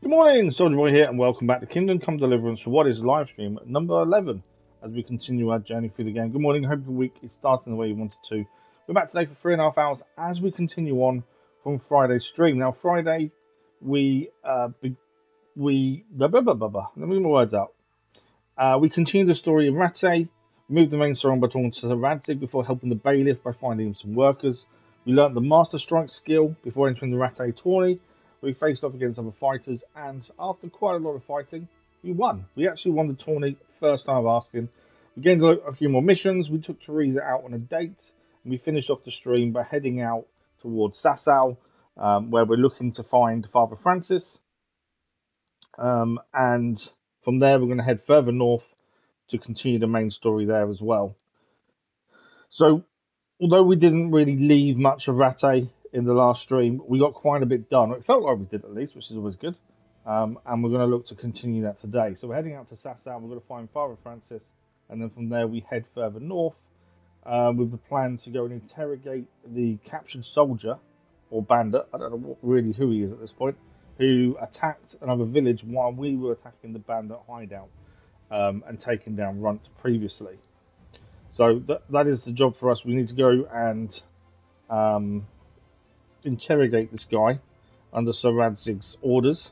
Good morning, Soldier Boy here, and welcome back to Kingdom Come Deliverance for what is live stream number 11 as we continue our journey through the game. Good morning, hope your week is starting the way you wanted to. We're back today for 3.5 hours as we continue on from Friday's stream. Now, Friday, let me get my words out. We continue the story of Rattay, moved the main story baton to Rattay before helping the Bailiff by finding him some workers. We learnt the Master Strike skill before entering the Rattay tourney. We faced off against other fighters, and after quite a lot of fighting, we won. We actually won the tourney, first time of asking. We gained a few more missions. We took Teresa out on a date, and we finished off the stream by heading out towards Sasau, where we're looking to find Father Francis. And from there, we're going to head further north to continue the main story there as well. So, although we didn't really leave much of Rattay in the last stream, we got quite a bit done. It felt like we did at least, which is always good. And we're going to look to continue that today. So we're heading out to Sasau. We're going to find Father Francis, and then from there we head further north with the plan to go and interrogate the captured soldier or bandit. I don't know really who he is at this point, who attacked another village while we were attacking the bandit hideout and taking down Runt previously. So that is the job for us. We need to go and interrogate this guy under Sir Radzig's orders.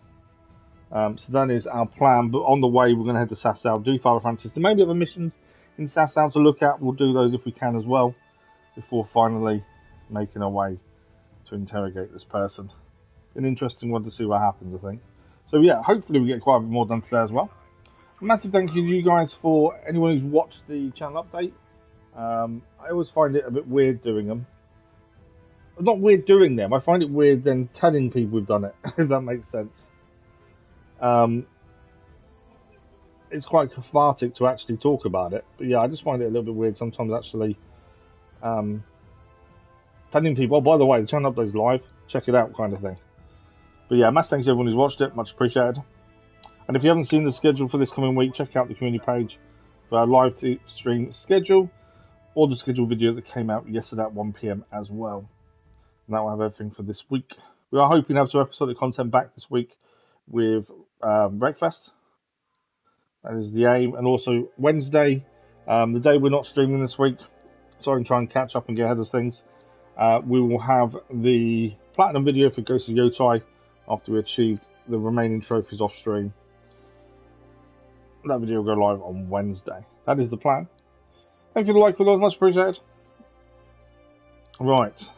So that is our plan. But on the way, we're going to head to Sasau, do Father Francis. There may be other missions in Sasau to look at. We'll do those if we can as well, before finally making our way to interrogate this person. An interesting one to see what happens, I think. So yeah, hopefully we get quite a bit more done today as well. A massive thank you to you guys for anyone who's watched the channel update. I always find it a bit weird doing them. Not weird doing them. I find it weird then telling people we've done it, if that makes sense. It's quite cathartic to actually talk about it. But yeah, I just find it a little bit weird sometimes actually telling people, oh, by the way, the channel update's live. Check it out kind of thing. But yeah, massive thanks to everyone who's watched it. Much appreciated. And if you haven't seen the schedule for this coming week, check out the community page for our live stream schedule or the scheduled video that came out yesterday at 1 PM as well. And that will have everything for this week. We are hoping to have 2 episodic content back this week with Breakfast. That is the aim. And also Wednesday, the day we're not streaming this week, so I can try and catch up and get ahead of things, we will have the Platinum video for Ghost of Yotai after we achieved the remaining trophies off stream. That video will go live on Wednesday. That is the plan. Thank you for the like, much appreciated. Right.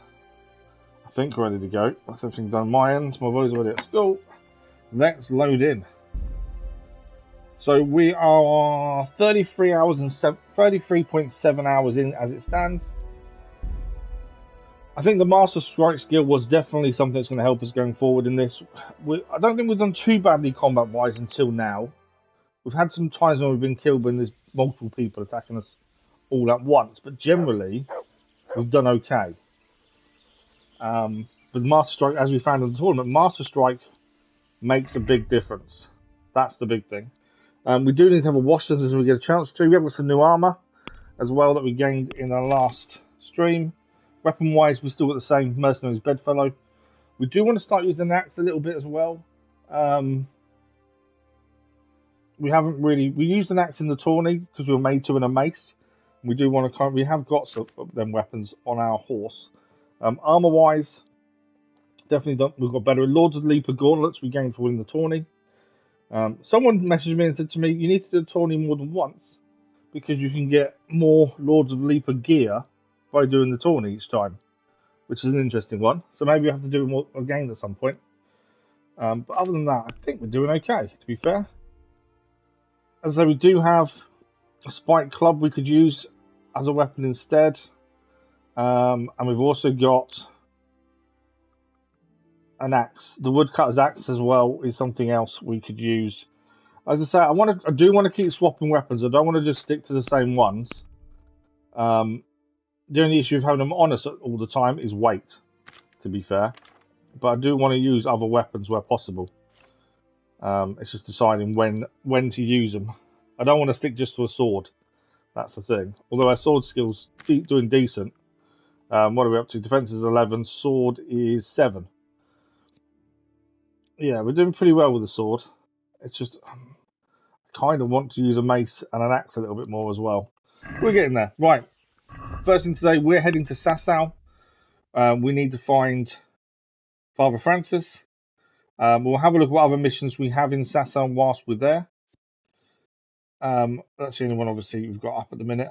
I think we're ready to go. That's everything done on my end. My boys are ready at school. Let's load in. So we are 33 hours and 33.7 hours in as it stands. I think the Master Strike skill was definitely something that's going to help us going forward in this. I don't think we've done too badly combat-wise until now. We've had some times when we've been killed when there's multiple people attacking us all at once, but generally we've done okay. But Master Strike, as we found in the tournament, Master Strike makes a big difference. That's the big thing. We do need to have a wash as we get a chance to. We have got some new armour as well that we gained in our last stream. Weapon-wise, we still got the same Mercenary's Bedfellow. We do want to start using the axe a little bit as well. We haven't really... We used an axe in the tourney because we were made to in a mace. We do want to... We have got some of them weapons on our horse. Armour-wise, definitely we've got better. Lords of the Leaper gauntlets we gained for winning the tourney. Someone messaged me and said to me, you need to do a tourney more than once because you can get more Lords of the Leaper gear by doing the tourney each time, which is an interesting one. So maybe we have to do more again at some point. But other than that, I think we're doing okay, to be fair. As I say, we do have a spike club we could use as a weapon instead. And we've also got an axe. The woodcutter's axe as well is something else we could use. As I say, I do want to keep swapping weapons. I don't want to just stick to the same ones. The only issue of having them on us all the time is weight, to be fair. But I do want to use other weapons where possible. It's just deciding when to use them. I don't want to stick just to a sword. That's the thing. Although our sword skill's doing decent. What are we up to? Defense is 11, sword is 7. Yeah, we're doing pretty well with the sword. It's just I kind of want to use a mace and an axe a little bit more as well. We're getting there. Right. First thing today, we're heading to Sasau. We need to find Father Francis. We'll have a look at what other missions we have in Sasau whilst we're there. That's the only one, obviously, we've got up at the minute.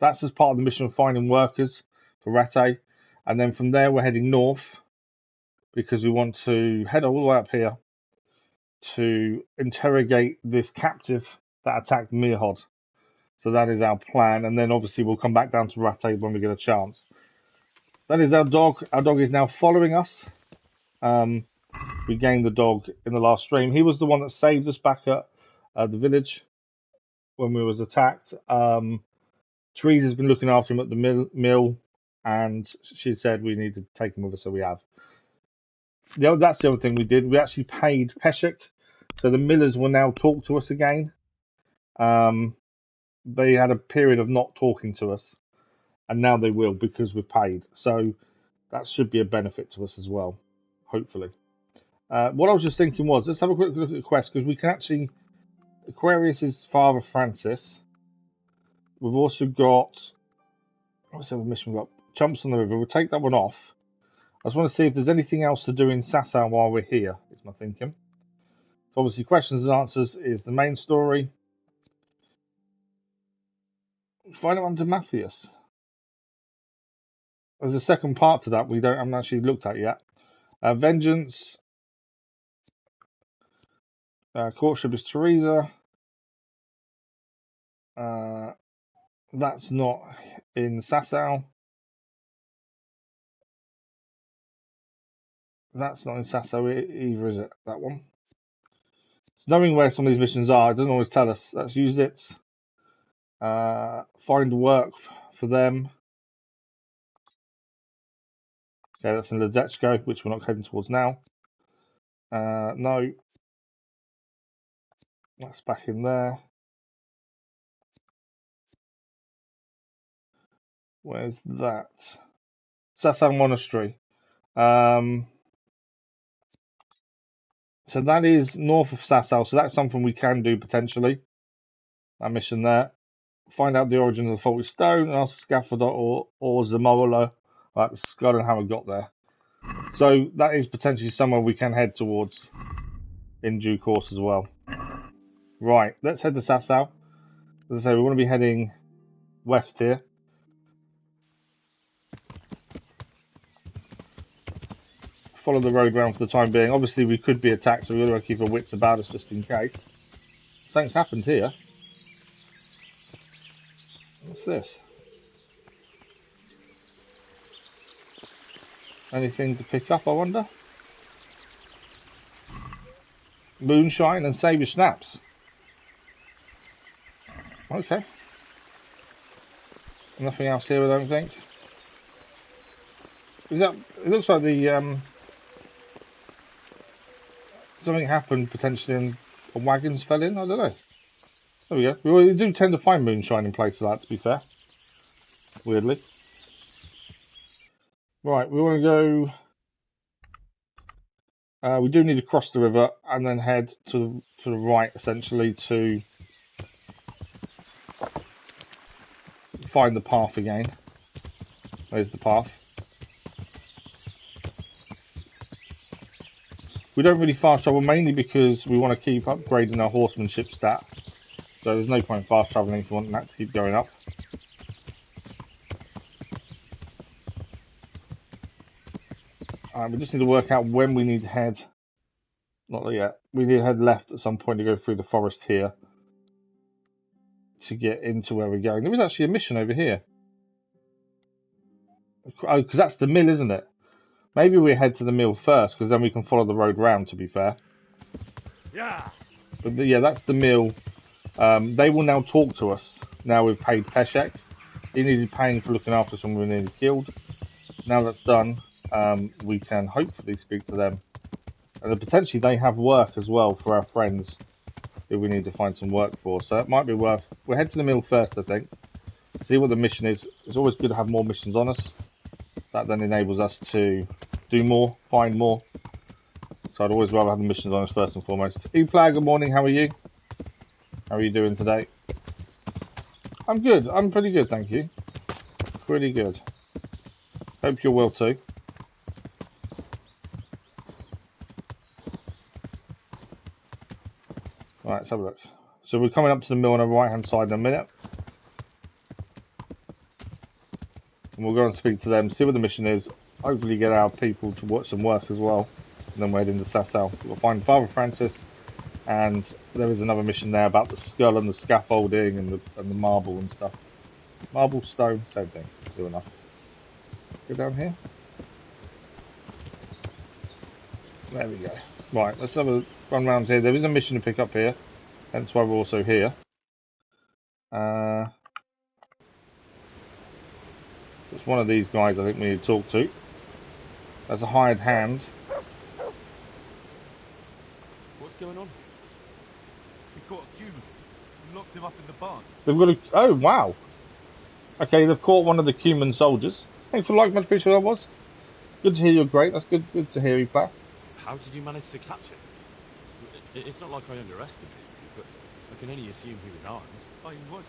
That's as part of the mission of finding workers for Rattay. And then from there, we're heading north because we want to head all the way up here to interrogate this captive that attacked Merhojed. So that is our plan. And then obviously we'll come back down to Rattay when we get a chance. That is our dog. Our dog is now following us. We gained the dog in the last stream. He was the one that saved us back at the village when we was attacked. Teresa's been looking after him at the mill, and she said we need to take him with us, so we have. That's the other thing we did. We actually paid Peshek, so the millers will now talk to us again. They had a period of not talking to us, and now they will because we've paid. So that should be a benefit to us as well, hopefully. What I was just thinking was, let's have a quick look at the quest, because we can actually... Aquarius is Father Francis. We've also got... What's the other mission we've got? Chumps on the River. We'll take that one off. I just want to see if there's anything else to do in Sasau while we're here, is my thinking. So obviously, questions and answers is the main story. Find out under Matthias. There's a second part to that we haven't actually looked at yet. Vengeance. Courtship is Teresa. That's not in Sasau. That's not in Sasau either, is it? That one. So knowing where some of these missions are, it doesn't always tell us. Let's use it. Find work for them. Okay, that's in Ledechko, which we're not heading towards now. No. That's back in there. Where's that? Sasau Monastery. So that is north of Sasau, so that's something we can do potentially. That mission there. Find out the origin of the faulty stone and ask Scaffolder or Zamola about the skull and how it got there. So that is potentially somewhere we can head towards in due course as well. Right, let's head to Sasau. As I say, we want to be heading west here. Follow the road round for the time being. Obviously, we could be attacked, so we've got to keep our wits about us just in case. Something's happened here. What's this? Anything to pick up, I wonder? Moonshine and save your snaps. Okay. Nothing else here, I don't think. Is that? It looks like the something happened potentially and wagons fell in. I don't know. There we go. We do tend to find moonshine in places like that, to be fair. Weirdly. Right, we want to go. We do need to cross the river and then head to the right, essentially, to find the path again. There's the path. We don't really fast travel, mainly because we want to keep upgrading our horsemanship stat. So there's no point fast traveling if you want that to keep going up. We just need to work out when we need to head. Not yet. We need to head left at some point to go through the forest here to get into where we're going. There was actually a mission over here. Oh, because that's the mill, isn't it? Maybe we head to the mill first, because then we can follow the road round, to be fair. Yeah. But yeah, that's the mill. They will now talk to us. Now we've paid Peshek. He needed paying for looking after someone we nearly killed. Now that's done, we can hopefully speak to them. And then potentially they have work as well for our friends who we need to find some work for. So it might be worth... We'll head to the mill first, I think. See what the mission is. It's always good to have more missions on us. That then enables us to do more, find more. So I'd always rather have the missions on us first and foremost. E-Player, good morning. How are you? How are you doing today? I'm good. I'm pretty good, thank you. Pretty good. Hope you're well too. Right, let's have a look. So we're coming up to the mill on the right-hand side in a minute. And we'll go and speak to them, see what the mission is. Hopefully get our people to watch some work as well. And then we're heading to Sasau. We'll find Father Francis. And there is another mission there about the skull and the scaffolding and the marble and stuff. Marble, stone, same thing. Do enough. Go down here. There we go. Right, let's have a run around here. There is a mission to pick up here. Hence why we're also here. It's one of these guys I think we need to talk to. There's a hired hand. What's going on? We caught a human and locked him up in the barn. They've got a... Oh, wow. Okay, they've caught one of the human soldiers. Thanks for like, much appreciated that was. Good to hear you're great. That's good to hear you, Platt. How did you manage to catch him? It's not like I underestimated you, but I can only assume he was armed. Oh, he was.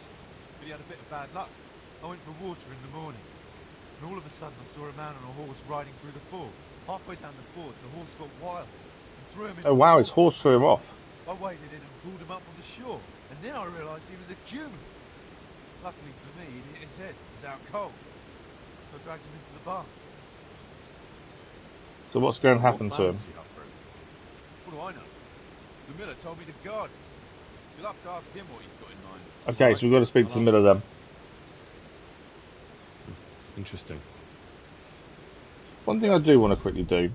But he had a bit of bad luck. I went for water in the morning, and all of a sudden I saw a man on a horse riding through the ford. Halfway down the ford, the horse got wild and threw him into Oh, wow, the his horse threw him off. I waded in and pulled him up on the shore, and then I realised he was a human. Luckily for me, he'd hit his head. He was out cold. So I dragged him into the barn. So what's going to happen to him? What do I know? The miller told me to guard him. You'll have to ask him what he's got in mind. Okay, so we've got to speak to the miller then. Interesting. One thing I do want to quickly do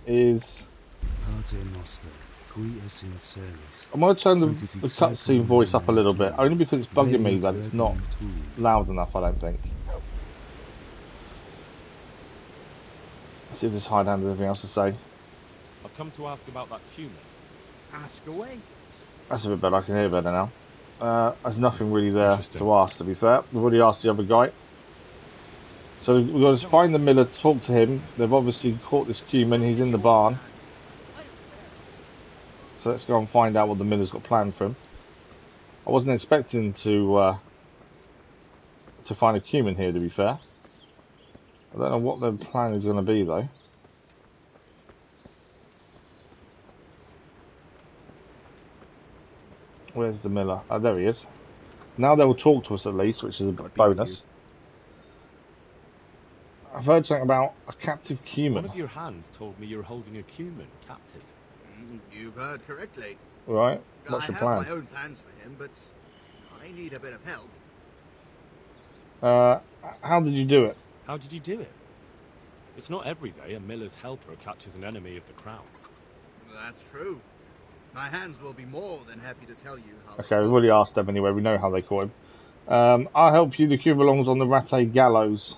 is... I'm going to turn the cutscene voice up a little bit, only because it's bugging me that it's not loud enough, I don't think. Let's see if this hired hand has anything else to say. I've come to ask about that human. Ask away. That's a bit better, I can hear better now. There's nothing really there to ask, to be fair. We've already asked the other guy. So we've got to find the miller, talk to him. They've obviously caught this human, he's in the barn. So let's go and find out what the miller's got planned for him. I wasn't expecting to find a human here, to be fair. I don't know what their plan is going to be, though. Where's the miller? Oh, there he is. Now they will talk to us at least, which is a bonus. I've heard something about a captive human. One of your hands told me you're holding a human captive. You've heard correctly. Right. What's your plan? I have my own plans for him, but I need a bit of help. How did you do it? How did you do it? It's not every day a miller's helper catches an enemy of the crown. That's true. My hands will be more than happy to tell you how. Okay, we've already asked them anyway. We know how they caught him. I'll help you. The human belongs on the Rattay gallows.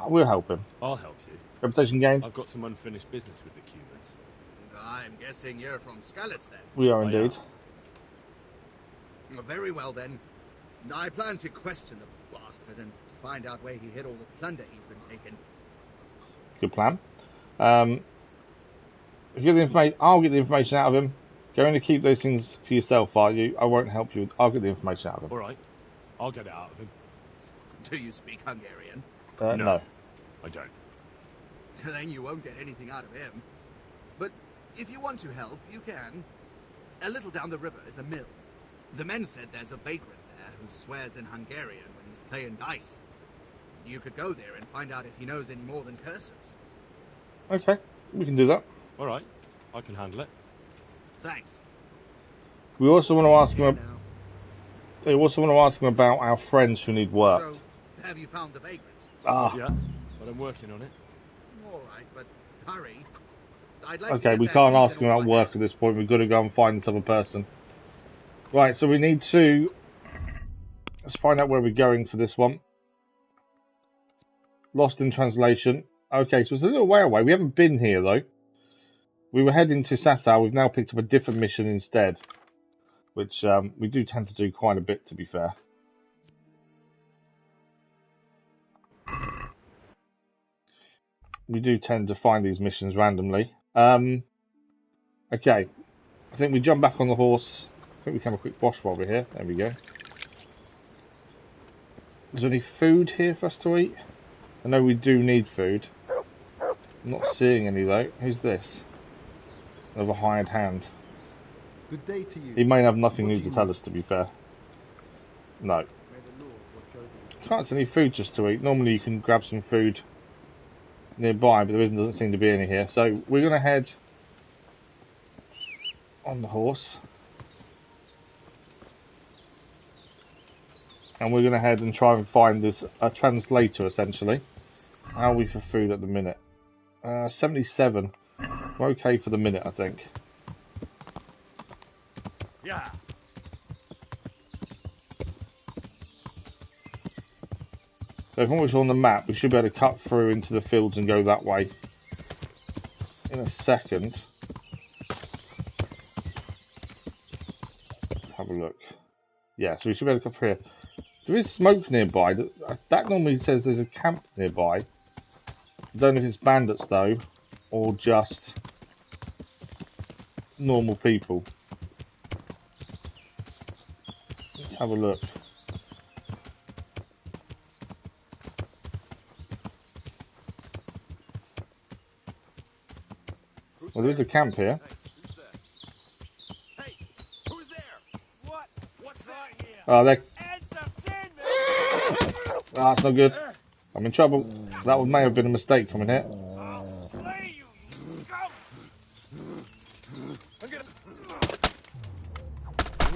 We'll help him. I'll help you. Reputation gained. I've got some unfinished business with the Cubans. I'm guessing you're from Skalitz then. We are indeed. Very well then. I plan to question the bastard and find out where he hid all the plunder he's been taking. Good plan. If you get the information, I'll get the information out of him. Going to keep those things for yourself, are you? I won't help you. I'll get the information out of him. All right, I'll get it out of him. Do you speak Hungarian? No. I don't. Then you won't get anything out of him. But if you want to help, you can. A little down the river is a mill. The men said there's a vagrant there who swears in Hungarian when he's playing dice. You could go there and find out if he knows any more than curses. Okay, we can do that. All right, I can handle it. Thanks. We also want to ask him. We also want to ask him about our friends who need work. So, have you found the vagrant? Yeah, but I'm working on it. All right, but hurry. I'd like okay, we can't ask him about work at this point. We've got to go and find this other person. Right, so we need to... Let's find out where we're going for this one. Lost in translation. Okay, so it's a little way away. We haven't been here, though. We were heading to Sasau. We've now picked up a different mission instead. Which we do tend to do quite a bit, to be fair. We do tend to find these missions randomly. Okay, I think we jump back on the horse. I think we can have a quick wash while we're here. There we go. Is there any food here for us to eat? I know we do need food. I'm not seeing any though. Who's this? Another hired hand. Good day to you. He may have nothing new to tell us, to be fair. No. Can't see any food just to eat. Normally you can grab some food nearby, but there doesn't seem to be any here. So we're going to head on the horse. And we're going to head and try and find this a translator, essentially. How are we for food at the minute? 77. We're okay for the minute, I think. Yeah. So if we're on the map, we should be able to cut through into the fields and go that way in a second. Let's have a look. Yeah, so we should be able to cut through here. There is smoke nearby. That normally says there's a camp nearby. I don't know if it's bandits though, or just normal people. Let's have a look. Well, there's a camp here. Hey, who's there? What? What's that here? Oh, they're... Entertainment! Oh, that's not good. I'm in trouble. That may have been a mistake coming here. I'll slay you, you scum! I'm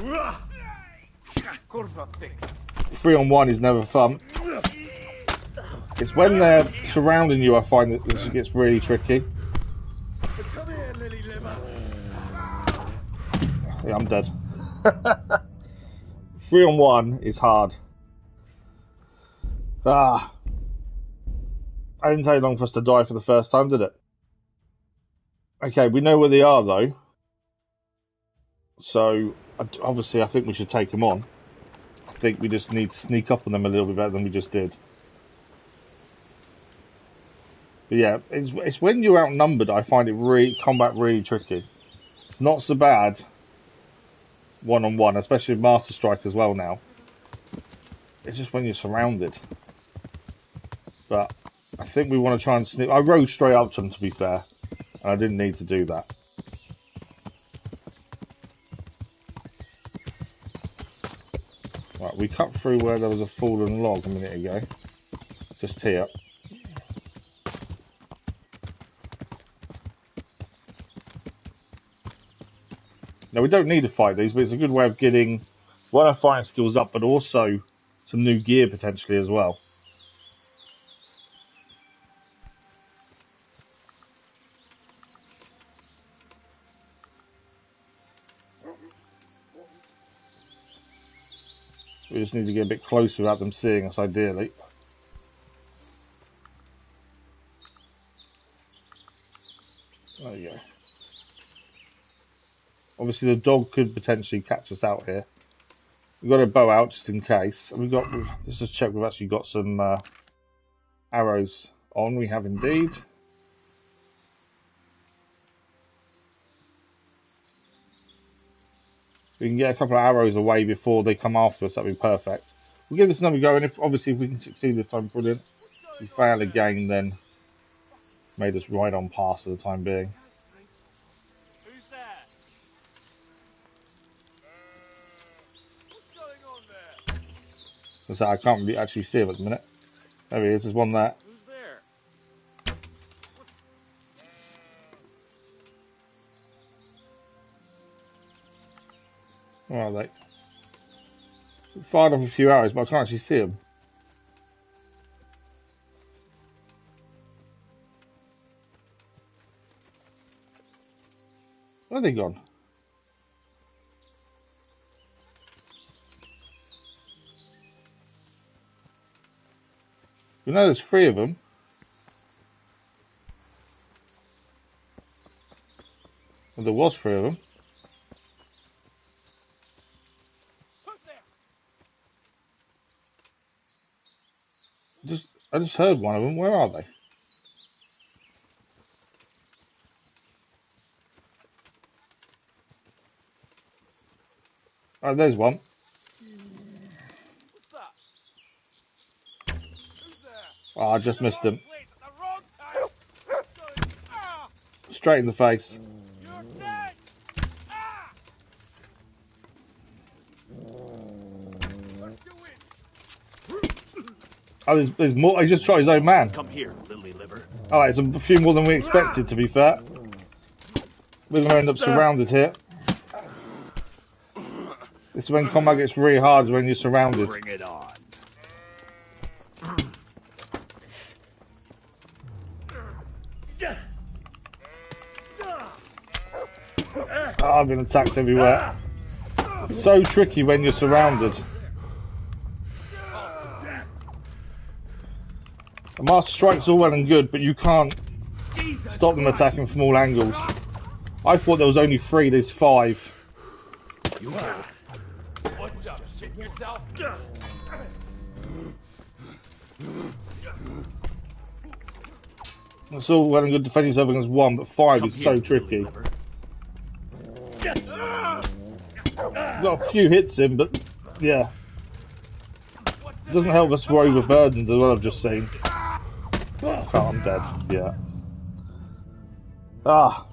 gonna... Kurva fix. 3-on-1 is never fun. It's when they're surrounding you I find that this gets really tricky. Come here, lily liver. Yeah, I'm dead. 3-on-1 is hard. Ah. It didn't take long for us to die for the first time, did it? Okay, we know where they are though. So, obviously I think we should take them on. I think we just need to sneak up on them a little bit better than we just did. But yeah, it's when you're outnumbered I find it combat really tricky. It's not so bad 1-on-1, especially with Master Strike as well now. It's just when you're surrounded. But I think we want to try and sneak. I rode straight up to them, to be fair, and I didn't need to do that. Right, we cut through where there was a fallen log a minute ago. Just here. Now, we don't need to fight these, but it's a good way of getting one, our fighting skills up, but also some new gear potentially as well. We just need to get a bit closer without them seeing us, ideally. There you go. Obviously, the dog could potentially catch us out here. We've got a bow out just in case. And let's just check we've actually got some arrows on. We have indeed. We can get a couple of arrows away before they come after us. That'd be perfect. We'll give this another go, and if we can succeed this time, brilliant. If we fail again, then made us ride on past for the time being. Who's there? What's going on there? So I can't really actually see him at the minute. There he is. There's one there. Who's there? Where are they? Fired off a few arrows, but I can't actually see them. Where are they gone? We know there's 3 of them. Well, there was 3 of them. I just heard one of them. Where are they? Oh, there's one. What's that? Who's there? Oh, I just missed him. Place at the wrong time. Ah! Straight in the face. You're dead! Ah! What doing? Oh, there's more. He just shot his own man. Come here, lily liver. Oh, it's a few more than we expected, to be fair. We're going to end up surrounded here. This is when combat gets really hard, when you're surrounded. Bring it on. Oh, I've been attacked everywhere. It's so tricky when you're surrounded. A Master Strike's all well and good, but you can't stop them attacking from all angles. I thought there was only 3, there's 5. You get it. What's up? Shit yourself? It's all well and good defending yourself against 1, but 5 Come is here, so lily tricky. liver. Got a few hits in, but yeah. It doesn't help us we're overburdened as well, I've just seen. Oh, I'm dead, yeah. Ah.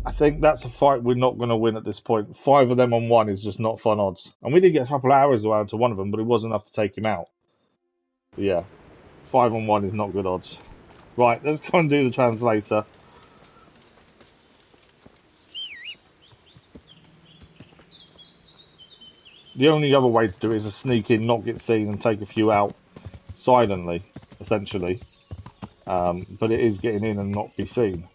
I think that's a fight we're not going to win at this point. 5 of them on 1 is just not fun odds. And we did get a couple of arrows around to one of them, but it wasn't enough to take him out. But yeah, 5 on 1 is not good odds. Right, let's go and do the translator. The only other way to do it is to sneak in, not get seen, and take a few out silently, essentially. But it is getting in and not be seen.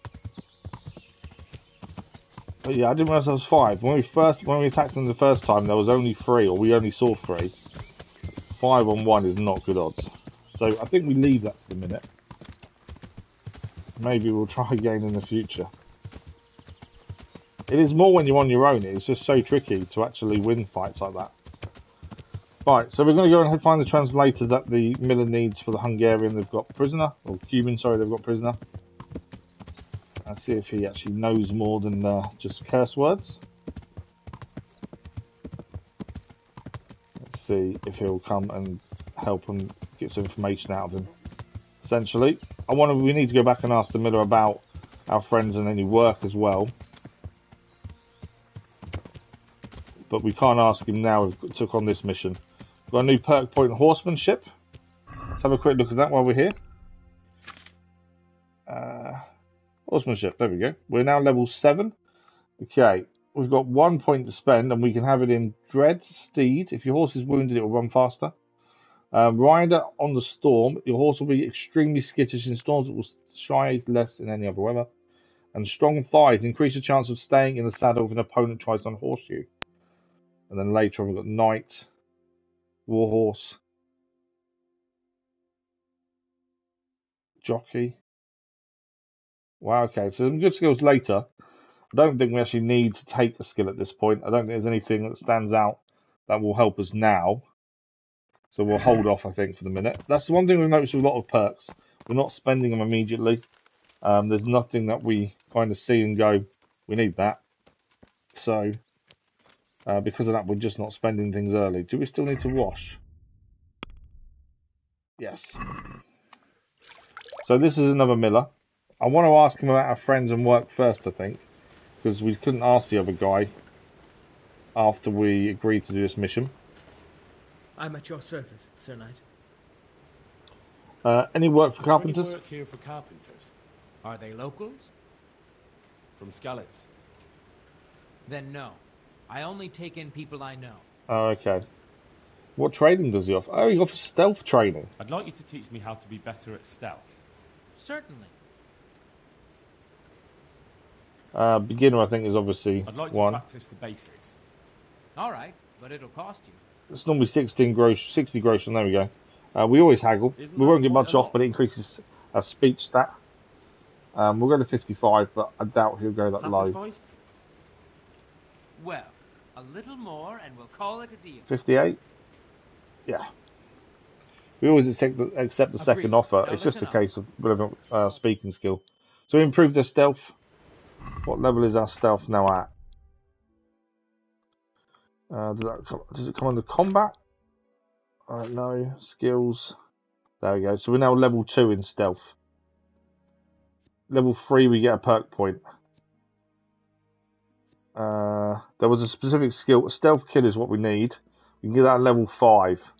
But yeah, I didn't realise there was 5. When we attacked them the first time, there was only 3, or we only saw 3. 5 on 1 is not good odds. So I think we leave that for the minute. Maybe we'll try again in the future. It is more when you're on your own. It's just so tricky to actually win fights like that. Right, so we're going to go and find the translator that the miller needs for the Hungarian they've got prisoner, or Cuban, sorry, they've got prisoner. And see if he actually knows more than just curse words. Let's see if he'll come and help and get some information out of him. Essentially, we need to go back and ask the miller about our friends and any work as well. But we can't ask him now. We took on this mission. Got a new perk point, horsemanship. Let's have a quick look at that while we're here. Horsemanship, there we go. We're now level 7. Okay, we've got 1 point to spend, and we can have it in Dread Steed. If your horse is wounded, it will run faster. Rider on the Storm. Your horse will be extremely skittish in storms. It will shy less in any other weather. And Strong Thighs. Increase the chance of staying in the saddle if an opponent tries to unhorse you. And then later on we've got Knight, Warhorse, Jockey. Wow, okay, so some good skills later. I don't think we actually need to take a skill at this point. I don't think there's anything that stands out that will help us now. So we'll hold off, I think, for the minute. That's the one thing we've noticed with a lot of perks. We're not spending them immediately. There's nothing that we kind of see and go, we need that. So, because of that, we're just not spending things early. Do we still need to wash? Yes. So this is another miller. I want to ask him about our friends and work first, I think. Because we couldn't ask the other guy after we agreed to do this mission. I'm at your service, Sir Knight. Any work for Is there any carpenters? work here for carpenters? Are they locals? From Skalitz? Then no. I only take in people I know. Oh, okay. What training does he offer? Oh, he offers stealth training. I'd like you to teach me how to be better at stealth. Certainly. Beginner, I think, is obviously I'd like to one. practice the basics. All right, but it'll cost you. It's normally 60 gross, and there we go. We always haggle. Isn't We that won't get quite much a off, lot? but it increases our speech stat. We'll go to 55, but I doubt he'll go that low. Satisfied? Well, a little more and we'll call it a deal. 58? Yeah. We always accept the second Agreed. offer. Now It's just a listen up. case of relevant speaking skill. So we improved their stealth. What level is our stealth now at? Does it come under combat? No. Skills. There we go. So we're now level 2 in stealth. Level 3 we get a perk point. There was a specific skill. Stealth kill is what we need. We can get that at level 5.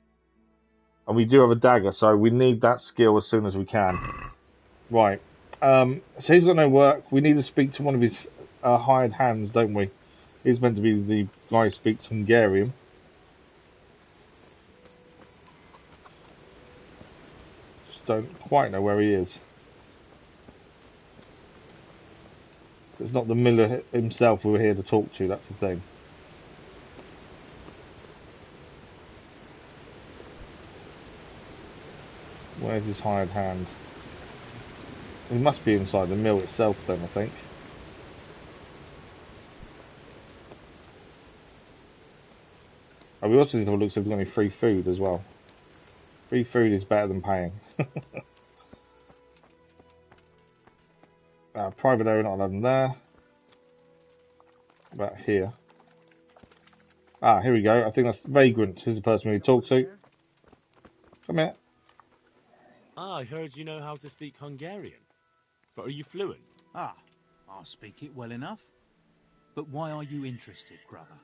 And we do have a dagger, so we need that skill as soon as we can. Right. So he's got no work. We need to speak to one of his hired hands, don't we? He's meant to be the guy who speaks Hungarian. Just don't quite know where he is. It's not the miller himself we're here to talk to, that's the thing. Where's his hired hand? He must be inside the mill itself then, I think. Oh, we also need to have a look see if there's any free food as well. Free food is better than paying. Private area, not allowed in there. About here. Ah, here we go. I think that's Vagrant. Here's the person we talk to. Come here. Ah, I heard you know how to speak Hungarian. But are you fluent? Ah, I'll speak it well enough. But why are you interested, brother?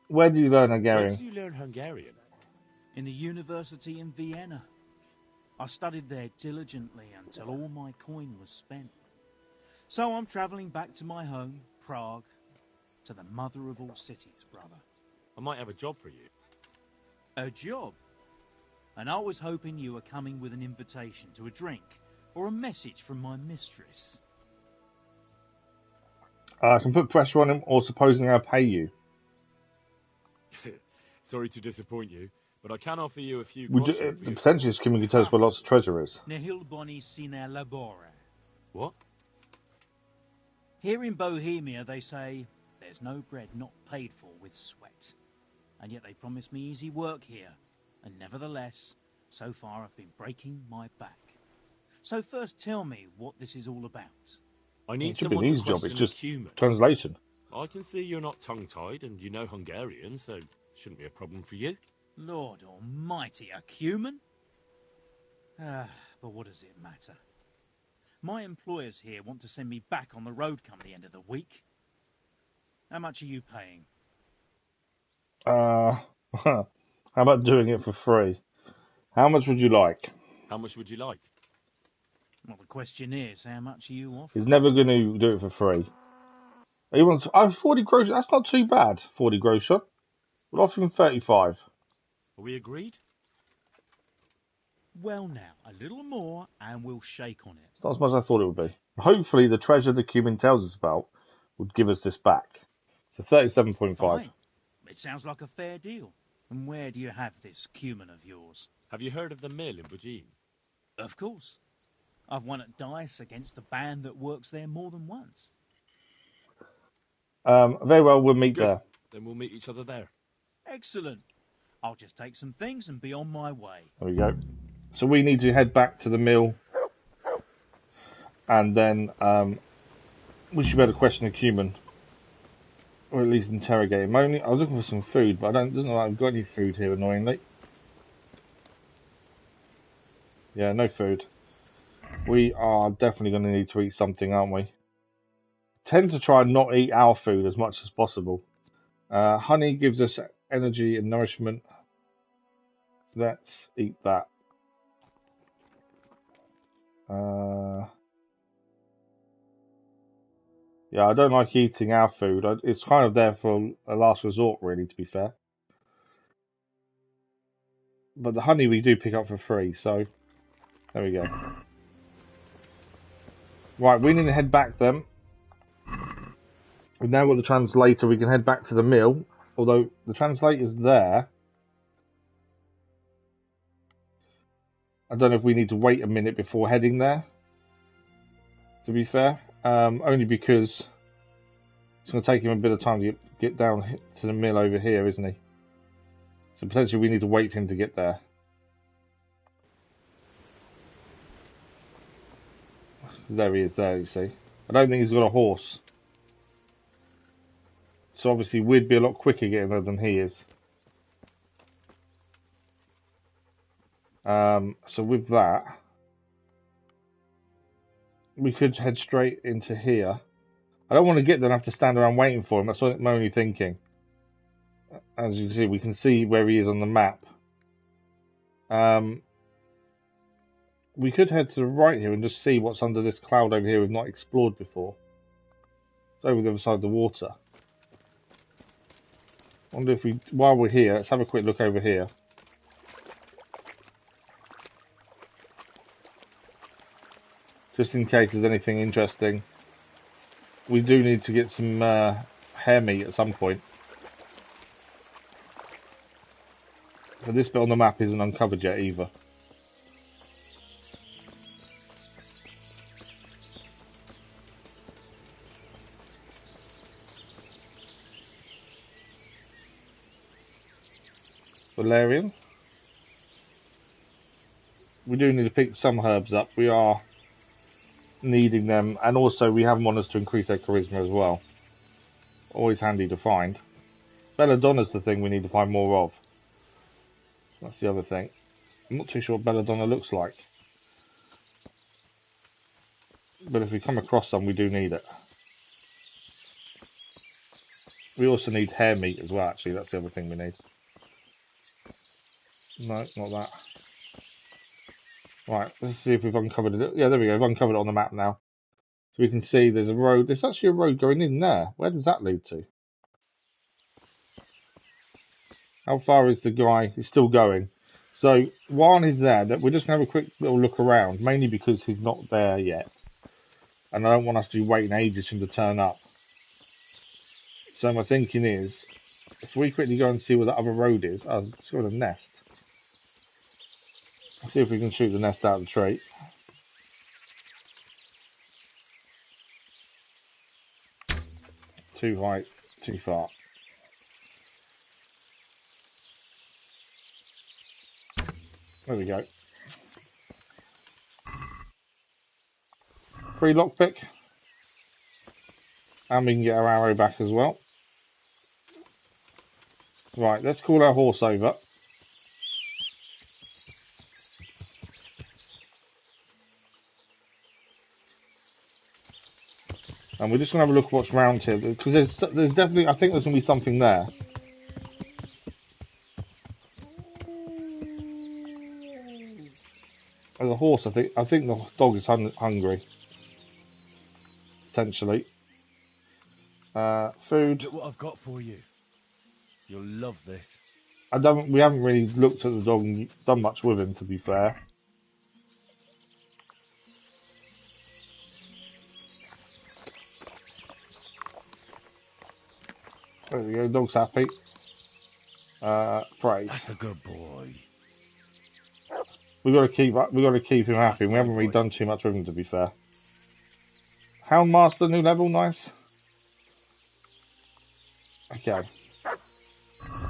Where do you learn Where Hungarian? did you learn Hungarian? In the university in Vienna. I studied there diligently until all my coin was spent. So I'm travelling back to my home, Prague, to the mother of all cities, brother. I might have a job for you. A job? And I was hoping you were coming with an invitation to a drink or a message from my mistress. I can put pressure on him, or supposing I'll pay you. Sorry to disappoint you, but I can offer you a few We groschen do, for the your potential is can we tell us where lots of treasure is. Nihil boni sine labore. What? Here in Bohemia they say there's no bread not paid for with sweat. And yet they promise me easy work here. And nevertheless, so far I've been breaking my back. So first tell me what this is all about. I need It should be someone an to easy job, question it's just a human. translation. I can see you're not tongue-tied and you know Hungarian, so it shouldn't be a problem for you. Lord almighty, a cumin? But what does it matter? My employers here want to send me back on the road come the end of the week. How much are you paying? How about doing it for free? How much would you like? How much would you like? Well, the question is, how much are you offering? He's never going to do it for free. He wants 40 gross. That's not too bad. 40 gross shot. We'll offer him 35. Are we agreed? Well now, a little more and we'll shake on it. It's not as much as I thought it would be. Hopefully, the treasure the cumin tells us about would give us this back. So 37.5. Fine. It sounds like a fair deal. And where do you have this cumin of yours? Have you heard of the mill in Bujin? Of course. I've won at dice against the band that works there more than once. Very well, we'll meet Good. there. Then we'll meet each other there. Excellent. I'll just take some things and be on my way. There we go. So we need to head back to the mill. And then we should be able to question the cumin. Or at least interrogate him. I was looking for some food, but it doesn't look like I've got any food here, annoyingly. Yeah, no food. We are definitely going to need to eat something, aren't we? Tend to try and not eat our food as much as possible. Honey gives us energy and nourishment. Let's eat that. Yeah, I don't like eating our food. It's kind of there for a last resort, really, to be fair. But the honey we do pick up for free, so there we go. Right, we need to head back then. We've now got the translator, we can head back to the mill. Although the translator's there. I don't know if we need to wait a minute before heading there. To be fair. Only because it's going to take him a bit of time to get down to the mill over here, isn't he? So potentially we need to wait for him to get there. There he is, there you see. I don't think he's got a horse. So obviously we'd be a lot quicker getting there than he is. So with that, we could head straight into here. I don't want to get there and have to stand around waiting for him. That's what I'm only thinking. As you can see, we can see where he is on the map. We could head to the right here and just see what's under this cloud over here we've not explored before. It's over the other side of the water. I wonder if we, while we're here, let's have a quick look over here. Just in case there's anything interesting. We do need to get some hare meat at some point. So this bit on the map isn't uncovered yet either. Valerian. We do need to pick some herbs up. We are needing them, and also we have them on us to increase their charisma as well. Always handy to find. Belladonna's the thing we need to find more of. That's the other thing. I'm not too sure what belladonna looks like. But if we come across some, we do need it. We also need hare meat as well, actually. That's the other thing we need. No, not that. Right, let's see if we've uncovered it. Yeah, there we go. We've uncovered it on the map now. So we can see there's a road. There's actually a road going in there. Where does that lead to? How far is the guy? He's still going. So while he's there, we're just going to have a quick little look around, mainly because he's not there yet. And I don't want us to be waiting ages for him to turn up. So my thinking is, if we quickly go and see where the other road is. Oh, it's got a nest. Let's see if we can shoot the nest out of the tree. Too high, too far. There we go. Free lockpick. And we can get our arrow back as well. Right, let's call our horse over. And we're just going to have a look at what's around here. Because there's definitely, I think there's going to be something there. And the horse, I think the dog is hungry. Potentially. Food. Look what I've got for you. You'll love this. We haven't really looked at the dog and done much with him, to be fair. There we go, dog's happy. Praise. That's a good boy. We've got to keep him happy. We haven't really done too much with him, to be fair. Houndmaster, new level, nice. Okay.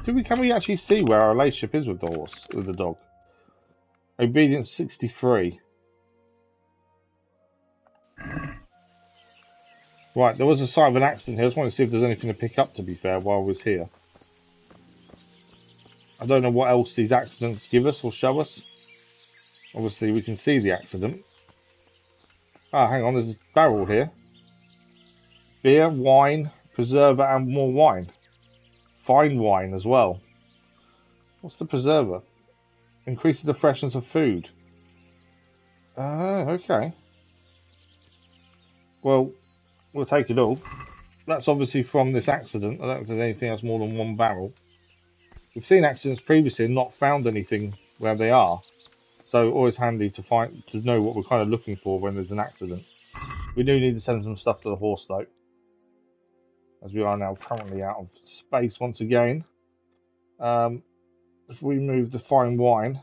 Can we actually see where our relationship is with the dog? Obedience 63. Right, there was a sign of an accident here. I just want to see if there's anything to pick up, to be fair, while I was here. I don't know what else these accidents give us or show us. Obviously, we can see the accident. Ah, hang on, there's a barrel here. Beer, wine, preserver, and more wine. Fine wine as well. What's the preserver? Increases the freshness of food. Okay. Well, we'll take it all. That's obviously from this accident. I don't think there's anything else more than one barrel. We've seen accidents previously and not found anything where they are. So always handy to know what we're kind of looking for when there's an accident. We do need to send some stuff to the horse though, as we are now currently out of space once again. If we move the fine wine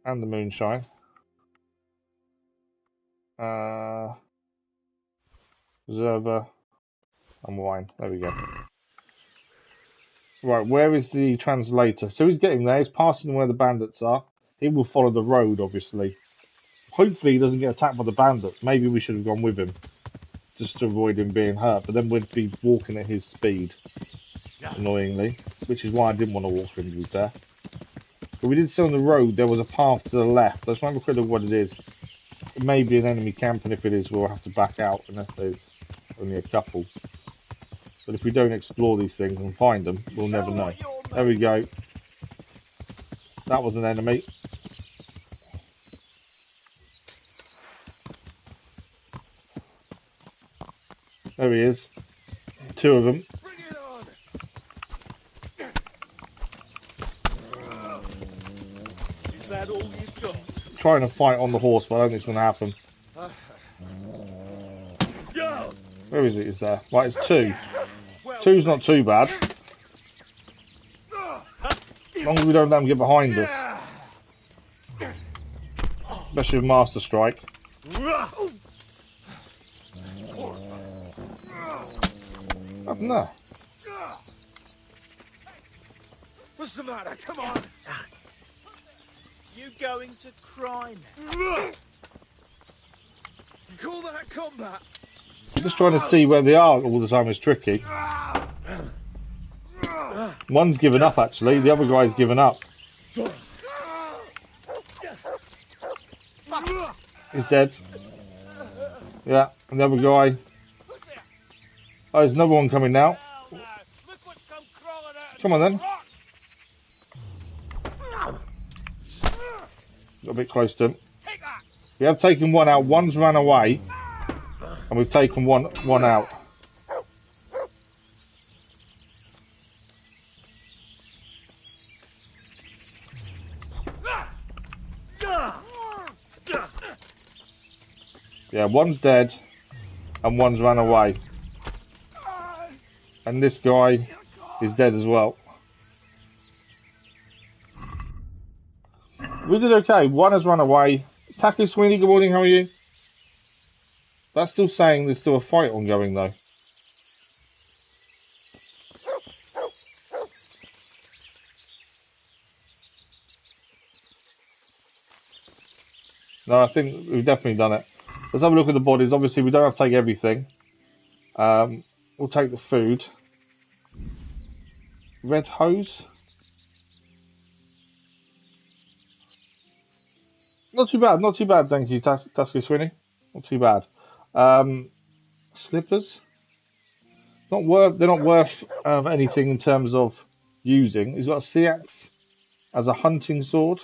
and the moonshine, preserver and wine. There we go. Right, where is the translator? So he's getting there. He's passing where the bandits are. He will follow the road, obviously. hopefully he doesn't get attacked by the bandits. Maybe we should have gone with him, just to avoid him being hurt. But then we'd be walking at his speed, annoyingly, which is why I didn't want to walk him, to be fair. But we did see on the road there was a path to the left. Let's have a quick look at what it is. It may be an enemy camp, and if it is, we'll have to back out unless there's only a couple. But if we don't explore these things and find them, we'll never know. There we go. That was an enemy. There he is. 2 of them. Is that all you've got? Trying to fight on the horse, but I don't think it's going to happen. Where is it? Is there? Right, it's 2. 2's not too bad. As long as we don't let them get behind us. Especially with Master Strike. Nothing there. What's the matter? Come on. You going to cry now? You call that combat? Just trying to see where they are all the time is tricky. One's given up, actually. The other guy's given up. He's dead. Yeah, and the other guy. Oh, there's another one coming now. Come on then. Got a bit close to him. We have taken one out. One's ran away, and we've taken one out. Yeah, one's dead, and one's ran away. And this guy is dead as well. We did okay. One has run away. Tacky Sweeney, good morning, how are you? That's still saying there's still a fight ongoing, though. No, I think we've definitely done it. Let's have a look at the bodies. Obviously, we don't have to take everything. We'll take the food. Red hose. Not too bad, thank you, Tasky Sweeney. Not too bad. Slippers. They're not worth anything in terms of using. He's got a sea axe as a hunting sword.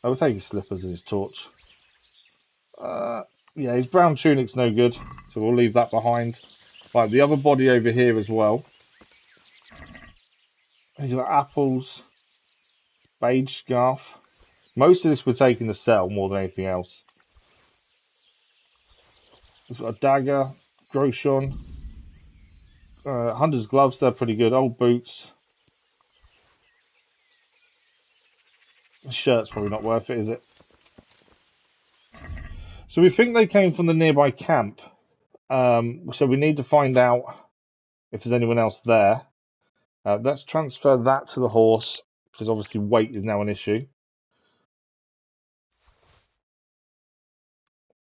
I will take his slippers and his torch. Yeah, his brown tunic's no good, so we'll leave that behind. Right, the other body over here as well. He's got apples, beige scarf. Most of this we're taking to sell more than anything else. He's got a dagger, Groshon, hunter's gloves, they're pretty good. Old boots. The shirt's probably not worth it, is it? So we think they came from the nearby camp. So we need to find out if there's anyone else there. Let's transfer that to the horse, because obviously weight is now an issue.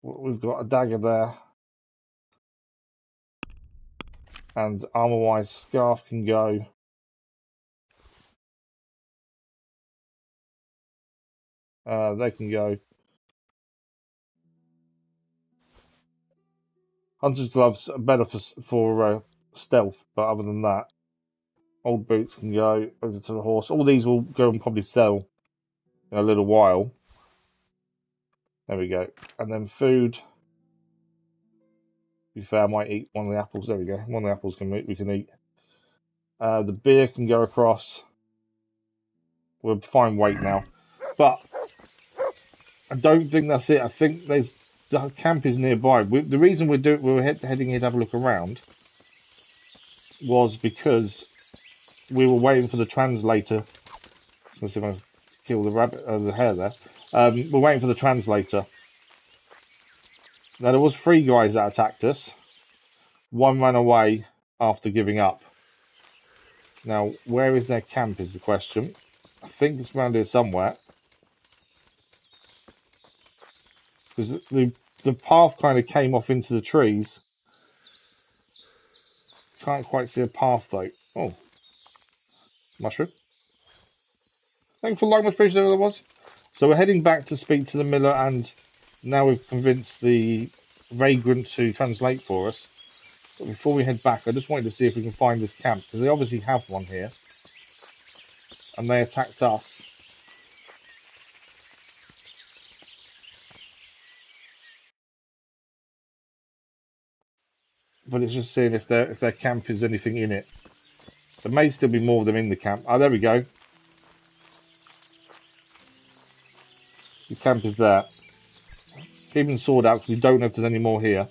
We've got a dagger there. And armor-wise, scarf can go. They can go. Hunter's gloves are better for stealth, but other than that, old boots can go over to the horse. All these will go and probably sell in a little while. There we go. And then food. To be fair, I might eat one of the apples. There we go. One of the apples we can eat. The beer can go across. We're fine weight now. But I don't think that's it. I think the camp is nearby. The reason we're heading here to have a look around was because we were waiting for the translator. Let's see if I can kill the rabbit, the hare there. We're waiting for the translator. Now there was 3 guys that attacked us. One ran away after giving up. Now where is their camp is the question. I think it's around here somewhere. Because the path kind of came off into the trees. Can't quite see a path though. Oh, mushroom. Thanks for liking my speech, there was. So we're heading back to speak to the miller, and now we've convinced the vagrant to translate for us. But before we head back, I just wanted to see if we can find this camp, because they obviously have one here. And they attacked us. But it's just seeing if their camp is anything in it. There may still be more of them in the camp. Oh, there we go. The camp is there. Keeping the sword out because we don't know if there's any more here.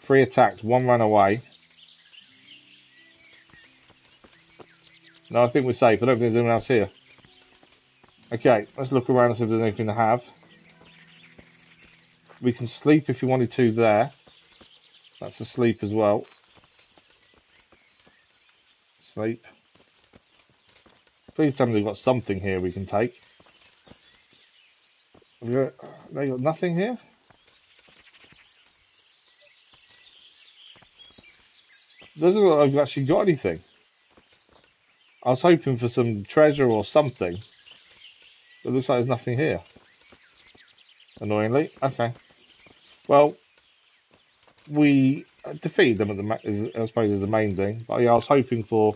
3 attacked, 1 ran away. No, I think we're safe. I don't think there's anyone else here. Okay, let's look around and see if there's anything to have. We can sleep if you wanted to there. That's a sleep as well. Sleep. Please tell me they've got something here we can take. They got nothing here? Doesn't look like I've actually got anything. I was hoping for some treasure or something. It looks like there's nothing here. Annoyingly. Okay. Well, we defeated them at I suppose is the main thing. But yeah, I was hoping for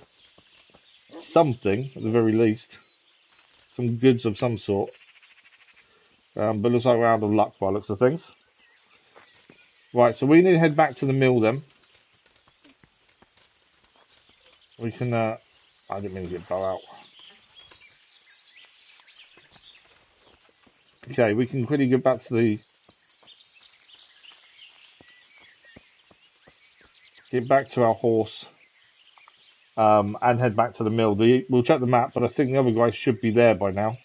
something at the very least. Some goods of some sort. But it looks like we're out of luck by the looks of things. Right, so we need to head back to the mill then. We can, I didn't mean to get bow out. Okay, we can quickly get back to the... Get back to our horse. And head back to the mill. We'll check the map, but I think the other guys should be there by now.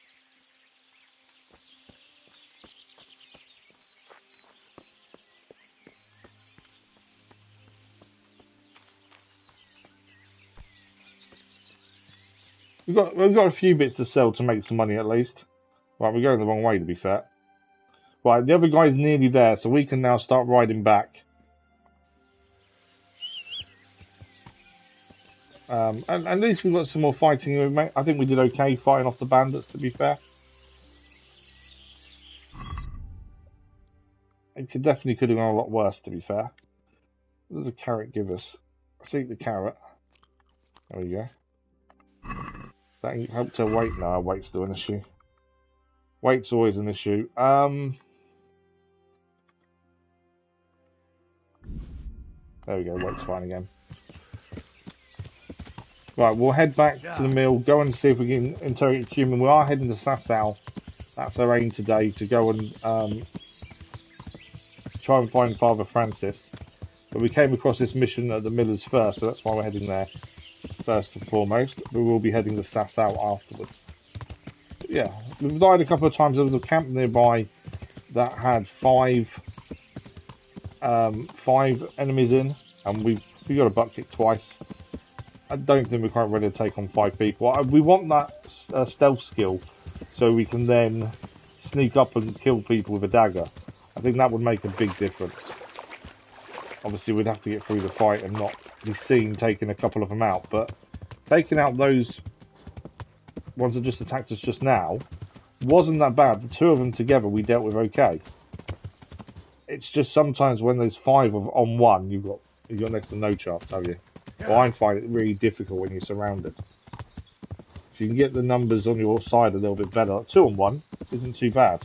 We've got a few bits to sell to make some money at least. Right, we're going the wrong way to be fair. Right, the other guy's nearly there, so we can now start riding back. And at least we've got some more fighting. I think we did okay fighting off the bandits, to be fair. It definitely could have gone a lot worse, to be fair. What does a carrot give us? Let's eat the carrot. There we go. That helped her weight. No, our weight's still an issue. Weight's always an issue. There we go, weight's fine again. Right, we'll head back to the mill, go and see if we can interrogate Cumin. We are heading to Sasau. That's our aim today, to go and try and find Father Francis. But we came across this mission at the millers first, so that's why we're heading there first and foremost. We will be heading to Sasau afterwards. But yeah, we've died a couple of times. There was a camp nearby that had five enemies in, and we got a butt kick twice. I don't think we're quite ready to take on 5 people. We want that stealth skill, so we can then sneak up and kill people with a dagger. I think that would make a big difference. Obviously, we'd have to get through the fight and not be seen taking a couple of them out, but taking out those ones that just attacked us just now wasn't that bad. The 2 of them together we dealt with okay. It's just sometimes when there's 5 on one, you've got next to no chance, have you? Well, I find it really difficult when you're surrounded. If you can get the numbers on your side a little bit better, 2 on 1 isn't too bad.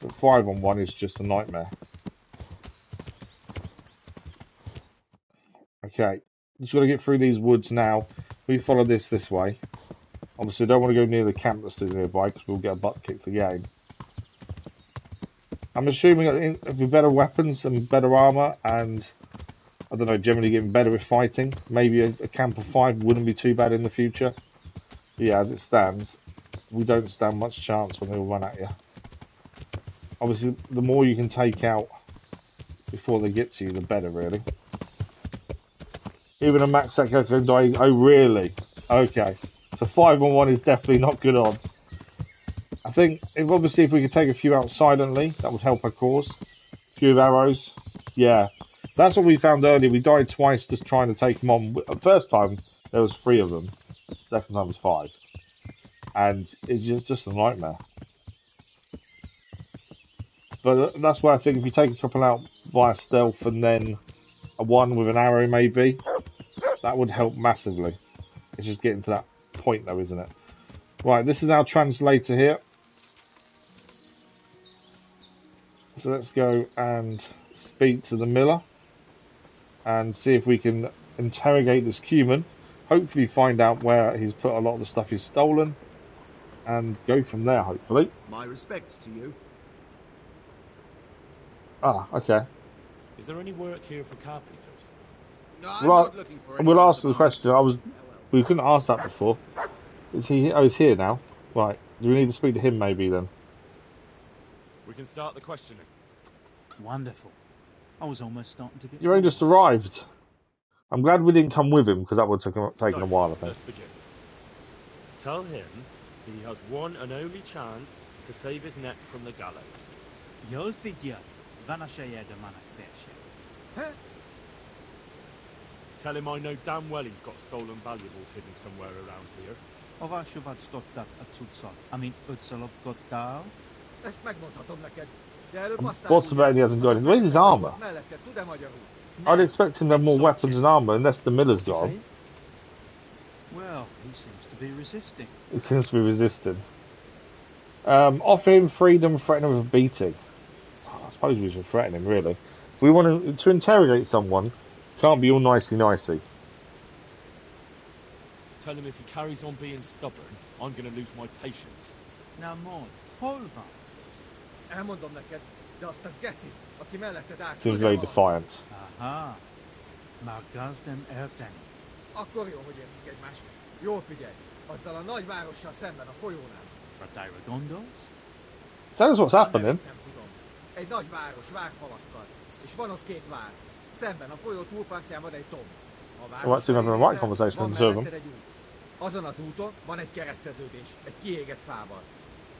But 5 on 1 is just a nightmare. Okay, just got to get through these woods now. We follow this way. Obviously, I don't want to go near the camp that's nearby because we'll get a butt kicked again. I'm assuming that with better weapons and better armour and, I don't know, generally getting better at fighting, maybe a camp of 5 wouldn't be too bad in the future. But yeah, as it stands, we don't stand much chance when they will run at you. Obviously, the more you can take out before they get to you, the better, really. Even a max echo can die. Oh, really? Okay. So 5 on 1 is definitely not good odds. I I think obviously if we could take a few out silently, that would help our cause. A few arrows. Yeah. That's what we found earlier. We died twice just trying to take them on. The first time, there was 3 of them. Second time was 5. And it's just a nightmare. But that's why I think if you take a couple out via stealth and then a one with an arrow maybe, that would help massively. It's just getting to that point though, isn't it? Right, this is our translator here. So let's go and speak to the miller and see if we can interrogate this human. Hopefully find out where he's put a lot of the stuff he's stolen and go from there, hopefully. My respects to you. Ah, okay. Is there any work here for carpenters? No, I'm Right, not looking for we'll anyone ask at the moment. question. We couldn't ask that before. Is he? Oh, he's here now. Right. Do we need to speak to him maybe then? We can start the questioning. Wonderful. I was almost starting to get... You only just arrived. I'm glad we didn't come with him because that would have taken So, a while, I think. let's begin. Tell him he has one and only chance to save his neck from the gallows. Jól figyel, van a sejed a manak verse. Tell him I know damn well he's got stolen valuables hidden somewhere around here. Ova sovad stottak a cuccot, amit ötszalok gottál? Ezt megmondhatom neked. De előbb aztán... What's the bet he hasn't got him? Where's his armour? Mellette, tud-e magyarul? I'd expect him to have more weapons and armour unless the miller's got him. Well, he seems to be resisting. He seems to be resisting. Offer him freedom, threaten him with a beating. I suppose we should threaten him, really. We want to interrogate someone. Can't be all nicey-nicey. Tell him if he carries on being stubborn, I'm going to lose my patience. Na mond, hol van? Elmondom neked, de azt a geci, aki melletted áll... Seems very defiant. Aha. Már gazdem eltenni. Akkor jó, hogy értjük egymást. Jól figyelj, azzal a nagy várossal szemben a folyónál. Rattay gondolsz? Tell us what's happening. Nem tudom. Egy nagy város vágfalakkal. És van ott 2 vár. Szemben a folyó túlpartján van egy tomb. A város Well, that's even having a right conversation van with the two of melletted egy út. Azon az úton van egy kereszteződés, egy kiégett fával.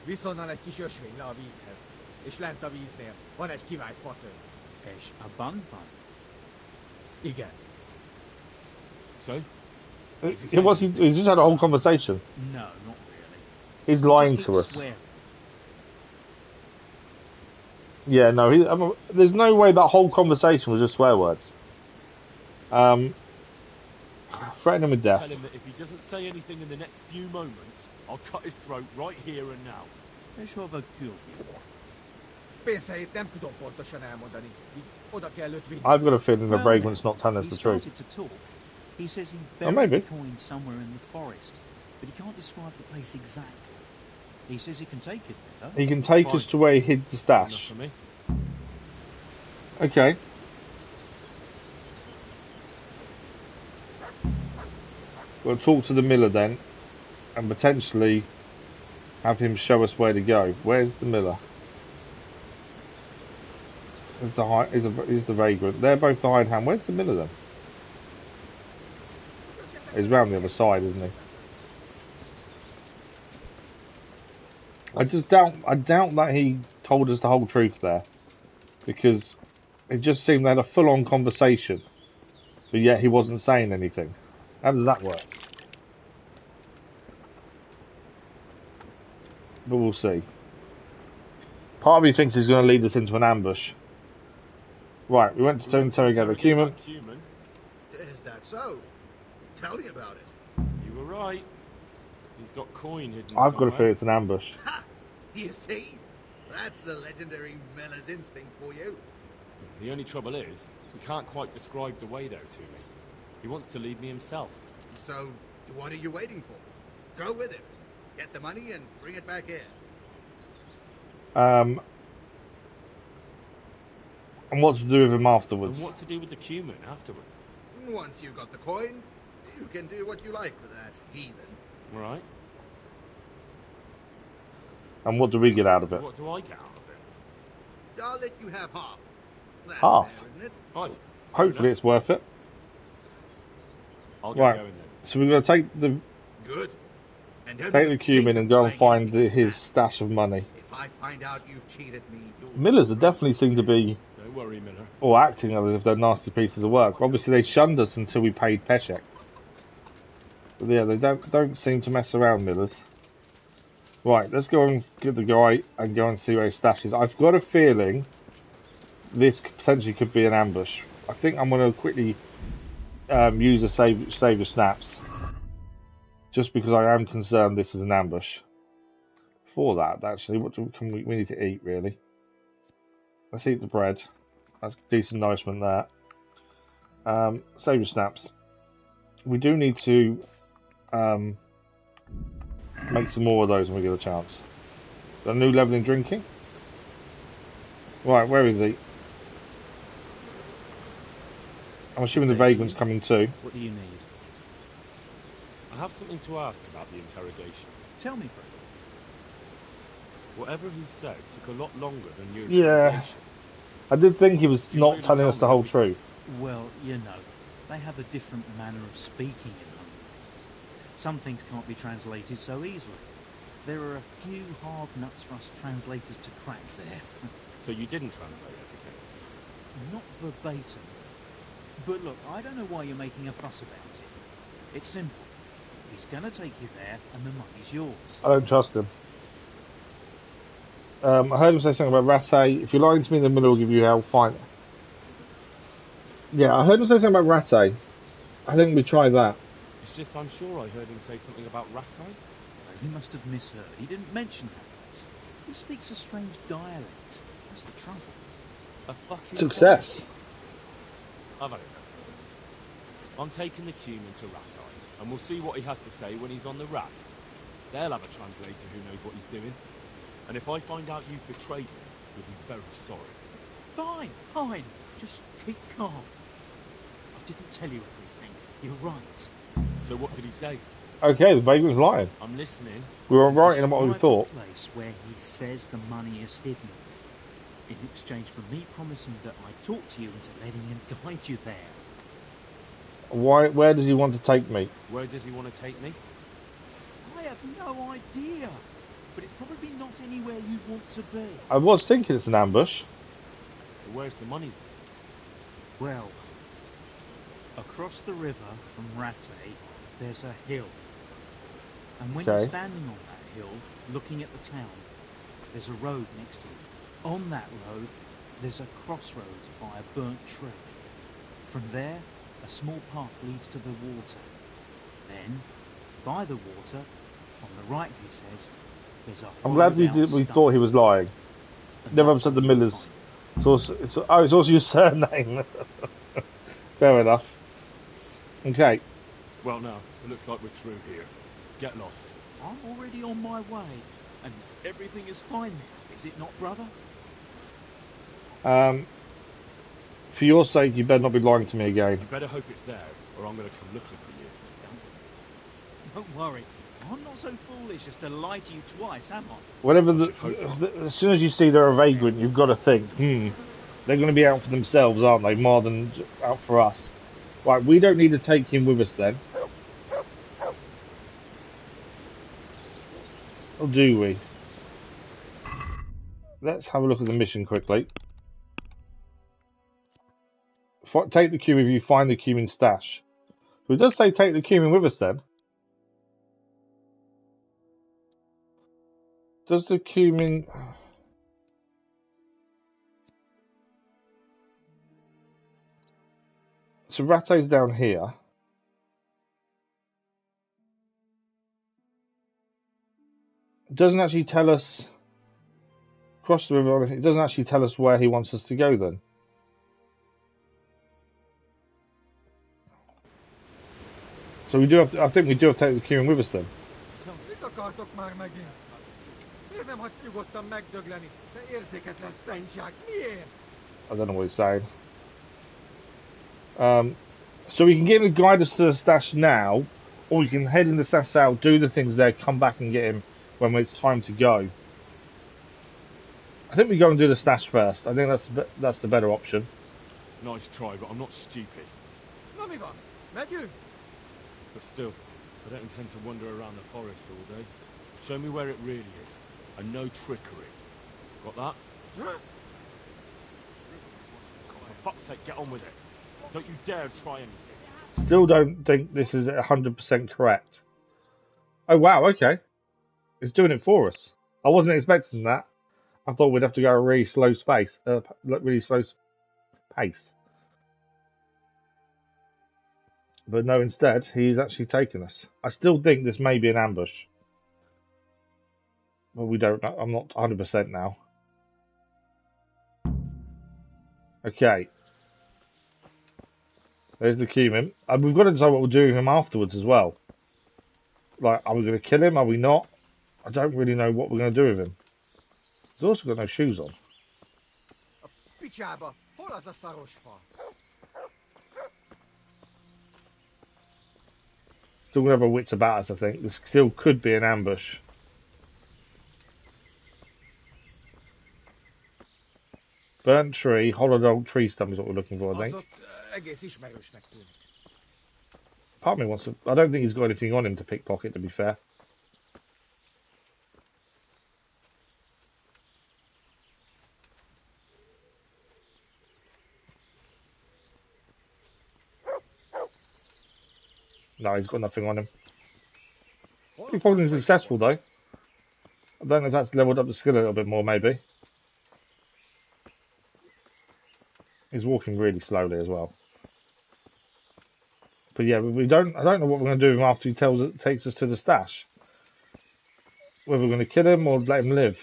Viszonnan egy kis ösvény le a vízhez. És lent a víznél van egy kivált fatő. És a bandban? Igen. So? He's just had a whole conversation. No, not really. He's lying Just to keep us. swearing. Yeah, no, there's no way that whole conversation was just swear words. Threaten him with death. Tell him that if he doesn't say anything in the next few moments, I'll cut his throat right here and now. És hova küldjük? Pénzhelyét nem tudom pontosan elmondani. Így oda kell őt vinni. I've got a feeling the Well, vagrant's then, not telling us he the truth. started to talk. He says he Oh, buried maybe. the coin somewhere in the forest, but he can't describe the place exactly. He says he can take it there. He can take us to where he hid the Enough stash. for me. Okay. We'll talk to the miller then, and potentially have him show us where to go. Where's the miller? Is the vagrant? They're both the hired hand. Where's the miller then? He's round the other side, isn't he? I doubt that he told us the whole truth there, because it just seemed they had a full-on conversation, but yet he wasn't saying anything. How does that work? But we'll see. Part of me thinks he's going to lead us into an ambush. Right, we went to interrogate the human. Is that so? Tell me about it. You were right. He's got coin hidden I've got a somewhere. fear it's an ambush. Ha! You see? That's the legendary miller's instinct for you. The only trouble is, he can't quite describe the way there to me. He wants to lead me himself. So, what are you waiting for? Go with him. Get the money and bring it back here. And what to do with him afterwards? And what to do with the cumin afterwards? Once you've got the coin, you can do what you like with that heathen. Right. And what do we get out of it? What do I get out of it? I'll let you have half. That's Half? fair, isn't it? Right. Hopefully it's worth it. I'll get Right. going then. So we're going to take the... Good. And don't Take even the think cumin of and go and trying find anything like his that. stash of money. If I find out you've cheated me, you'll... Millers are definitely seem to be, Don't worry, Miller. or acting as if they're nasty pieces of work. Obviously, they shunned us until we paid Peshek. But yeah, they don't seem to mess around, Millers. Right, let's go and get the guy and go and see where his stash is. I've got a feeling this potentially could be an ambush. I think I'm going to quickly use a save snaps, just because I am concerned this is an ambush. For that, actually, what we need to eat, really? Let's eat the bread. That's decent nourishment there. Save snaps. We do need to make some more of those when we get a chance. A new level in drinking. Right, where is he? I'm assuming the vagrant's coming too. What do you need? I have something to ask about the interrogation. Tell me, brother. Whatever he said took a lot longer than your Yeah. translation. I did think he was Did you not really telling tell us the me whole everything? truth. Well, you know, they have a different manner of speaking in them. Some things can't be translated so easily. There are a few hard nuts for us translators to crack there. So you didn't translate everything? Not verbatim. But look, I don't know why you're making a fuss about it. It's simple. He's gonna take you there, and the money's yours. I don't trust him. I heard him say something about Rattay. If you're lying to me in the middle, I'll give you hell. Fine. Yeah, I heard him say something about Rattay. I think we try that. It's just I'm sure I heard him say something about Rattay. He must have misheard. He didn't mention that place. He speaks a strange dialect. That's the trouble. A fucking Success. I've had it. I'm taking the cumin to Rattay, and we'll see what he has to say when he's on the rack. They'll have a translator who knows what he's doing. And if I find out you've betrayed me, you'll be very sorry. Fine, fine. Just keep calm. I didn't tell you everything. You're right. So what did he say? Okay, the vagrant's lying. I'm listening. We were right in what we Describe thought. the place where he says the money is hidden. In exchange for me promising that I'd talk to you into letting him guide you there. Why? Where does he want to take me? Where does he want to take me? I have no idea. But it's probably not anywhere you want to be. I was thinking it's an ambush. So where's the money? Well, across the river from Rattay, there's a hill. And when you're Okay. standing on that hill, looking at the town, there's a road next to you. On that road, there's a crossroads by a burnt tree. From there, a small path leads to the water. Then, by the water, on the right, he says, there's a I'm glad we hollowed-out we stump. thought he was lying. And Never that's upset the what you'll Millers. find. It's also your surname. Fair enough. Okay. Well, no. It looks like we're through here. Get lost. I'm already on my way, and everything is fine now, is it not, brother? For your sake, you better not be lying to me again. You better hope it's there, or I'm going to come looking for you. Don't worry, I'm not so foolish as to lie to you twice, am I? Whatever as soon as you see they're a vagrant, you've got to think, they're going to be out for themselves, aren't they? More than out for us. Right, we don't need to take him with us then. Or do we? Let's have a look at the mission quickly. Take the cumin if you find the cumin stash. So it does say take the cumin with us then. Does the cumin... So Rattay's down here. It doesn't actually tell us... Cross the river, it doesn't actually tell us where he wants us to go then. So we do have to, I think we do have to take the cumin with us then. Mit akartok már megint? Miért nem hagysz nyugodtan megdögleni? Te érzéketlen szennyság, miért? I don't know what he's saying. So we can get him to guide us to the stash now, or we can head into Sasau, do the things there, come back and get him when it's time to go. I think we go and do the stash first. I think that's the better option. Nice try, but I'm not stupid. Na mi van? Megyünk? But still, I don't intend to wander around the forest all day. Show me where it really is, and no trickery. Got that? For fuck's sake, get on with it. Don't you dare try anything. Still don't think this is 100% correct. Oh wow, okay. It's doing it for us. I wasn't expecting that. I thought we'd have to go a really slow pace. But no, instead, he's actually taken us. I still think this may be an ambush. But we don't know. I'm not 100% now. Okay. There's the cumin. And we've got to decide what we'll do with him afterwards as well. Like, are we going to kill him? Are we not? I don't really know what we're going to do with him. He's also got no shoes on. Picsába, hol az a szaros fa? Still going to have our wits about us, I think. This still could be an ambush. Burnt tree, hollowed old tree stump is what we're looking for, I Az think. ott egész ismerősnek tűnik. Part of me wants to... I don't think he's got anything on him to pickpocket, to be fair. No, he's got nothing on him. He's probably successful, though. I don't know if that's leveled up the skill a little bit more, maybe. He's walking really slowly as well. But yeah, I don't know what we're going to do with him after he takes us to the stash. Whether we're going to kill him or let him live.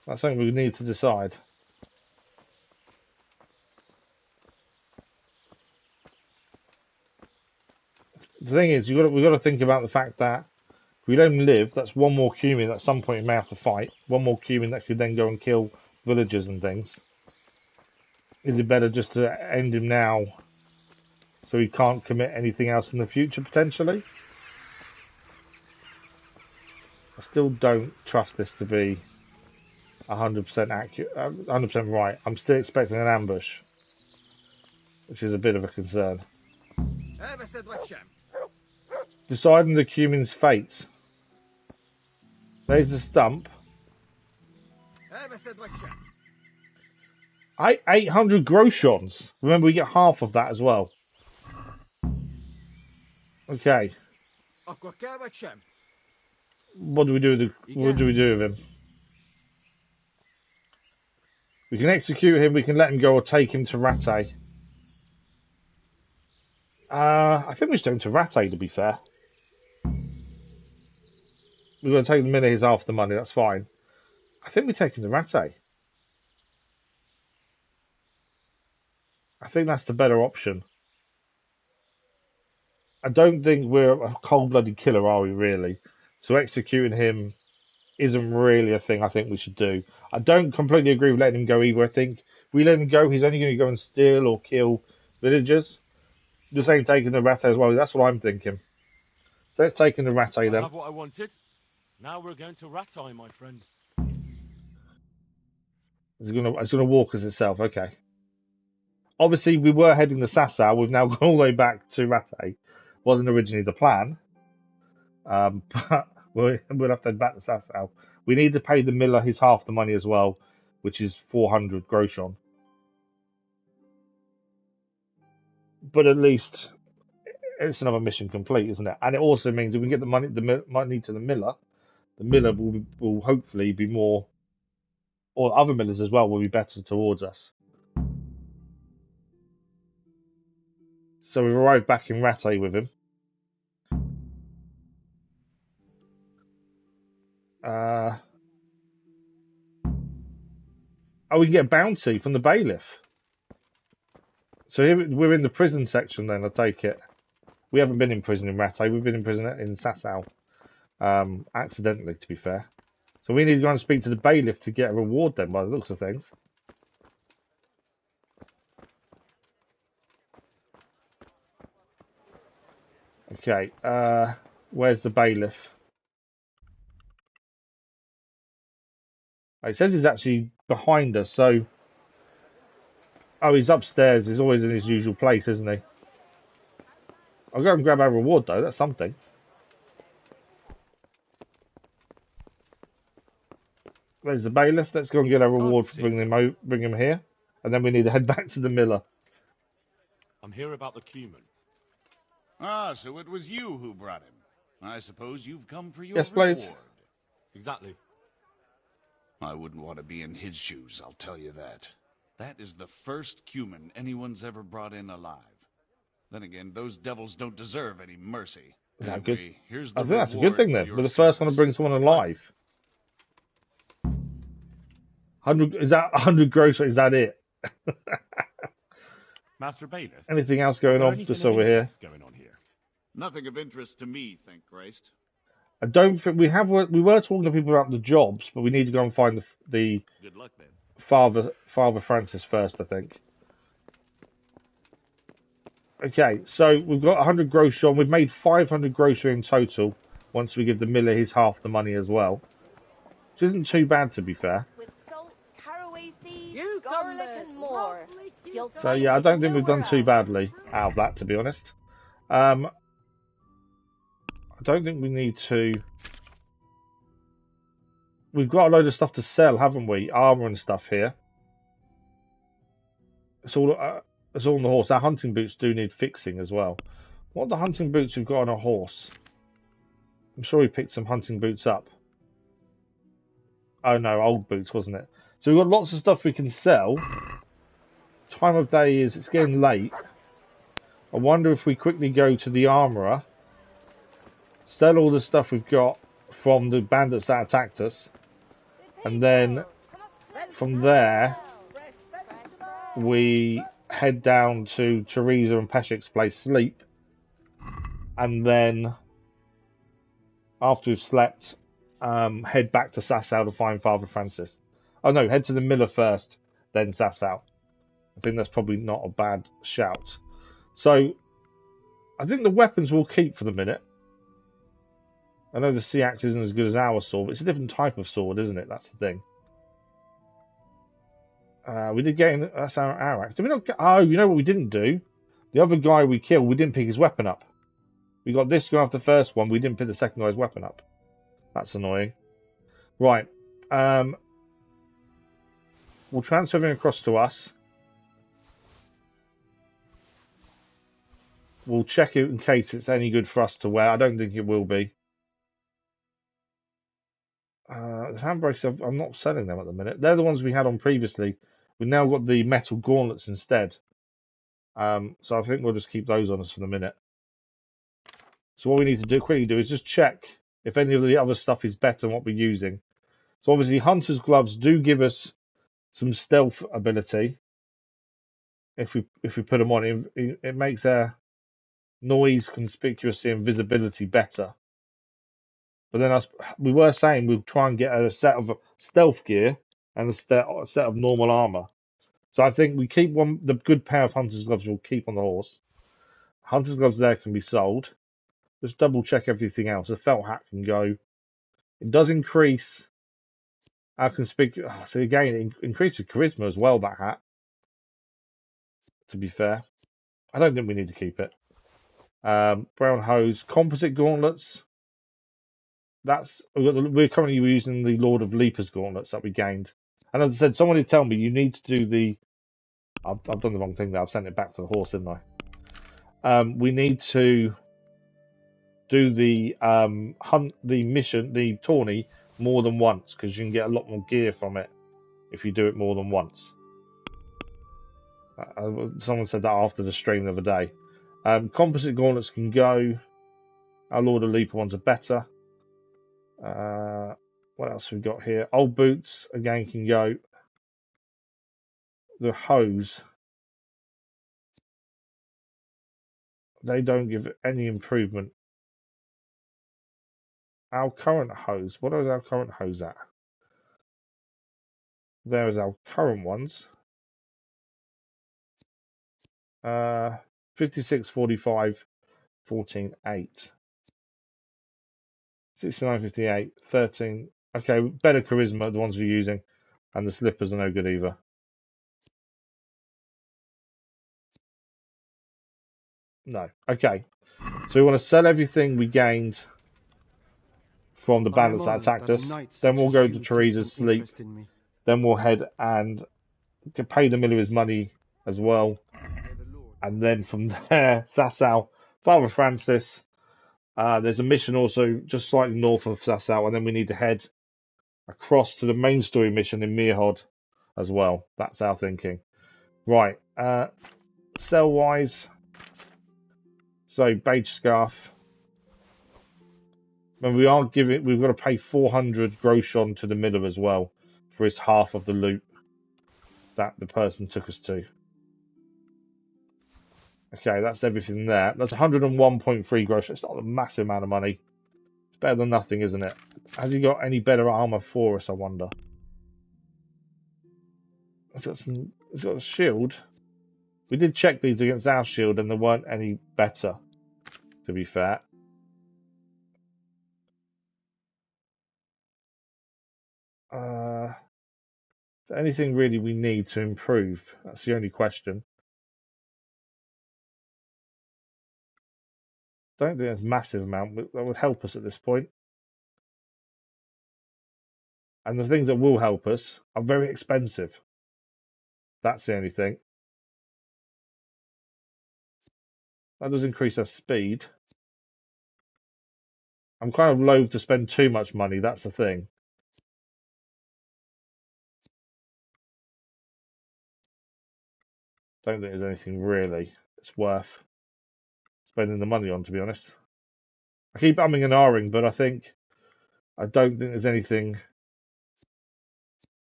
That's something we need to decide. The thing is, we've got to think about the fact that if we let him live, that's one more cumin at some point we may have to fight. One more cumin that could then go and kill villagers and things. Is it better just to end him now so he can't commit anything else in the future, potentially? I still don't trust this to be 100% accurate, 100% right. I'm still expecting an ambush, which is a bit of a concern. Deciding the cumin's fate. There's the stump. 800 groshons. Remember, we get half of that as well. Okay. What do we do with him? We can execute him. We can let him go or take him to Rattay. I think we should take him to Rattay, to be fair. We're going to take the minute he's half the money. That's fine. I think we take him to Rattay. I think that's the better option. I don't think we're a cold-blooded killer, are we, really? So executing him isn't really a thing I think we should do. I don't completely agree with letting him go either. I think if we let him go, he's only going to go and steal or kill villagers. You're saying taking the Rattay as well. That's what I'm thinking. So let's take him to Rattay then. I have what I wanted. Now we're going to Rattay, my friend. It's gonna walk as itself. Okay. Obviously, we were heading to Sasau. We've now gone all the way back to Rattay. Wasn't originally the plan. But we'll have to head back to Sasau. We need to pay the miller his half the money as well, which is 400 groshon. But at least it's another mission complete, isn't it? And it also means if we get the money to the miller will hopefully be more, or other millers as well will be better towards us. So we've arrived back in Rattay with him. We can get a bounty from the bailiff. So here we're in the prison section then, I take it. We haven't been in prison in Rattay, we've been in prison in Sasau. Accidentally, to be fair. So we need to go and speak to the bailiff to get a reward then, by the looks of things. Okay, where's the bailiff? It says he's actually behind us, so... Oh, he's upstairs. He's always in his usual place, isn't he? I'll go and grab our reward though. That's something. There's the bailiff. Let's go and get our reward for bring him here, and then we need to head back to the miller. I'm here about the cumin. Ah, so it was you who brought him. I suppose you've come for your Yes, reward. please. Exactly. I wouldn't want to be in his shoes, I'll tell you that. That is the first cumin anyone's ever brought in alive. Then again, those devils don't deserve any mercy. Is that Anyway, good? here's the I think that's a good reward thing for then. your We're the first one to service. bring someone alive. 100, is that 100 gross? Is that it? Master Bailiff. Anything else Is going there on anything just of over here? interest going on here? Nothing of interest to me, thank Christ. I don't think we have. We were talking to people about the jobs, but we need to go and find the Good luck then. Father Francis first, I think. Okay, so we've got 100 grocery on. We've made 500 grocery in total. Once we give the miller his half the money as well, which isn't too bad to be fair. With salt, caraway seeds, You garlic, come and more. You'll So find yeah, I it don't think we've done nowhere too else. badly out of that, to be honest. I don't think we need to. We've got a load of stuff to sell, haven't we? Armor and stuff here. It's all on the horse. Our hunting boots do need fixing as well. What are the hunting boots we've got on a horse? I'm sure we picked some hunting boots up. Oh no, old boots, wasn't it? So we've got lots of stuff we can sell. Time of day is, it's getting late. I wonder if we quickly go to the armourer, sell all the stuff we've got from the bandits that attacked us, and then from there we head down to Teresa and Peshek's place, sleep, and then after we've slept, head back to Sasau to find Father Francis. Oh no, head to the miller first, then Sasau. I think that's probably not a bad shout. So, I think the weapons we'll keep for the minute. I know the sea axe isn't as good as our sword, but it's a different type of sword, isn't it? That's the thing. We did get in, that's our axe. Did we not get, oh, you know what we didn't do? The other guy we killed, we didn't pick his weapon up. We got this guy after the first one, we didn't pick the second guy's weapon up. That's annoying. Right. We'll transfer him across to us. We'll check it in case it's any good for us to wear. I don't think it will be. The handbrakes, I'm not selling them at the minute. They're the ones we had on previously. We've now got the metal gauntlets instead. So I think we'll just keep those on us for the minute. So what we need to quickly do is just check if any of the other stuff is better than what we're using. So obviously hunter's gloves do give us some stealth ability. If we put them on, it makes their noise, conspicuously, and visibility better. But then we were saying we'll try and get a set of stealth gear and a set of normal armor. So I think we keep the good pair of hunter's gloves we'll keep on the horse. Hunter's gloves there can be sold. Just double check everything else. The felt hat can go. It does increase our conspicuous. So again, it increases charisma as well, that hat. To be fair, I don't think we need to keep it. Brown hose, composite gauntlets. We're currently using the Lord of Leapers gauntlets that we gained. And as I said, someone did tell me you need to do the. I've done the wrong thing there. I've sent it back to the horse, didn't I? We need to do the mission, the tourney, more than once because you can get a lot more gear from it if you do it more than once. Someone said that after the stream the other day. Composite gauntlets can go. Our Lord of Leaper ones are better. What else have we got here? Old boots again can go. The hose, they don't give any improvement. Our current hose, what is our current hose at? There is our current ones. 56, 45, 14, 8. 69, 58, 13. Okay, better charisma, the ones we're using. And the slippers are no good either. No. Okay. So we want to sell everything we gained from the I am bandits that honored attacked that a us. knight Then such we'll as go you to takes Teresa's, an sleep. interest in me. Then we'll head and pay the miller his money as well. And then from there, Sasau, Father Francis. There's a mission also just slightly north of Sasau, and then we need to head across to the main story mission in Merhojed as well. That's our thinking. Right. Sell wise. So beige scarf. And we've got to pay 400 groshon to the miller as well for his half of the loot that the person took us to. Okay, that's everything there. That's 101.3 grosh. It's not a massive amount of money. It's better than nothing, isn't it? Has he got any better armor for us, I wonder? He's got a shield. We did check these against our shield and there weren't any better, to be fair. Is there anything really we need to improve? That's the only question. Don't think there's a massive amount that would help us at this point. And the things that will help us are very expensive. That's the only thing. That does increase our speed. I'm kind of loath to spend too much money, that's the thing. Don't think there's anything really it's worth spending the money on, to be honest. I keep umming and ahhing, but I don't think there's anything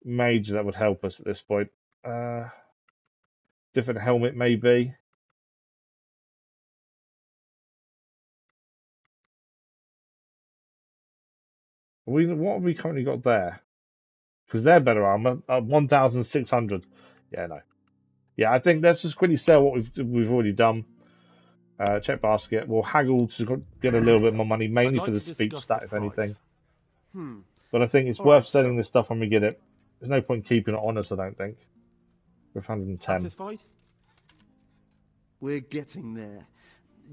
major that would help us at this point. Different helmet, maybe. What have we currently got there? Because they're better armor. 1,600. Yeah, no. Yeah, I think let's just quickly sell what we've already done. Check basket. We'll haggle to get a little bit more money, mainly for the speech stat, if anything. But I think it's worth selling this stuff when we get it. There's no point keeping it on us, I don't think. With 110. Satisfied? We're getting there.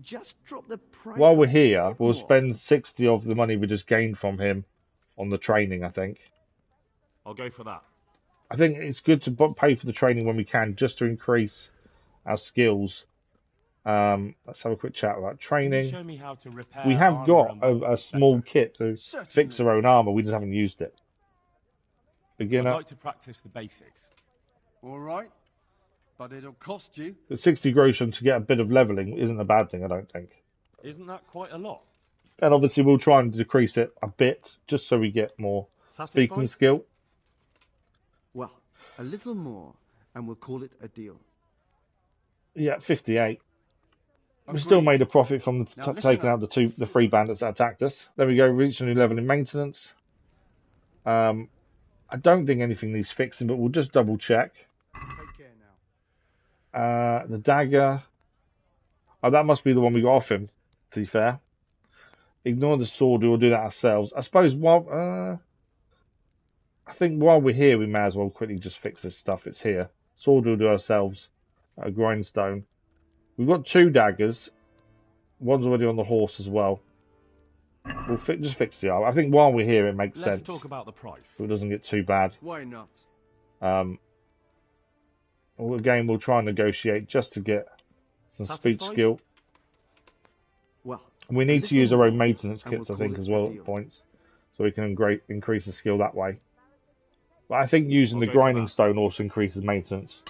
Just drop the price. While we're here, we'll spend 60 of the money we just gained from him on the training, I think. I'll go for that. I think it's good to pay for the training when we can, just to increase our skills. Let's have a quick chat about training. Show me how to repair We have got a small kit to fix our own armor. We just haven't used it. Beginner. I'd like to practice the basics. All right, but it'll cost you. The 60 groschen to get a bit of leveling isn't a bad thing, I don't think. Isn't that quite a lot? And obviously we'll try and decrease it a bit, just so we get more speaking skill. Well, a little more, and we'll call it a deal. Yeah, 58. We still made a profit from taking out the 3 bandits that attacked us. There we go, reach a new level in maintenance. I don't think anything needs fixing, but we'll just double check. Take care now. The dagger. Oh, that must be the one we got off him, to be fair. Ignore the sword, we'll do that ourselves. I suppose I think while we're here, we may as well quickly just fix this stuff. It's here. Sword we'll do ourselves. A grindstone. We've got 2 daggers. One's already on the horse as well. We'll just fix the armor. I think while we're here, it makes sense. Let's talk about the price. So it doesn't get too bad. Why not? Well, again, we'll try and negotiate just to get some speech skill. Well, we need to use our own maintenance kits, I think, as well at points, so we can increase the skill that way. But I think using the grinding stone also increases maintenance.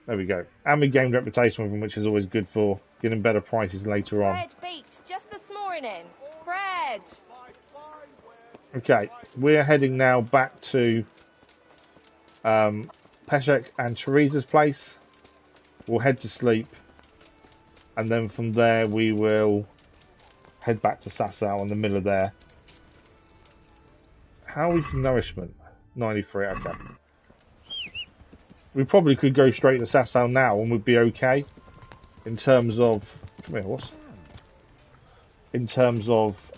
There we go. And we gained reputation with them, which is always good for getting better prices later on. Bread baked just this morning. Bread. Okay, we're heading now back to Peshek and Teresa's place. We'll head to sleep, and then from there we will head back to Sasau in the middle of there. How are we for nourishment? 93, okay. We probably could go straight to Sasau now and we'd be okay in terms of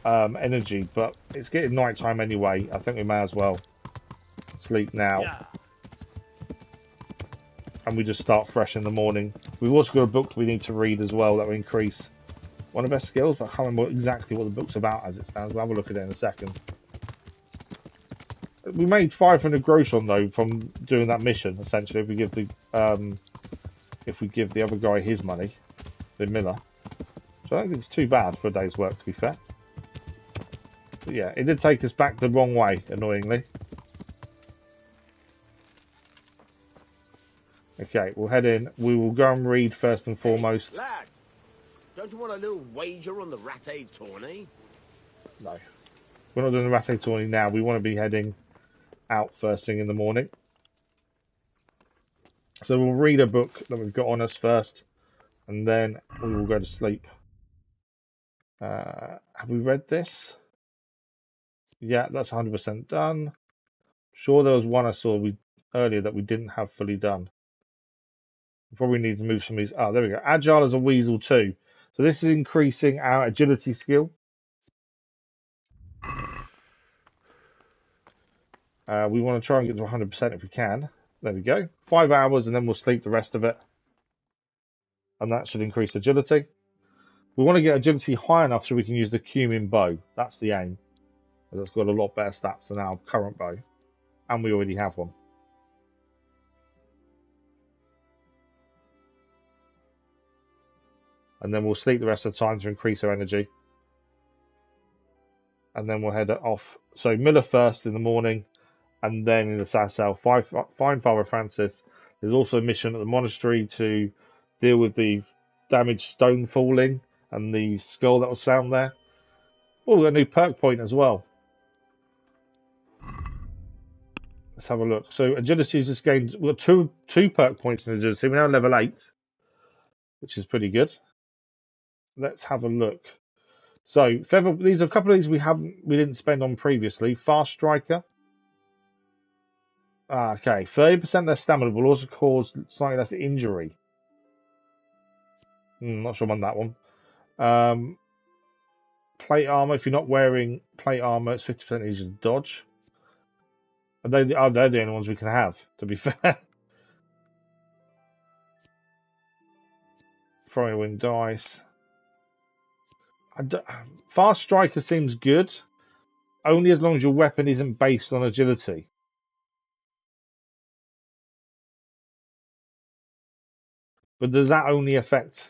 energy, but it's getting night time anyway. I think we may as well sleep now. Yeah. And we just start fresh in the morning. We've also got a book we need to read as well that will increase one of their skills, but I can't remember exactly what the book's about as it stands. We'll have a look at it in a second. We made 500 gross on though from doing that mission. Essentially, if we give the other guy his money, the miller. So I don't think it's too bad for a day's work, to be fair. But yeah, it did take us back the wrong way, annoyingly. Okay, we'll head in. We will go and read first and foremost. Hey, lad, don't you want a little wager on the Rattay tourney? No. We're not doing the Rattay tourney now. We want to be heading out first thing in the morning. So we'll read a book that we've got on us first, and then we will go to sleep. Have we read this? Yeah, that's 100% done. Sure, there was one I saw earlier that we didn't have fully done. We probably need to move some of these. Oh, there we go. Agile as a weasel too. So this is increasing our agility skill. We want to try and get to 100% if we can. There we go. 5 hours and then we'll sleep the rest of it. And that should increase agility. We want to get agility high enough so we can use the cumin bow. That's the aim. That's got a lot better stats than our current bow. And we already have one. And then we'll sleep the rest of the time to increase our energy. And then we'll head off. So Miller first in the morning. And then in the Sasau, find Father Francis. There's also a mission at the monastery to deal with the damaged stone falling and the skull that was found there. Oh, we've got a new perk point as well. Let's have a look. So agility is just gained. We've got two perk points in agility. We're now level 8, which is pretty good. Let's have a look. So these are a couple of these we didn't spend on previously. Fast Striker. Okay, 30% less stamina will also cause slightly less injury. Not sure on that one. Plate armor. If you're not wearing plate armor, it's 50% easier to dodge. And they're the only ones we can have, to be fair. Throwing wing dice. Fast Striker seems good, only as long as your weapon isn't based on agility. But does that only affect...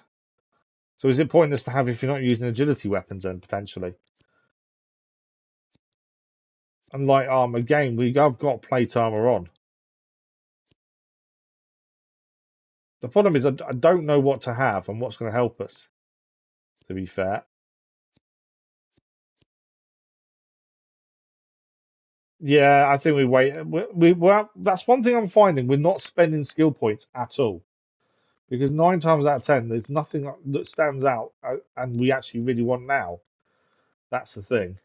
So is it pointless to have if you're not using agility weapons then, potentially? And light armor, again, I've got plate armor on. The problem is I don't know what to have and what's going to help us, to be fair. Yeah, I think we wait. Well, that's one thing I'm finding. We're not spending skill points at all. Because 9 times out of 10, there's nothing that stands out and we actually really want now. That's the thing.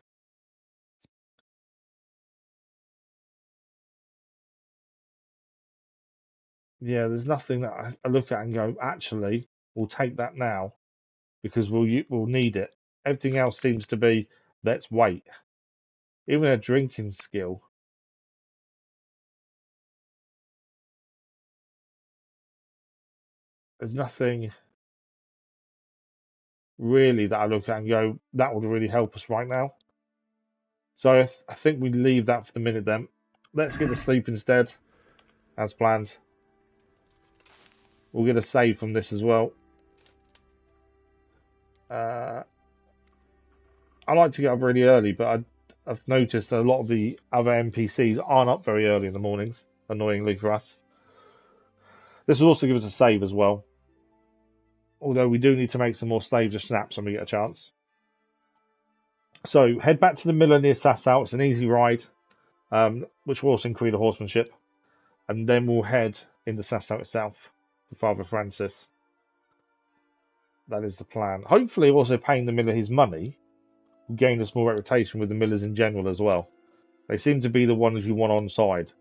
Yeah, there's nothing that I look at and go, actually, we'll take that now because we'll need it. Everything else seems to be, let's wait. Even a drinking skill. There's nothing really that I look at and go, that would really help us right now. So I think we leave that for the minute then. Let's get to sleep instead, as planned. We'll get a save from this as well. I like to get up really early, but I've noticed that a lot of the other NPCs aren't up very early in the mornings, annoyingly for us. This will also give us a save as well. Although we do need to make some more saves or snaps when we get a chance. So, head back to the miller near Sasau. It's an easy ride, which will also increase the horsemanship. And then we'll head into Sasau itself for Father Francis. That is the plan. Hopefully, also paying the miller his money will gain us more reputation with the millers in general as well. They seem to be the ones you want on side.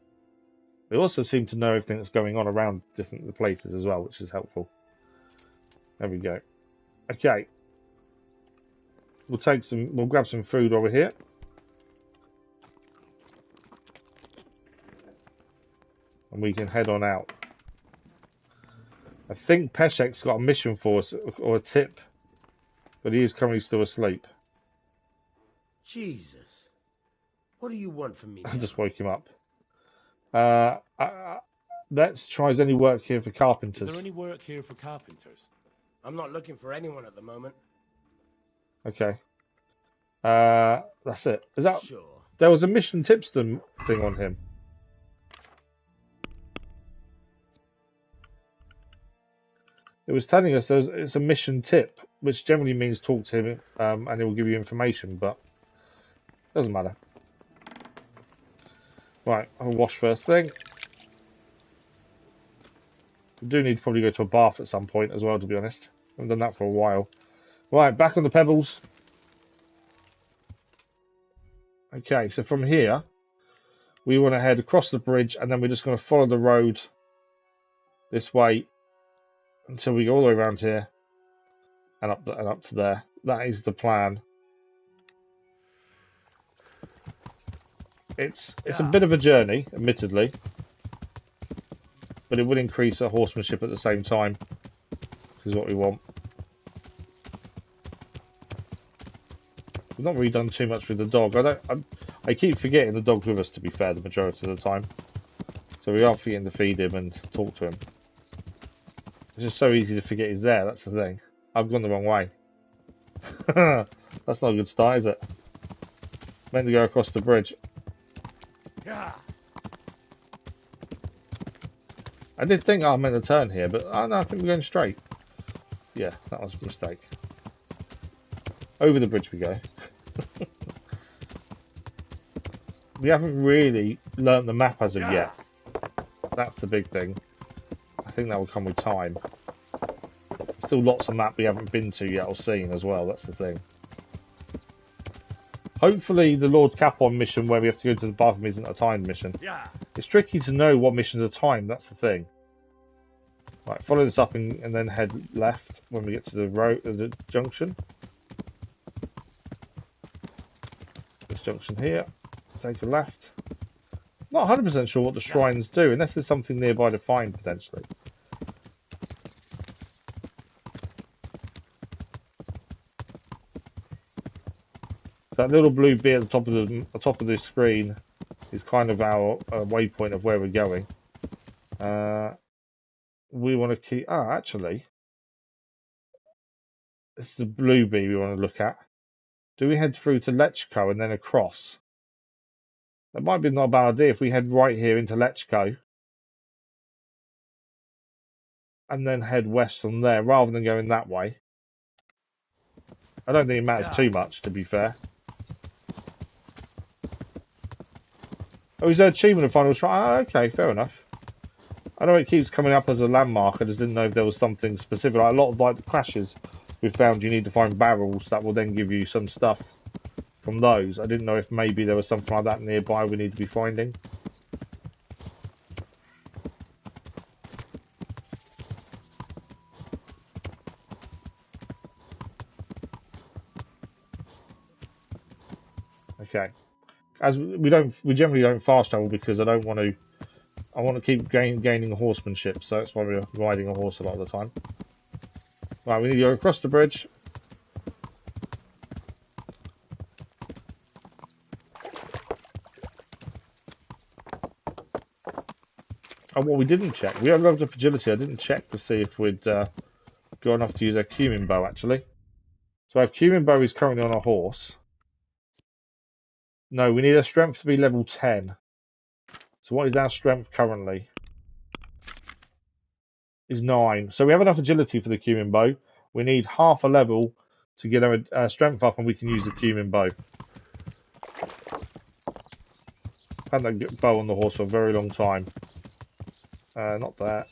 They also seem to know everything that's going on around different places as well, which is helpful. There we go. Okay. We'll grab some food over here. And we can head on out. I think Peshek's got a mission for us, or a tip. But he is currently still asleep. Jesus. What do you want from me I now? just woke him up. Let's try as any work here for carpenters. Is there any work here for carpenters? I'm not looking for anyone at the moment. Okay. That's it. Is that... Sure. There was a mission tipster thing on him. It was telling us it's a mission tip, which generally means talk to him and it will give you information, but it doesn't matter. Right, I'll wash first thing. We do need to probably go to a bath at some point as well, to be honest. I haven't done that for a while. Right, back on the pebbles. Okay, so from here, we want to head across the bridge, and then we're just going to follow the road this way until we go all the way around here and up to there. That is the plan. It's a bit of a journey, admittedly, but it will increase our horsemanship at the same time, which is what we want. We've not really done too much with the dog. I keep forgetting the dog's with us, to be fair, the majority of the time. So we are forgetting to feed him and talk to him. It's just so easy to forget he's there, that's the thing. I've gone the wrong way. That's not a good start, is it? Meant to go across the bridge. I did think I meant to turn here, but no, I think we're going straight. Yeah, that was a mistake. Over the bridge we go. We haven't really learnt the map as of yet. That's the big thing. I think that will come with time. Still lots of map we haven't been to yet or seen as well, that's the thing. Hopefully the Lord Capon mission where we have to go to the bathroom isn't a timed mission. It's tricky to know what missions are timed, that's the thing. Right, follow this up and then head left when we get to the road, the junction. This junction here. Take a left. Not 100% sure what the shrines do, unless there's something nearby to find potentially. That little blue bit at the top of this screen is kind of our waypoint of where we're going. We want to keep. Actually, it's the blue bee we want to look at. Do we head through to Lechko and then across? That might be not a bad idea if we head right here into Lechko and then head west from there rather than going that way. I don't think it matters too much, to be fair. Oh, is there achievement of final shrine? Oh, okay, fair enough. I know it keeps coming up as a landmark. I just didn't know if there was something specific. Like a lot of the crashes we've found, you need to find barrels that will then give you some stuff from those. I didn't know if maybe there was something like that nearby we need to be finding. Okay. As we generally don't fast travel because I want to keep gaining horsemanship, so that's why we're riding a horse a lot of the time. Right, we need to go across the bridge. And what we didn't check, we have leveled up agility. I didn't check to see if we'd got enough to use our cumin bow actually. So our cumin bow is currently on a horse. No, we need our strength to be level 10. So what is our strength currently? Is 9. So we have enough agility for the cumin bow. We need half a level to get our strength up and we can use the cumin bow. Had that bow on the horse for a very long time. Not that.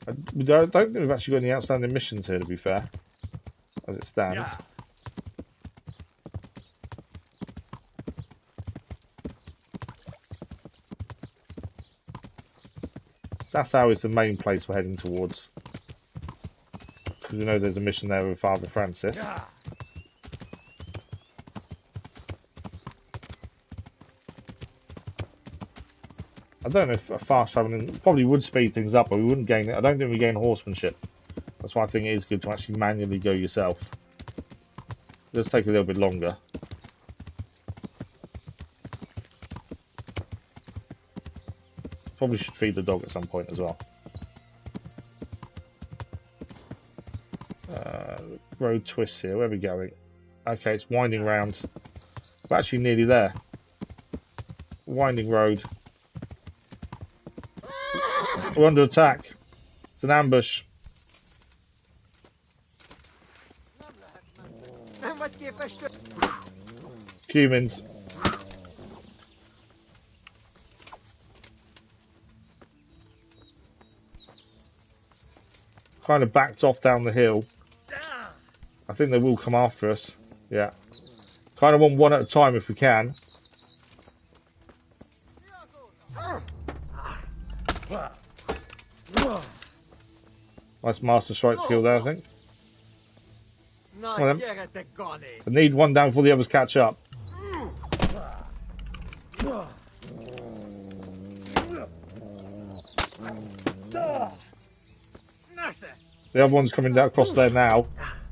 I don't think we've actually got any outstanding missions here, to be fair, as it stands. Yeah. Sasau is the main place we're heading towards. Because we know there's a mission there with Father Francis. Yeah. I don't know if fast traveling probably would speed things up, but we wouldn't gain it. I don't think we gain horsemanship That's why I think it is good to actually manually go yourself. It does take a little bit longer. Probably should feed the dog at some point as well. Road twist here. Where are we going? Okay, it's winding round. We're actually nearly there. Winding road. We're under attack. It's an ambush. Humans. Kind of backed off down the hill. I think they will come after us. Yeah. Kind of want one at a time if we can. Nice master strike skill there, I think. I need one down before the others catch up. The other one's coming down across there now.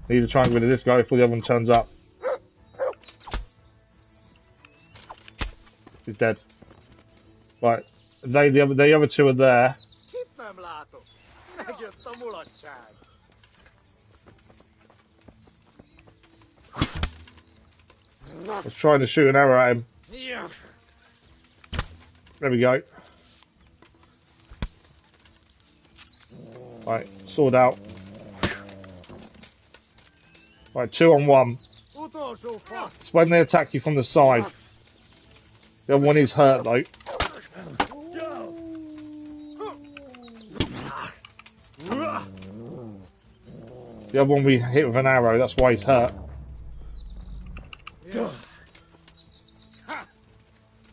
Need to try and get rid of this guy before the other one turns up. He's dead. Right, the other two are there. I was trying to shoot an arrow at him. There we go. Right, sword out. Right, 2 on 1. It's when they attack you from the side. The other one is hurt though. The other one we hit with an arrow, that's why he's hurt.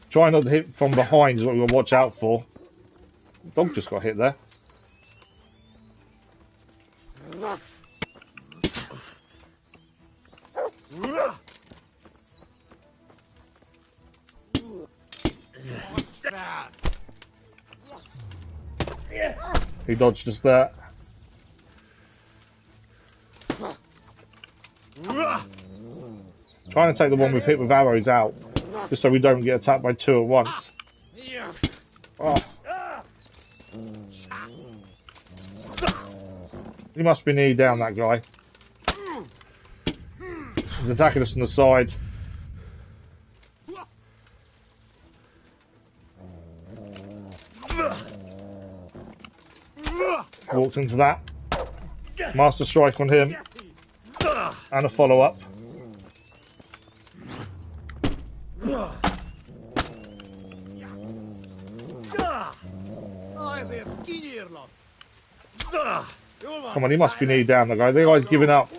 Try not to hit from behind is what we've got to watch out for. The dog just got hit there. He dodged us there. Trying to take the one we've hit with arrows out, just so we don't get attacked by 2 at once. Oh. He must be nearly down, that guy. He's attacking us from the side. Walked into that. Master strike on him. And a follow-up. Come on, he must be nearly down, the guy. The guy's giving up.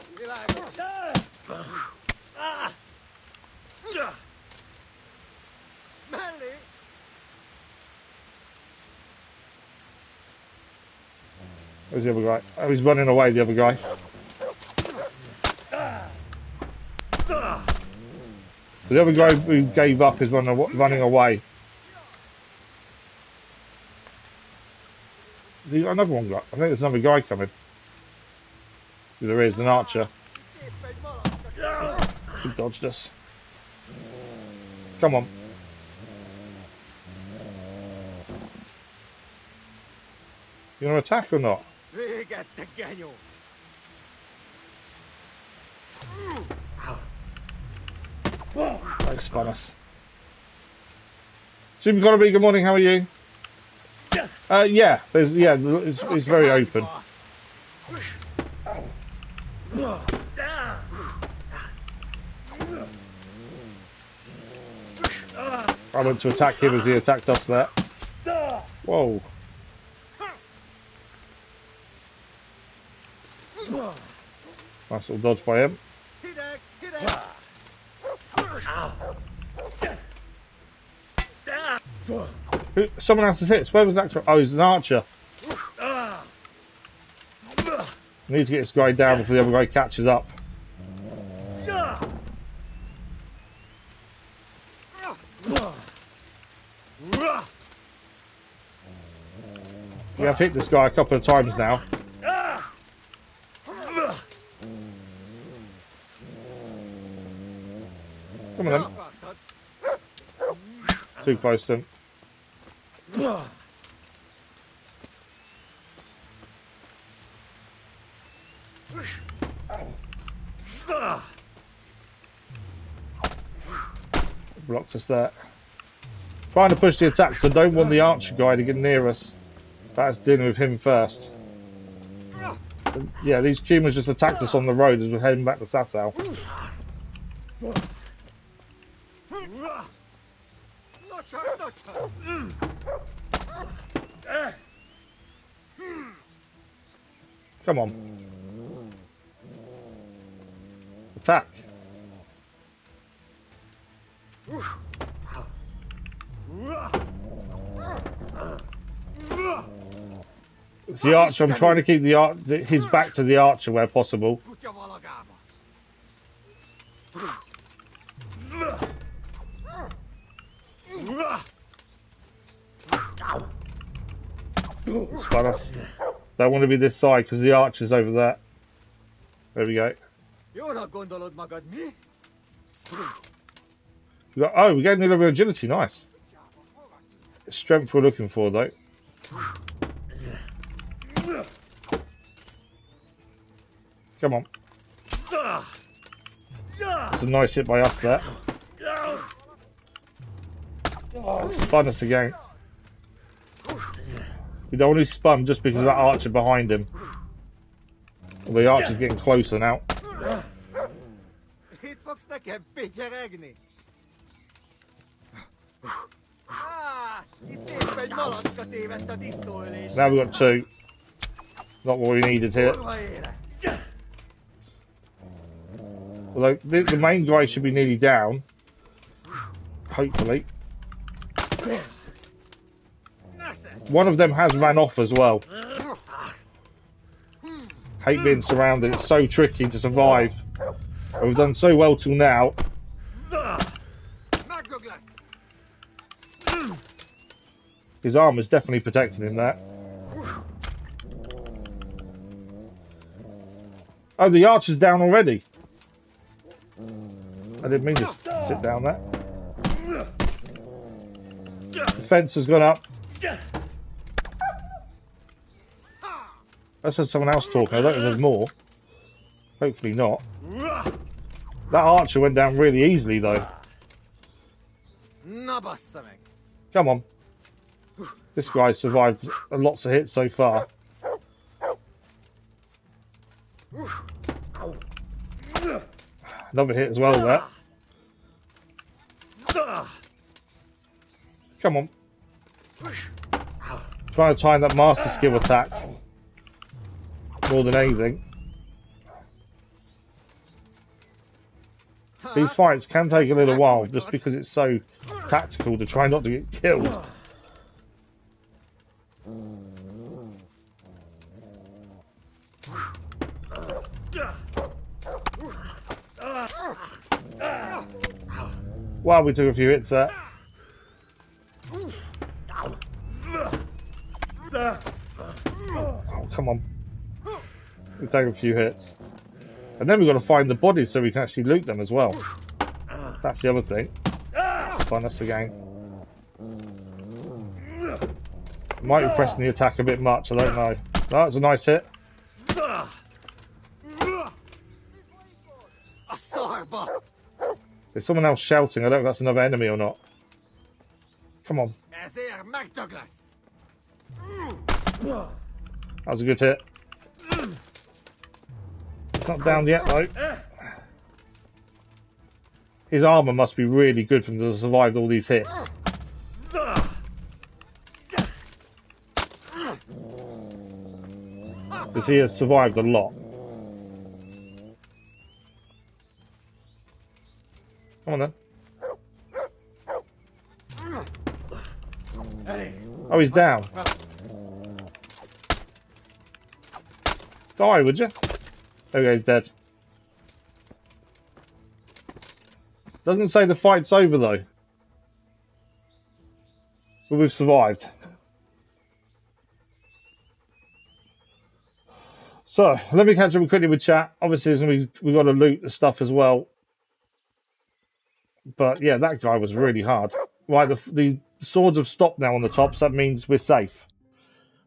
Where's the other guy? Oh, he's running away, the other guy. The other guy who gave up is running away. Has got another one? I think there's another guy coming. There is, an archer. He dodged us. Come on. You want to attack or not? They spun us. Super Gotta good morning, how are you? Yeah, it's very open. I went to attack him as he attacked us there. Whoa. Nice little dodge by him. Someone else has hit. Where was that? Oh, he's an archer. Need to get this guy down before the other guy catches up. We have hit this guy a couple of times now. too close to him. Blocked us there. Trying to push the attack because I don't want the archer guy to get near us. That's dealing with him first. But yeah, these humans just attacked us on the road as we're heading back to Sasau. Come on. Attack. It's the archer. I'm trying to keep his back to the archer where possible. Spun us. Don't want to be this side because the archer's over there. There we go. We're getting a little bit of agility. Nice. Strength we're looking for though. Come on. It's a nice hit by us there. Oh, spun us again. We don't want to spun just because of that archer behind him. Well, the archer's getting closer now. Now we've got two. Not what we needed here. Although the main guy should be nearly down. Hopefully. One of them has ran off as well. Hate being surrounded. It's so tricky to survive. But we've done so well till now. His armor's definitely protecting him there. Oh, the archer's down already. I didn't mean to sit down there. The fence has gone up. I heard someone else talking. I don't know if there's more. Hopefully not. That archer went down really easily though. Come on. This guy survived lots of hits so far. Another hit as well there. Come on. Trying to time that master skill attack more than anything. These fights can take a little while just because it's so tactical to try not to get killed. Wow, we took a few hits there. Oh, come on. We take a few hits. And then we've got to find the bodies so we can actually loot them as well. That's the other thing. Spun us again. Might be pressing the attack a bit much, I don't know. That was a nice hit. There's someone else shouting. I don't know if that's another enemy or not. Come on. That was a good hit. It's not down yet though. His armour must be really good for him to survive all these hits. Because he has survived a lot. Come on then. Oh, he's down. Die, would you? There we go, he's dead. Doesn't say the fight's over though. But we've survived. So, let me catch up quickly with chat. Obviously, we've got to loot the stuff as well. But yeah, that guy was really hard. Right, the swords have stopped now on the top, so that means we're safe.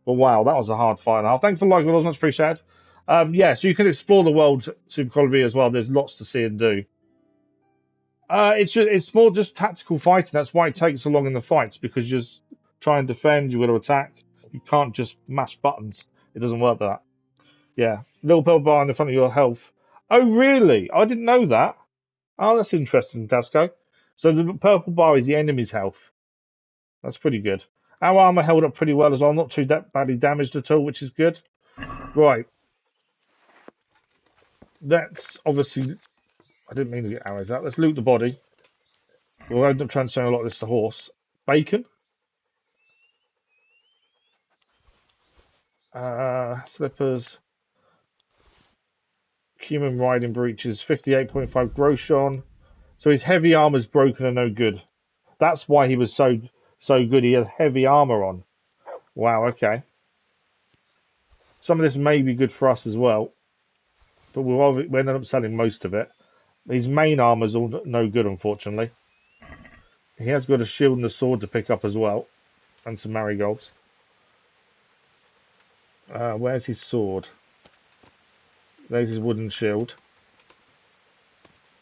But wow, that was a hard fight and a half. Thanks for liking, it was much appreciated. Yeah, so you can explore the world Super Colony as well. There's lots to see and do. It's more just tactical fighting. That's why it takes so long in the fights, because you just try and defend, you've got to attack. You can't just mash buttons. It doesn't work like that. Yeah, little purple bar in the front of your health. Oh, really? I didn't know that. Oh, that's interesting, Dasco. So the purple bar is the enemy's health. That's pretty good. Our armor held up pretty well as well, not too badly damaged at all, which is good. Right. That's obviously... I didn't mean to get arrows out. Let's loot the body. We'll end up transferring a lot of this to horse. Bacon. Slippers. Human riding breeches. 58.5 groshon. So his heavy armor's broken and no good. That's why he was so good. He had heavy armor on. Wow, okay. Some of this may be good for us as well. But we'll end up selling most of it. His main armor's all no good, unfortunately. He has got a shield and a sword to pick up as well. And some marigolds. Where's his sword? There's his wooden shield.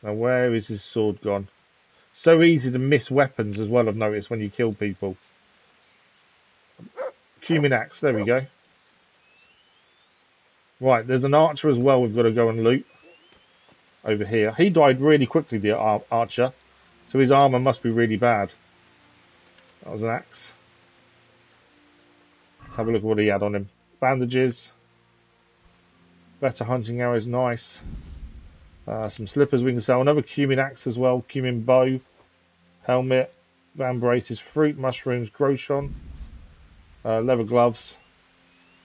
Now where is his sword gone? So easy to miss weapons as well, I've noticed, when you kill people. Cumin axe, there we go. Right, there's an archer as well we've got to go and loot. Over here. He died really quickly, the archer. So his armour must be really bad. That was an axe. Let's have a look at what he had on him. Bandages. Better hunting arrows, nice. Some slippers we can sell. Another cumin axe as well. Cumin bow. Helmet. Van braces. Fruit, mushrooms, groshon. Leather gloves.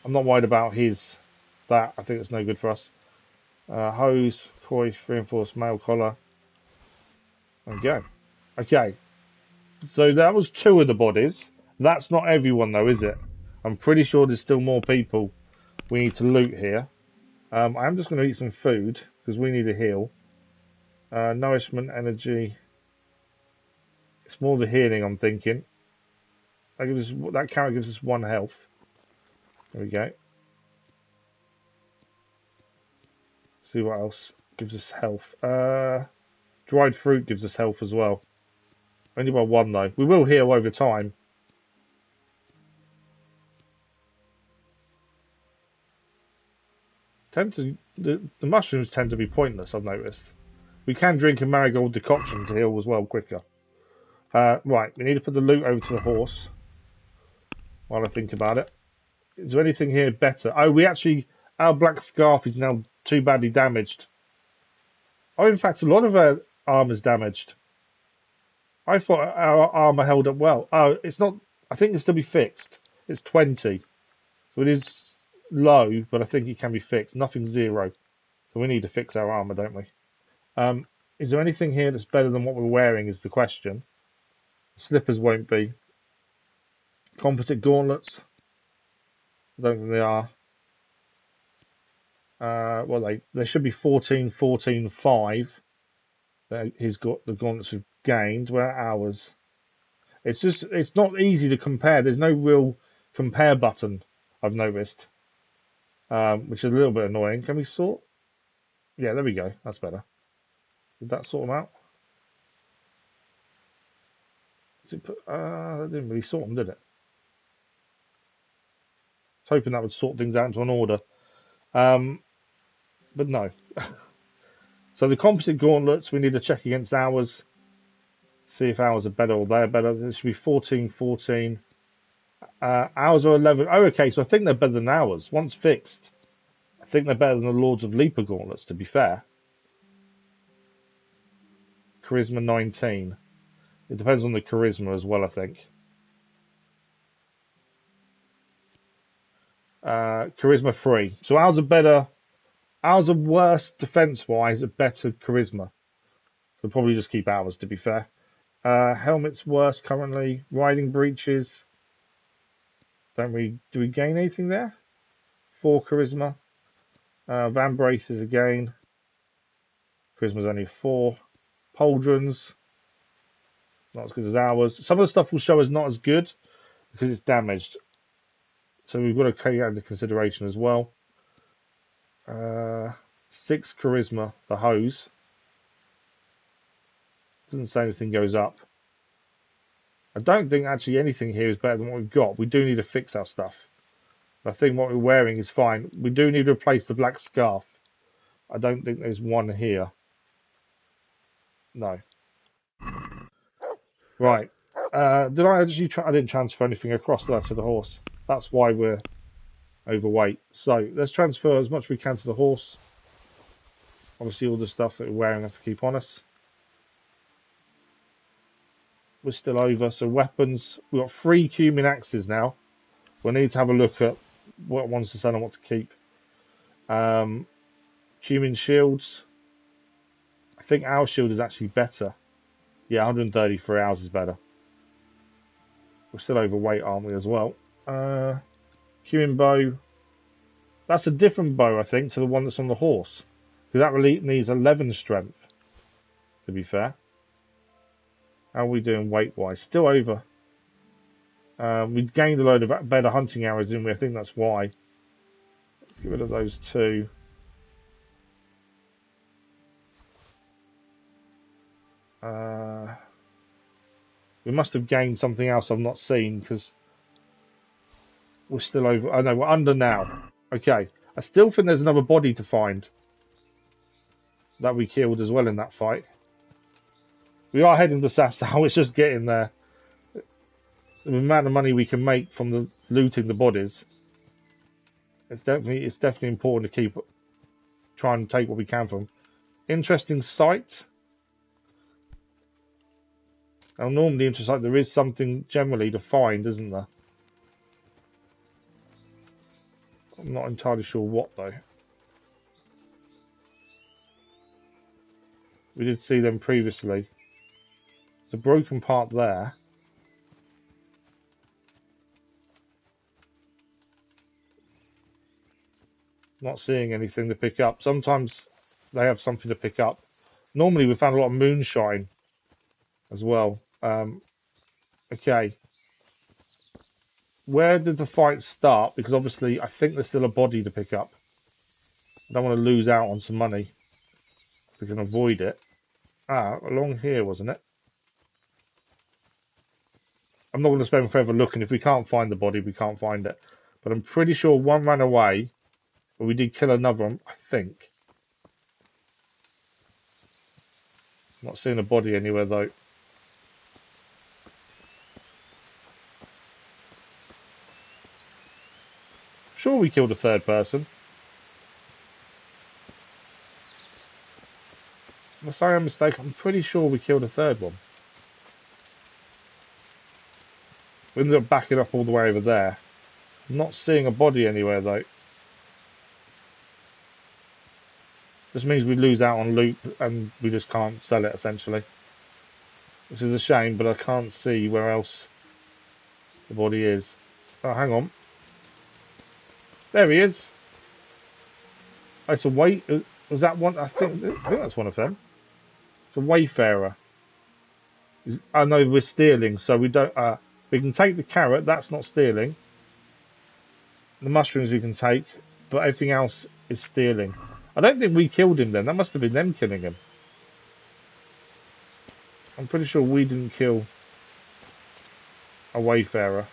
I'm not worried about that. I think it's no good for us. Hose. Coif. Reinforced mail collar. There we go. Okay. So that was 2 of the bodies. That's not everyone though, is it? I'm pretty sure there's still more people we need to loot here. I'm just going to eat some food because we need a heal. Nourishment, energy. It's more the healing, I'm thinking. That carrot gives us 1 health. There we go. See what else gives us health. Dried fruit gives us health as well. Only by 1 though. We will heal over time. The mushrooms tend to be pointless, I've noticed. We can drink a marigold decoction to heal as well quicker. Right, we need to put the loot over to the horse. While I think about it. Is there anything here better? Oh, our black scarf is now too badly damaged. Oh, in fact, a lot of our armor's damaged. I thought our armor held up well. Oh, it's not. I think it's to be fixed. It's 20. So it is low, but I think it can be fixed. Nothing 0. So we need to fix our armor, don't we? Is there anything here that's better than what we're wearing is the question. Slippers won't be. Composite gauntlets. I don't think they are. Well, they should be 14, 14, 5. He's got the gauntlets we've gained. Where are ours? It's not easy to compare. There's no real compare button, I've noticed. Which is a little bit annoying. Can we sort? Yeah, there we go. That's better. Did that sort them out? That didn't really sort them, did it? I was hoping that would sort things out into an order. But no. So the composite gauntlets, we need to check against ours. See if ours are better or they're better. This should be 14, 14. Ours are 11. Oh, okay, so I think they're better than ours. Once fixed, I think they're better than the Lords of Leaper gauntlets, to be fair. Charisma 19. It depends on the charisma as well, I think. Charisma 3. So ours are better. Ours are worse defense-wise, a better charisma. We'll probably just keep ours, to be fair. Helmet's worse currently. Riding breeches. Do we gain anything there? 4 charisma. Van braces again. Charisma's only 4. Pauldrons. Not as good as ours. Some of the stuff will show us not as good because it's damaged. So we've got to take that into consideration as well. 6 charisma, the hose. Doesn't say anything goes up. I don't think actually anything here is better than what we've got. We do need to fix our stuff. I think what we're wearing is fine. We do need to replace the black scarf. I don't think there's one here. No. Right. Did I actually I didn't transfer anything across there to the horse. That's why we're overweight. So let's transfer as much as we can to the horse. Obviously all the stuff that we're wearing has to keep on us. We're still over. So weapons. We've got 3 cumin axes now. We'll need to have a look at what ones to sell and what to keep. Cumin shields. I think our shield is actually better. Yeah, 130 for ours is better. We're still overweight, aren't we, as well? Cumin bow. That's a different bow, I think, to the one that's on the horse. Because that really needs 11 strength, to be fair. How are we doing weight-wise? Still over. We've gained a load of better hunting arrows, didn't we? I think that's why. Let's get rid of those 2. We must have gained something else I've not seen, because we're still over. Oh no, we're under now. Okay. I still think there's another body to find that we killed as well in that fight. We are heading to Sasau. It's just getting there. The amount of money we can make from the looting the bodies. It's definitely important to keep trying and take what we can from them. Interesting sight. Now, normally interesting sight, there is something generally to find, isn't there? I'm not entirely sure what though. We did see them previously. There's a broken part there. Not seeing anything to pick up. Sometimes they have something to pick up. Normally we found a lot of moonshine as well. Okay. Where did the fight start? Because obviously I think there's still a body to pick up. I don't want to lose out on some money. We can avoid it. Along here, wasn't it? I'm not going to spend forever looking. If we can't find the body, we can't find it. But I'm pretty sure one ran away. But we did kill another one, I think. Not seeing a body anywhere though. Sure we killed a 3rd person. Unless I am mistaken, I'm pretty sure we killed a 3rd one. We ended up backing up all the way over there. I'm not seeing a body anywhere though. This means we lose out on loot and we just can't sell it essentially. Which is a shame, but I can't see where else the body is. Oh, hang on. There he is. Oh, it's a was that one? I think that's one of them. It's a wayfarer. I know we're stealing, so we don't. We can take the carrot. That's not stealing. The mushrooms we can take, but everything else is stealing. I don't think we killed him then. That must have been them killing him. I'm pretty sure we didn't kill a wayfarer.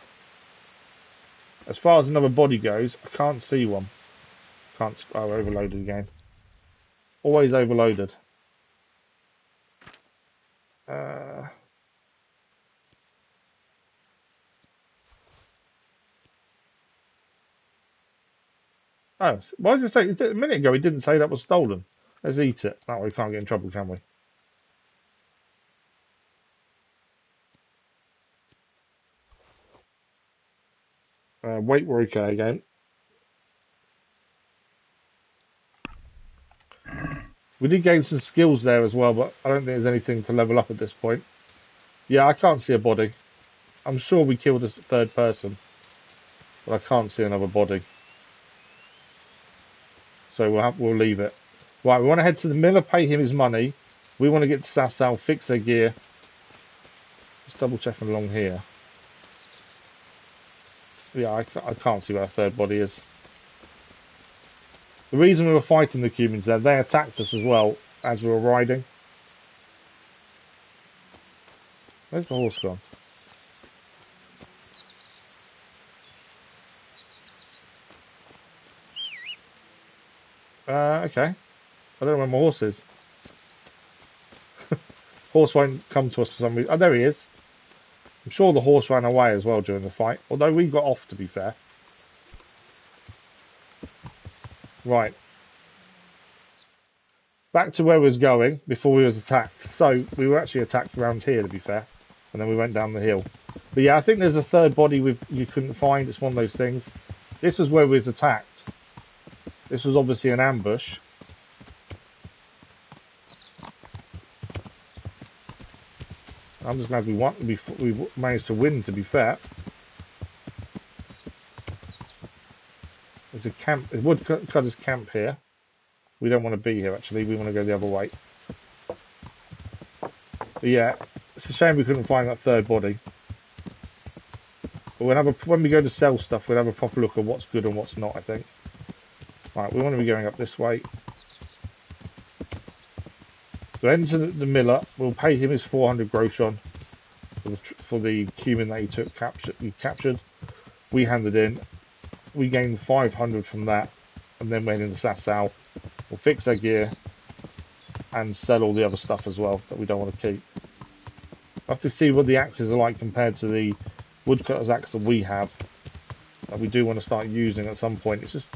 As far as another body goes, I can't see one. Overloaded again. Always overloaded. Oh, why does it say? A minute ago, he didn't say that was stolen. Let's eat it. That way we can't get in trouble, can we? Weight we're okay again. We did gain some skills there as well, but I don't think there's anything to level up at this point. Yeah, I can't see a body. I'm sure we killed a 3rd person, but I can't see another body. So we'll leave it. Right, we want to head to the miller, pay him his money. We want to get to Sasau, fix their gear. double checking along here. Yeah, I can't see where a third body is. The reason we were fighting the Cumans there, they attacked us as well as we were riding. Where's the horse gone? Okay. I don't know where my horse is. Horse won't come to us for some reason. Oh, there he is. I'm sure the horse ran away as well during the fight. Although we got off, to be fair. Right. Back to where we was going before we was attacked. So, we were actually attacked around here, to be fair. And then we went down the hill. But yeah, I think there's a third body you couldn't find. It's one of those things. This was where we was attacked. This was obviously an ambush. I'm just glad we managed to win, to be fair. There's a camp, a woodcutter's camp here. We don't want to be here, actually. We want to go the other way. But yeah, it's a shame we couldn't find that third body. But when we go to sell stuff, we'll have a proper look at what's good and what's not, I think. Right, we want to be going up this way. So enter the miller. We'll pay him his 400 groschen for the cumin that he captured. We handed in. We gained 500 from that, and then went into Sasau. We'll fix our gear and sell all the other stuff as well that we don't want to keep. I have to see what the axes are like compared to the woodcutter's axe that we have, that we do want to start using at some point. It's just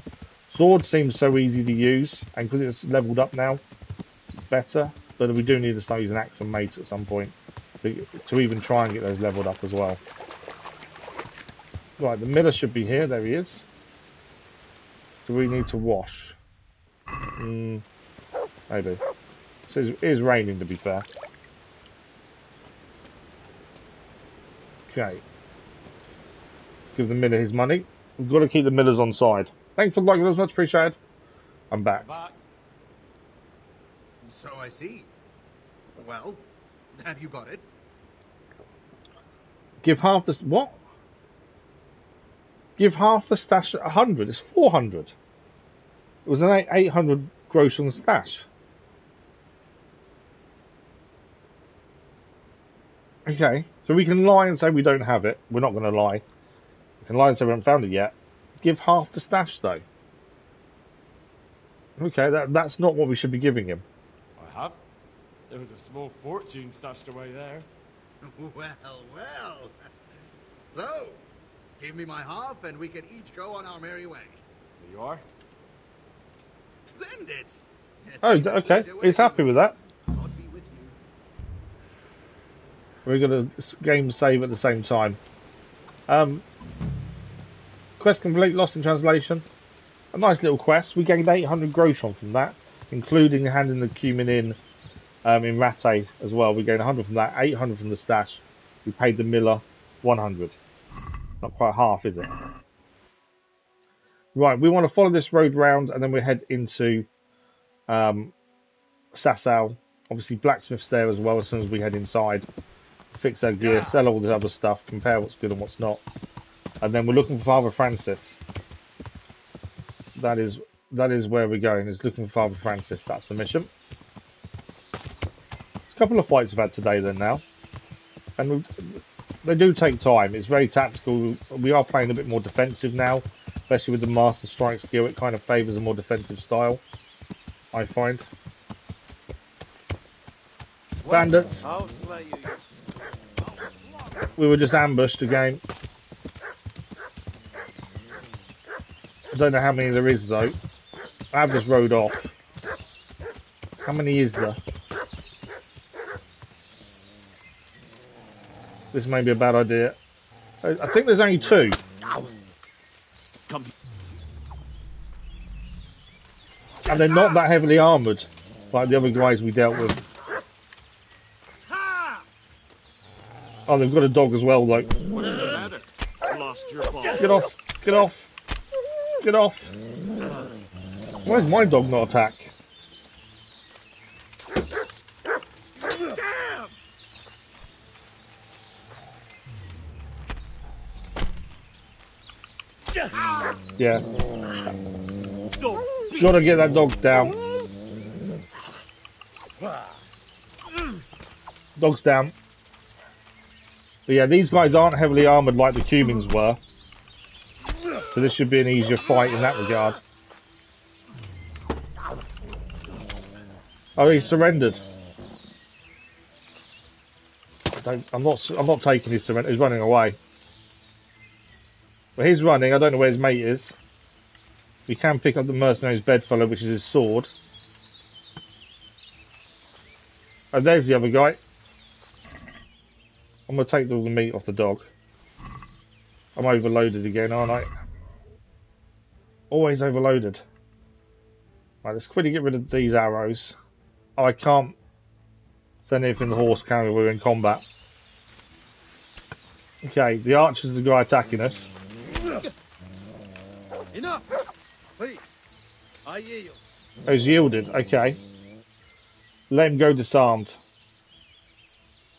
sword seems so easy to use, and because it's leveled up now, it's better. But we do need to start using axe and mace at some point to even try and get those leveled up as well. Right, the miller should be here. There he is. Do we need to wash? Maybe. It is raining, to be fair. Okay. Let's give the miller his money. We've got to keep the millers on side. Thanks for the like, it was much appreciated. I'm back. So I see. Well, have you got it? Give half the... What? Give half the stash at 100. It's 400. It was an 800 gross on the stash. Okay. So we can lie and say we don't have it. We're not going to lie. We can lie and say we haven't found it yet. Give half the stash, though. Okay, that's not what we should be giving him. I have. There was a small fortune stashed away there. Well, well. So, give me my half and we can each go on our merry way. There you are. Splendid! Oh, okay. He's happy with that. God be with you. We're going to game save at the same time. Quest complete, lost in translation. A nice little quest. We gained 800 groschen from that, including handing the cumin in Rattay as well. We gained 100 from that, 800 from the stash. We paid the miller 100. Not quite half, is it? Right, we want to follow this road round, and then we head into Sasau. Obviously, blacksmith's there as well as soon as we head inside. Fix our gear, sell all the other stuff, compare what's good and what's not. And then we're looking for Father Francis. That is where we're going, is looking for Father Francis. That's the mission. A couple of fights I've had today then now. And they do take time. It's very tactical. We are playing a bit more defensive now. Especially with the Master Strike skill. It kind of favours a more defensive style, I find. Bandits. We were just ambushed again. I don't know how many there is though. I have just rode off. How many is there? This may be a bad idea. I think there's only 2. And they're not that heavily armoured like the other guys we dealt with. Oh, they've got a dog as well though. What's the matter? Lost your ball. Get off! Get off! Get off! Why does my dog not attack? Yeah. Gotta get that dog down. Dog's down. But yeah, these guys aren't heavily armoured like the humans were. So this should be an easier fight in that regard. Oh, he surrendered. I'm not taking his surrender. He's running away. Well, he's running. I don't know where his mate is. We can pick up the mercenary's bedfellow, which is his sword. Oh, there's the other guy. I'm going to take all the meat off the dog. I'm overloaded again, aren't I? Always overloaded. Right, let's quickly get rid of these arrows. Oh, I can't send anything the horse, can we? We're in combat. Okay, the archer's the guy attacking us. Enough! Please. I yield. Oh, he's yielded. Okay. Let him go disarmed.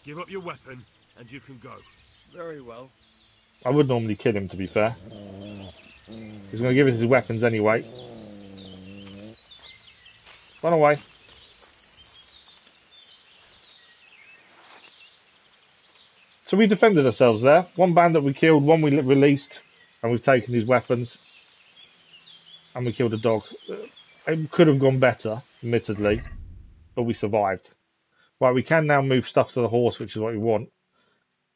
Give up your weapon, and you can go. Very well. I would normally kill him, to be fair. He's going to give us his weapons anyway. Run away. So we defended ourselves there. One bandit we killed, one we released, and we've taken his weapons. And we killed a dog. It could have gone better, admittedly, but we survived. Right, we can now move stuff to the horse, which is what we want.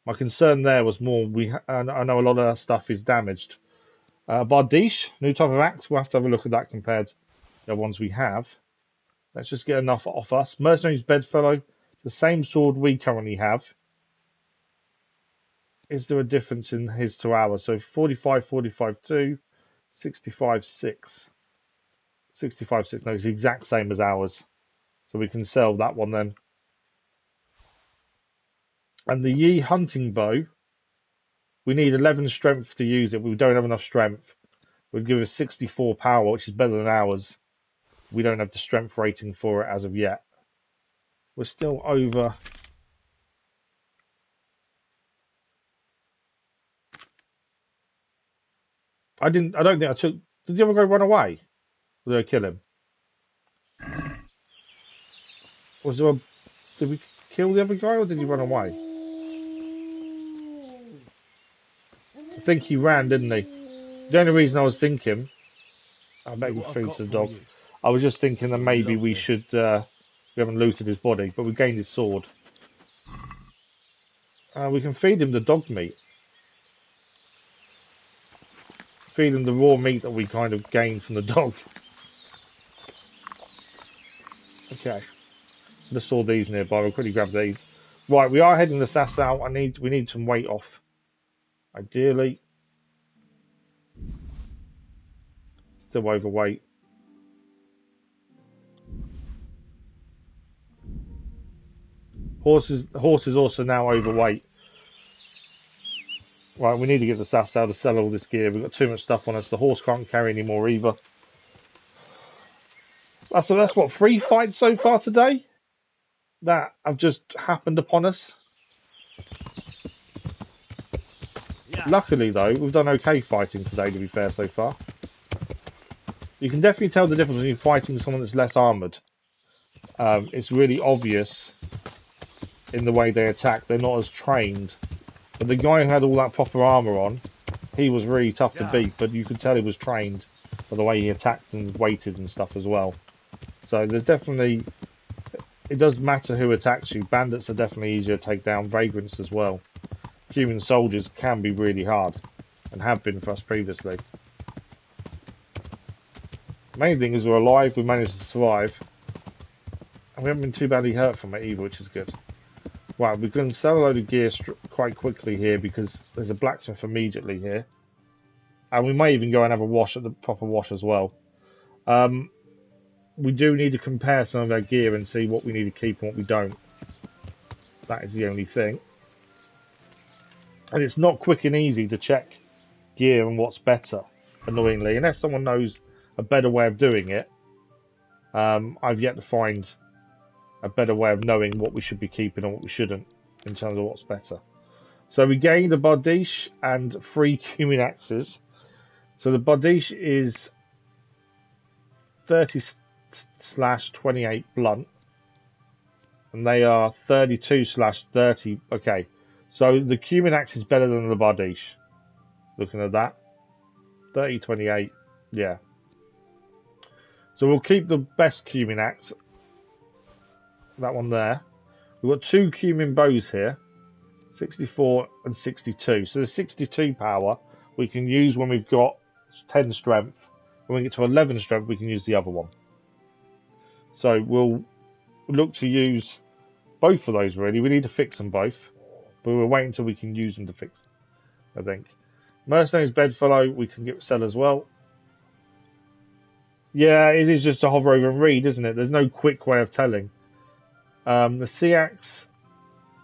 My concern there was more, I know a lot of that stuff is damaged. Bardiche, new type of axe, we'll have to have a look at that compared to the ones we have. Let's just get enough off us. Mercenary's bedfellow, it's the same sword we currently have. Is there a difference in his to ours? So 45, 45, 2, 65, 6. 65, 6, no, it's the exact same as ours. So we can sell that one then. And the Yi hunting bow, we need 11 strength to use it. We don't have enough strength. It would give us 64 power, which is better than ours. We don't have the strength rating for it as of yet. We're still over. I don't think I took. Did the other guy run away? Or did I kill him? Was there a? Did we kill the other guy or did he run away? I think he ran, didn't he? The only reason I was thinking, I better give food to the dog. I was just thinking that maybe we should. We haven't looted his body, but we gained his sword. We can feed him the dog meat. Feed him the raw meat that we kind of gained from the dog. Okay. Just saw these nearby. We'll quickly grab these. Right, we are heading to Sasau. We need some weight off. Ideally. Still overweight. Horse is also now overweight. Right, we need to get to Sasau to sell all this gear. We've got too much stuff on us. The horse can't carry any more either. That's what, 3 fights so far today? That have just happened upon us. Yeah. Luckily, though, we've done okay fighting today, to be fair, so far. You can definitely tell the difference between fighting someone that's less armoured. It's really obvious in the way they attack. They're not as trained. But the guy who had all that proper armour on, he was really tough to beat, but you could tell he was trained by the way he attacked and waited and stuff as well. So there's definitely... It does matter who attacks you. Bandits are definitely easier to take down. Vagrants as well. Human soldiers can be really hard, and have been for us previously. Main thing is we're alive, we managed to survive. And we haven't been too badly hurt from it either, which is good. Right, we can sell a load of gear quite quickly here because there's a blacksmith immediately here. And we may even go and have a wash at the proper wash as well. We do need to compare some of our gear and see what we need to keep and what we don't. That is the only thing. And it's not quick and easy to check gear and what's better, annoyingly. Unless someone knows a better way of doing it. I've yet to find a better way of knowing what we should be keeping and what we shouldn't in terms of what's better. So we gained a bardiche and 3 cumin axes. So the Badish is 30/28 blunt, and they are 32/30. Okay, so the Cumin axe is better than the Badish. Looking at that, 30/28. Yeah. So we'll keep the best Cumin axe. That one there. We've got 2 Cumin bows here, 64 and 62. So the 62 power we can use when we've got 10 strength. When we get to 11 strength, we can use the other one. So we'll look to use both of those, really. We need to fix them both, but we'll wait until we can use them to fix them, I think. Mercenary's Bedfellow, we can sell as well. Yeah, it is just to hover over and read, isn't it? There's no quick way of telling. The Sea Axe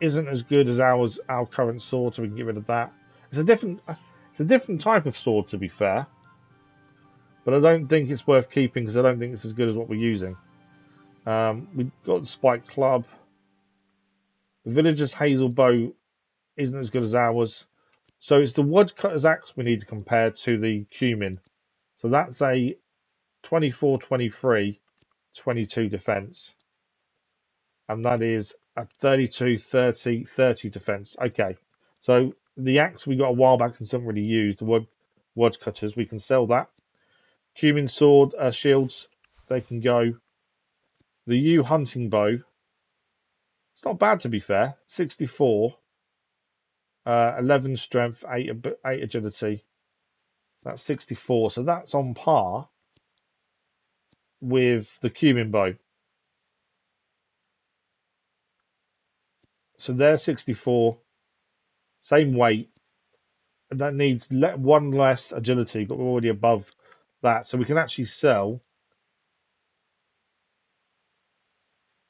isn't as good as our current sword, so we can get rid of that. It's a different type of sword, to be fair, but I don't think it's worth keeping because I don't think it's as good as what we're using. We've got the Spike Club. The Villager's Hazel Bow isn't as good as ours, so it's the Woodcutter's Axe we need to compare to the Cumin. So that's a 24, 23, 22 defense, and that is a 32, 30, 30 defense. Okay, so the axe we got a while back and something really used, the woodcutters, we can sell that. Cumin sword, shields, they can go. The yew hunting bow, it's not bad to be fair. 64, 11 strength, 8 agility. That's 64, so that's on par with the Cumin bow. So they're 64, same weight, and that needs one less agility, but we're already above that. So we can actually sell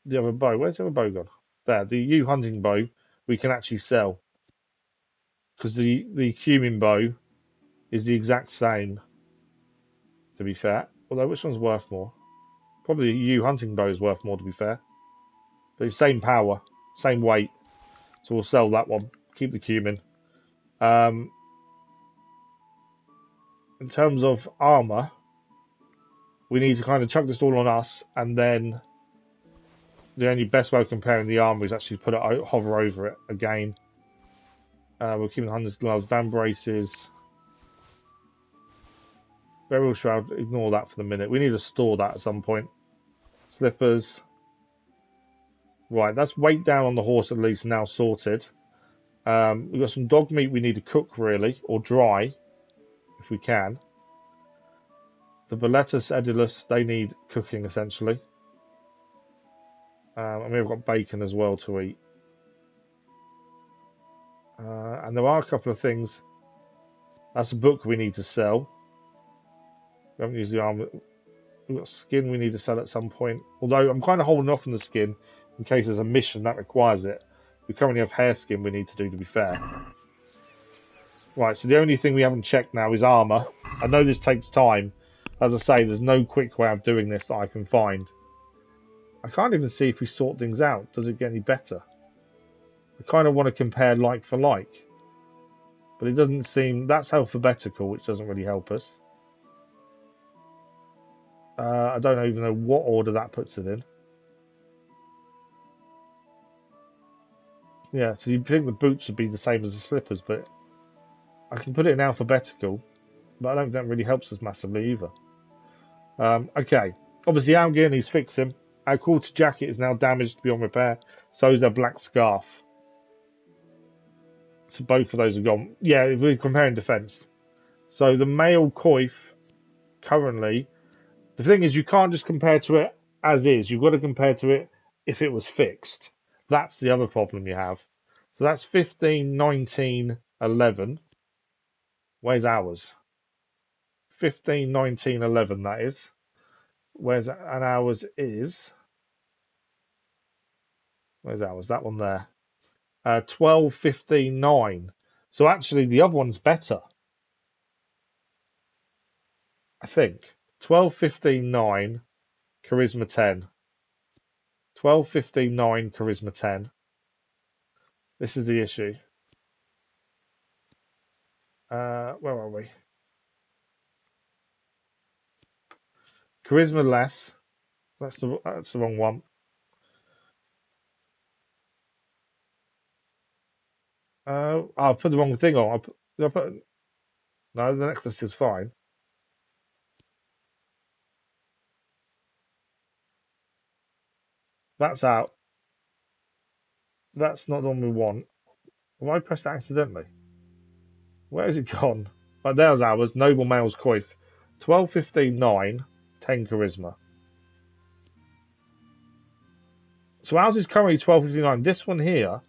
the other bow. Where's the other bow gone? There, the yew hunting bow we can actually sell. Because the Cumin bow is the exact same, to be fair. Although, which one's worth more? Probably the yew hunting bow is worth more, to be fair. But it's same power, same weight. So we'll sell that one. Keep the Cumin. In terms of armor, we need to kind of chuck this all on us, and then the only best way of comparing the armor is actually put it hover over it again. We're keeping the Hunter's gloves, van braces, burial shroud. Ignore that for the minute. We need to store that at some point. Slippers. Right, that's weight down on the horse at least now sorted. We've got some dog meat we need to cook really, or dry, if we can. The Boletus Edulus, they need cooking essentially. And we've got bacon as well to eat. And there are a couple of things. That's a book we need to sell. We haven't used the armor. We've got skin we need to sell at some point. Although I'm kind of holding off on the skin in case there's a mission that requires it. We currently have hair skin we need to do, to be fair. Right, so the only thing we haven't checked now is armor. I know this takes time. As I say, there's no quick way of doing this that I can find. I can't even see if we sort things out. Does it get any better? I kind of want to compare like for like. But it doesn't seem... That's alphabetical, which doesn't really help us. I don't even know what order that puts it in. Yeah, so you'd think the boots would be the same as the slippers, but I can put it in alphabetical, but I don't think that really helps us massively either. Okay, obviously our gear needs fixing. Our quarter jacket is now damaged beyond repair, so is our black scarf. So both of those are gone. Yeah, we're comparing defense. So the male coif, currently, the thing is you can't just compare to it as is. You've got to compare to it if it was fixed. That's the other problem you have. So that's 15, 19, 11. Where's ours? 15, 19, 11, that is. Where's and ours is... Where's ours? That one there. 12, 15, 9. So actually the other one's better. I think. 12, 15, 9, Charisma 10. 12, 15, 9, Charisma 10. This is the issue. Where are we? Charisma less. That's the wrong one. I'll put the wrong thing on. No, the necklace is fine. That's out. That's not the one we want. Have I pressed that accidentally? Where has it gone? Right, there's ours. Noble Male's Coif. 12, 15, 9, 10 charisma. So ours is currently 12, 15, 9. This one here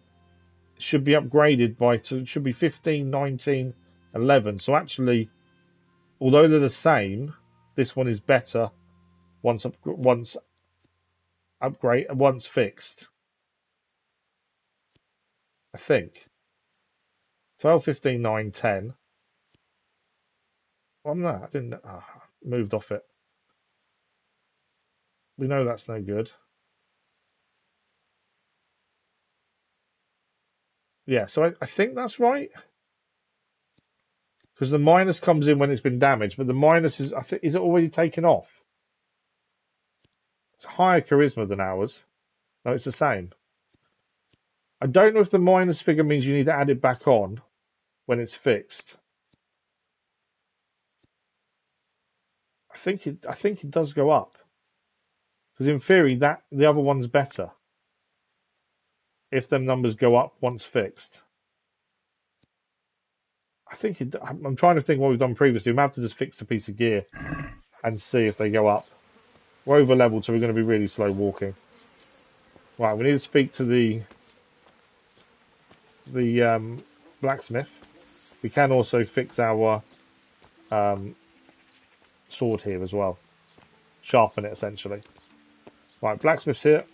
should be upgraded so it should be 15, 19, 11. So actually, although they're the same, this one is better once fixed. I think. 12, 15, 9, 10. Well, no, I didn't. Moved off it. We know that's no good. Yeah, so I think that's right. Because the minus comes in when it's been damaged, but the minus is it already taken off? It's higher charisma than ours. No, it's the same. I don't know if the minus figure means you need to add it back on when it's fixed. I think it does go up. Because in theory the other one's better. If them numbers go up once fixed. I'm trying to think what we've done previously. We might have to just fix the piece of gear and see if they go up. We're over leveled, so we're going to be really slow walking. Right, we need to speak to the blacksmith. We can also fix our sword here as well. Sharpen it, essentially. Right, blacksmith's here.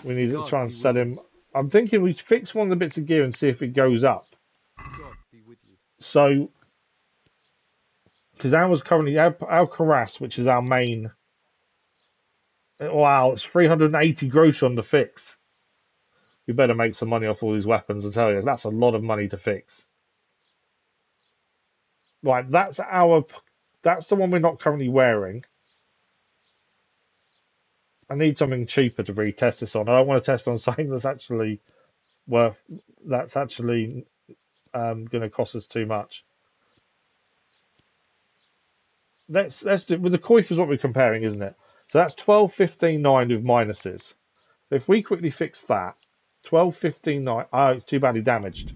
We need to try and sell him. I'm thinking we fix one of the bits of gear and see if it goes up. God be with you. So, because ours currently, our cuirass, which is our main... Wow, it's 380 gross on the fix. We better make some money off all these weapons, I tell you. That's a lot of money to fix. Right, that's the one we're not currently wearing. I need something cheaper to retest this on. I don't want to test on something that's actually going to cost us too much. Let's do with the coif is what we're comparing, isn't it? So that's 12, 15, 9 with minuses. So if we quickly fix that, 12, 15, 9. Oh, it's too badly damaged.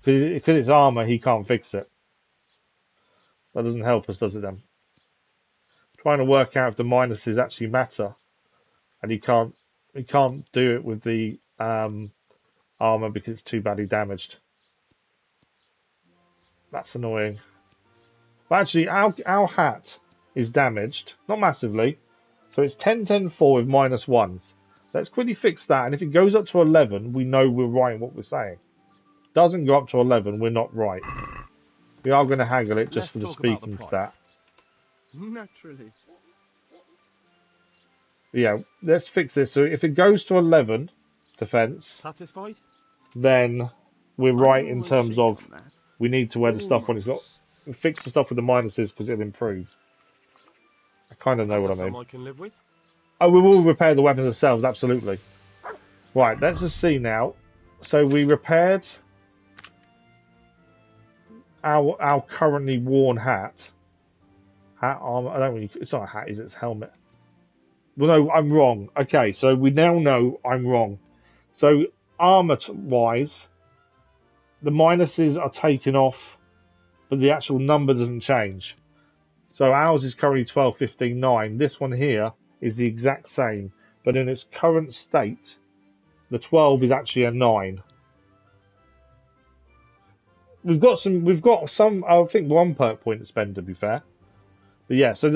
Because it's armor, he can't fix it. That doesn't help us, does it then? Trying to work out if the minuses actually matter, and he can't do it with the armor because it's too badly damaged. That's annoying. But actually, our hat is damaged, not massively, so it's 10, 10, 4 with minus ones. Let's quickly fix that, and if it goes up to 11, we know we're right in what we're saying. Doesn't go up to 11, we're not right. We are going to haggle it just for the speaking stat. Naturally. Yeah, let's fix this. So if it goes to 11 defense, satisfied? Then we're right in terms of we need to wear the stuff when it's got fix the stuff with the minuses because it'll improve. I kind of know what I mean. I can live with. Oh, we will repair the weapons ourselves, absolutely. Right, let's just see now. So we repaired our currently worn hat. Hat armor. I don't really. It's not a hat, is it? It's a helmet. Well, no, I'm wrong. Okay, so we now know I'm wrong. So armor-wise, the minuses are taken off, but the actual number doesn't change. So ours is currently 12, 15, 9. This one here is the exact same, but in its current state, the 12 is actually a 9. We've got some. I think 1 perk point to spend, to be fair. But yeah, so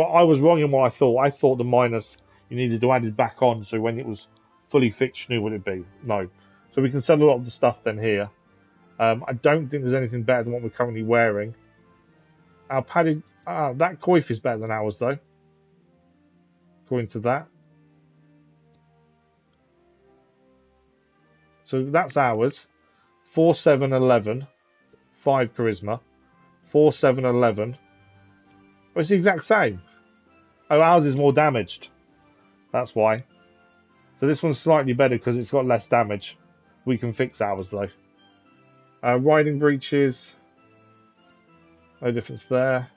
I was wrong in what I thought. I thought the minus you needed to add it back on, so when it was fully fixed, you knew what it'd be. No, so we can sell a lot of the stuff then here. I don't think there's anything better than what we're currently wearing. Our padded that coif is better than ours though, according to that. So that's ours. 4, 7, 11, 5 charisma. 4, 7, 11. Oh, it's the exact same. Oh, ours is more damaged. That's why. So this one's slightly better because it's got less damage. We can fix ours though. Riding breeches. No difference there.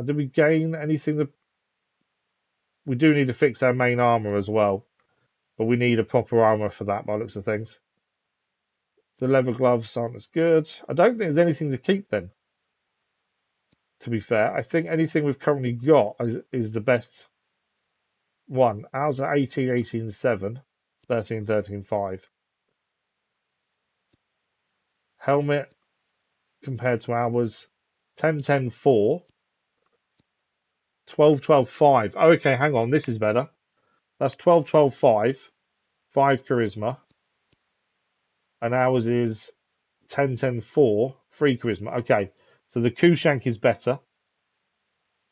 Did we gain anything? That we do need to fix our main armor as well, but we need a proper armor for that by the looks of things. The leather gloves aren't as good. I don't think there's anything to keep then. To be fair, I think anything we've currently got is the best one. Ours are 18, 18, 7, 13, 13, 5. Helmet compared to ours, 10, 10, 4. 12, 12, 5. Oh, okay, hang on. This is better. That's 12, 12, 5. 5 charisma. And ours is 10, 10, 4. 3 charisma. Okay, so the Kushank is better.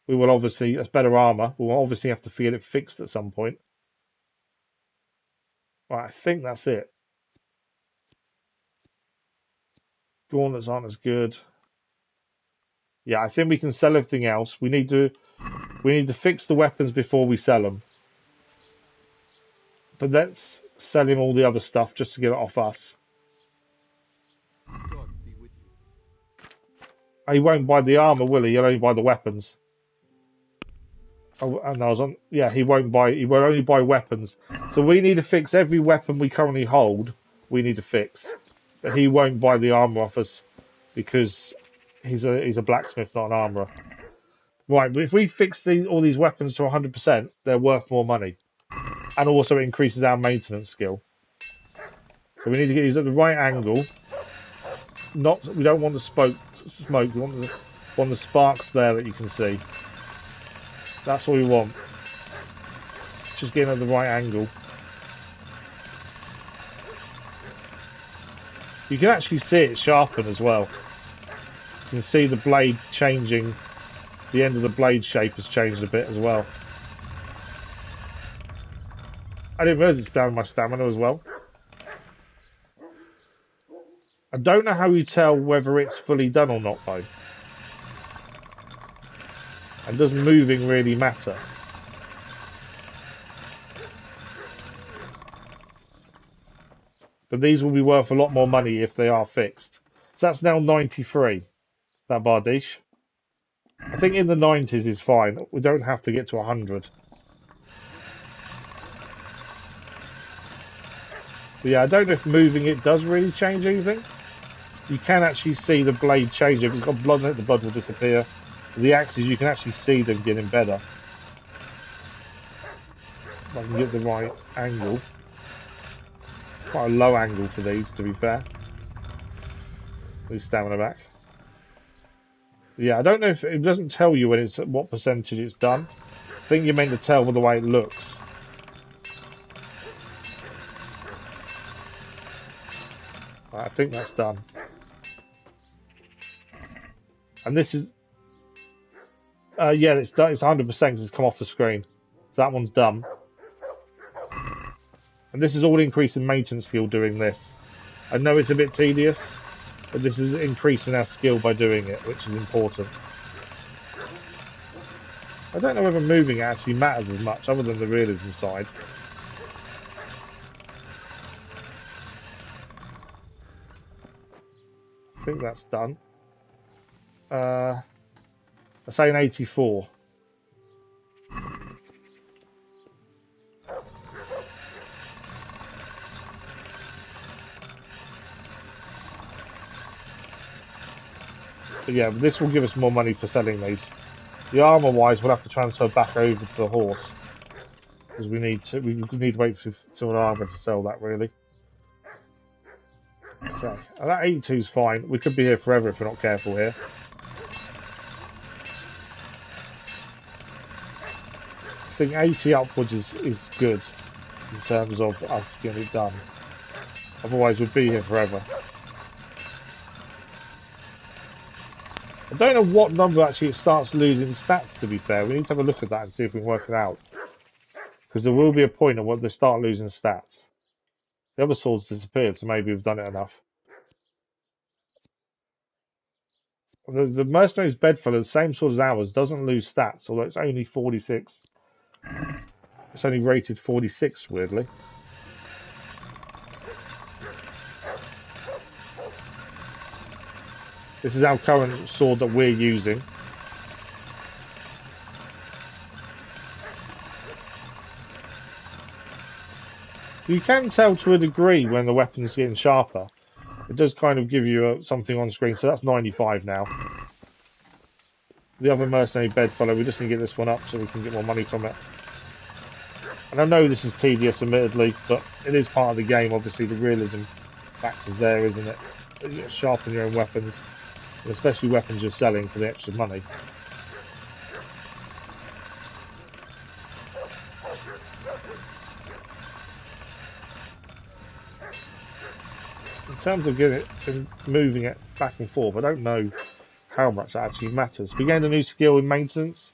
We will obviously, that's better armor. We'll obviously have to get it fixed at some point. Right, I think that's it. Gauntlets aren't as good. Yeah, I think we can sell everything else. We need to fix the weapons before we sell them. But let's sell him all the other stuff just to get it off us. God be with you. He won't buy the armor, will he? He'll only buy the weapons. Oh, and I was on. Yeah, he won't buy. He will only buy weapons. So we need to fix every weapon we currently hold. We need to fix, but he won't buy the armor off us because he's a blacksmith, not an armorer. Right, but if we fix all these weapons to 100%, they're worth more money, and also it increases our maintenance skill. So we need to get these at the right angle. We don't want the smoke. We want the sparks there that you can see. That's what we want. Just getting at the right angle. You can actually see it sharpen as well. You can see the blade changing. The end of the blade shape has changed a bit as well. I didn't realise it's down my stamina as well. I don't know how you tell whether it's fully done or not though. And does moving really matter? But these will be worth a lot more money if they are fixed. So that's now 93, that Bardiche. I think in the 90s is fine. We don't have to get to 100. But yeah, I don't know if moving it does really change anything. You can actually see the blade change. If it's got blood in it, the blood will disappear. The axes, you can actually see them getting better. If I can get the right angle. Quite a low angle for these, to be fair. With stamina back. Yeah, I don't know if it doesn't tell you when it's what percentage it's done. I think you're meant to tell by the way it looks. Right, I think that's done. And this is... yeah, it's done. It's 100% because it's come off the screen. So that one's done. And this is all increasing maintenance skill doing this. I know it's a bit tedious, but this is increasing our skill by doing it, which is important. I don't know whether moving actually matters as much, other than the realism side. I think that's done. I say an 84. But yeah, this will give us more money for selling these. The armor wise, we'll have to transfer back over to the horse because we need to wait for an armor to sell that really. Okay, and that 82 is fine. We could be here forever if we're not careful here. I think 80 upwards is good in terms of us getting it done. Otherwise, we'd be here forever. I don't know what number actually it starts losing stats, to be fair. We need to have a look at that and see if we can work it out. Because there will be a point at where they start losing stats. The other swords disappeared, so maybe we've done it enough. The mercenary's bedfellow, the same sort as ours, doesn't lose stats, although it's only 46. It's only rated 46, weirdly. This is our current sword that we're using. You can tell to a degree when the weapon's getting sharper. It does kind of give you something on screen, so that's 95 now. The other mercenary bedfellow, we just need to get this one up so we can get more money from it. And I know this is tedious, admittedly, but it is part of the game. Obviously, the realism factor's there, isn't it? You sharpen your own weapons, and especially weapons you're selling for the extra money. In terms of getting it and moving it back and forth, I don't know how much that actually matters. We gained a new skill in maintenance.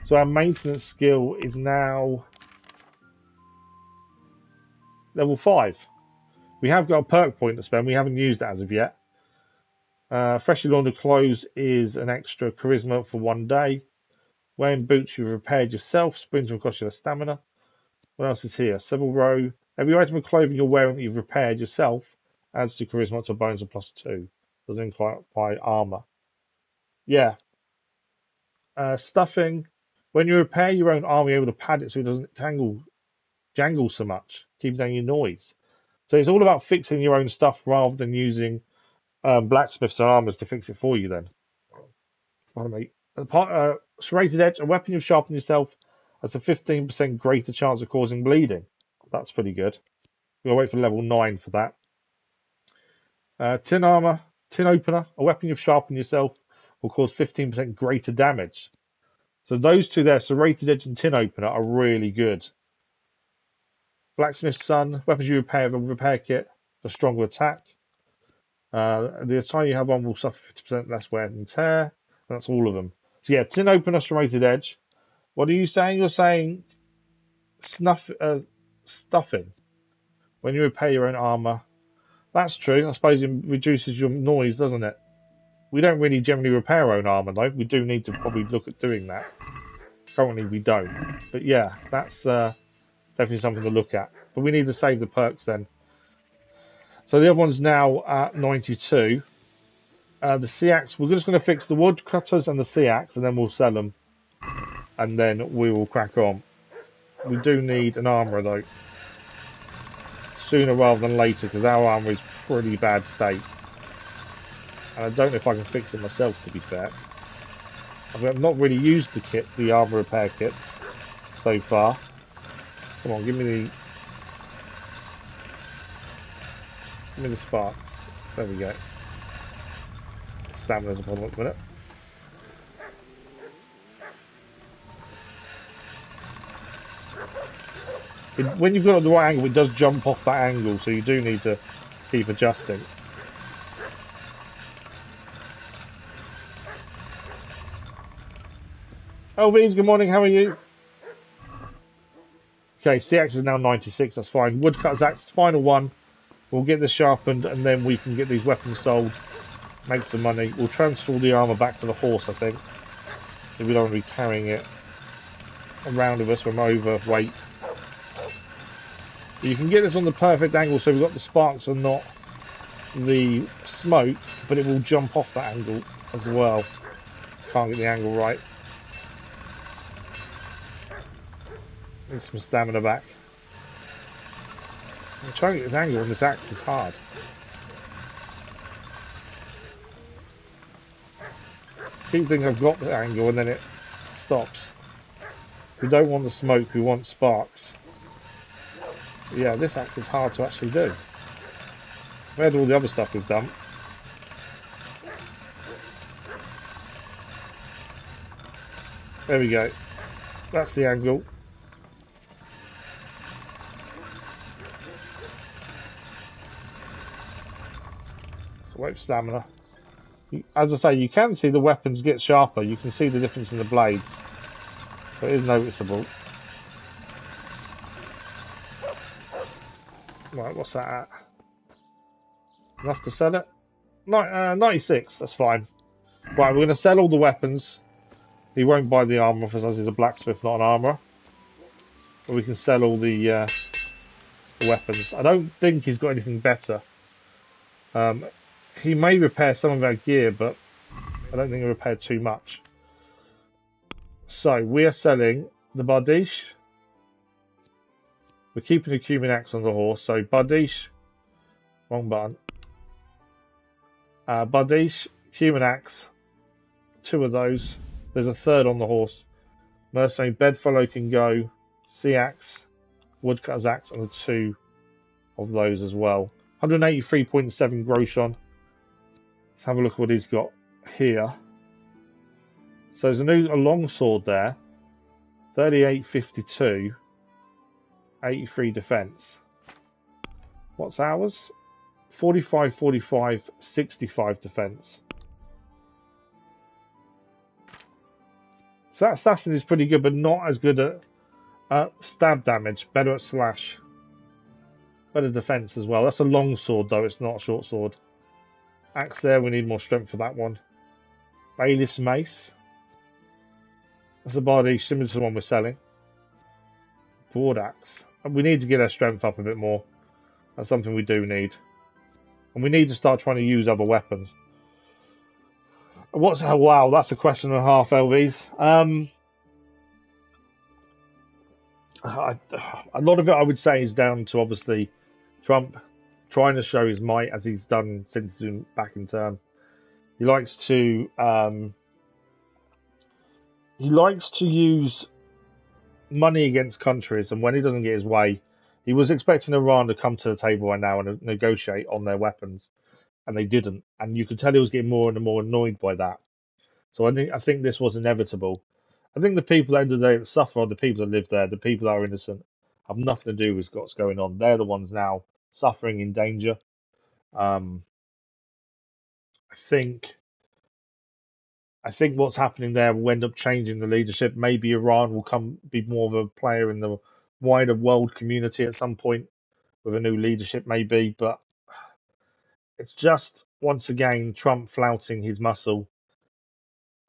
So our maintenance skill is now level 5. We have got a perk point to spend. We haven't used it as of yet. Freshly laundered clothes is an extra charisma for 1 day. Wearing boots you've repaired yourself. Sprints will cost you less stamina. What else is here? Several row. Every item of clothing you're wearing that you've repaired yourself adds to charisma to bonus of +2. Doesn't imply armor. Yeah. Stuffing. When you repair your own armor, you're able to pad it so it doesn't jangle so much. Keep down your noise. So it's all about fixing your own stuff rather than using blacksmiths and armors to fix it for you then. Pardon me. Serrated edge, a weapon you've sharpened yourself has a 15% greater chance of causing bleeding. That's pretty good. We'll wait for level 9 for that. Tin armor, tin opener, a weapon you've sharpened yourself will cause 15% greater damage. So those two there, serrated edge and tin opener, are really good. Blacksmith's son, weapons you repair with a repair kit for stronger attack. The attire you have on will suffer 50% less wear and tear. And that's all of them. So yeah, tin opener, serrated edge. What are you saying? You're saying stuffing. When you repair your own armor. That's true. I suppose it reduces your noise, doesn't it? We don't really generally repair our own armor, though. We do need to probably look at doing that. Currently, we don't. But yeah, that's definitely something to look at. But we need to save the perks then. So the other one's now at 92. The sea axe, we're just going to fix the woodcutters and the sea axe, and then we'll sell them. And then we will crack on. We do need an armourer, though. Sooner rather than later, because our armour is pretty bad state. And I don't know if I can fix it myself, to be fair. I've not really used the armour repair kits so far. Come on, give me the sparks. There we go. Stamina's a problem at the minute. When you've got it at the right angle, it does jump off that angle, so you do need to keep adjusting. Elvies, good morning, how are you? Okay, CX is now 96, that's fine. Woodcutter's axe, final one. We'll get this sharpened, and then we can get these weapons sold, make some money. We'll transfer all the armour back to the horse, I think. So we don't want to be carrying it around with us when we're overweight. You can get this on the perfect angle, so we've got the sparks and not the smoke, but it will jump off that angle as well. Can't get the angle right. Need some stamina back. I'm trying to get this angle on this axe is hard. Keep thinking I've got the angle and then it stops. We don't want the smoke, we want sparks. Yeah, this axe is hard to actually do. Compared to all the other stuff we've done. There we go. That's the angle. So wait for stamina. As I say, you can see the weapons get sharper. You can see the difference in the blades. So it is noticeable. Right, what's that at? Enough to sell it? 96, that's fine. Right, we're going to sell all the weapons. He won't buy the armour for us. He's a blacksmith, not an armourer. But we can sell all the weapons. I don't think he's got anything better. He may repair some of our gear, but I don't think he'll repair too much. So, we are selling the Bardiche. We're keeping the cumin axe on the horse. So, Bardiche, wrong button. Bardiche, cumin axe, 2 of those. There's a 3rd on the horse. Mercenary bedfellow can go. Sea axe, woodcutter's axe, and the 2 of those as well. 183.7 groschen. Let's have a look at what he's got here. So there's a long sword there. 38.52. 83 defense. What's ours? 45.45. 65 defense. So that assassin is pretty good, but not as good at stab damage. Better at slash. Better defense as well. That's a long sword though, it's not a short sword. Axe there, we need more strength for that one. Bailiff's mace. That's a body similar to the one we're selling. Broad axe. And we need to get our strength up a bit more. That's something we do need. And we need to start trying to use other weapons. Wow, that's a question and a half, LVs. A lot of it, I would say, is down to obviously Trump trying to show his might as he's done since he's been back in term. He likes to use money against countries, and when he doesn't get his way, he was expecting Iran to come to the table right now and negotiate on their weapons, and they didn't. And you could tell he was getting more and more annoyed by that. So I think this was inevitable. I think the people at the end of the day that suffer are the people that live there. The people that are innocent have nothing to do with what's going on. They're the ones now suffering in danger. I think what's happening there will end up changing the leadership. Maybe Iran will be more of a player in the wider world community at some point with a new leadership, maybe. But it's just, once again, Trump flouting his muscle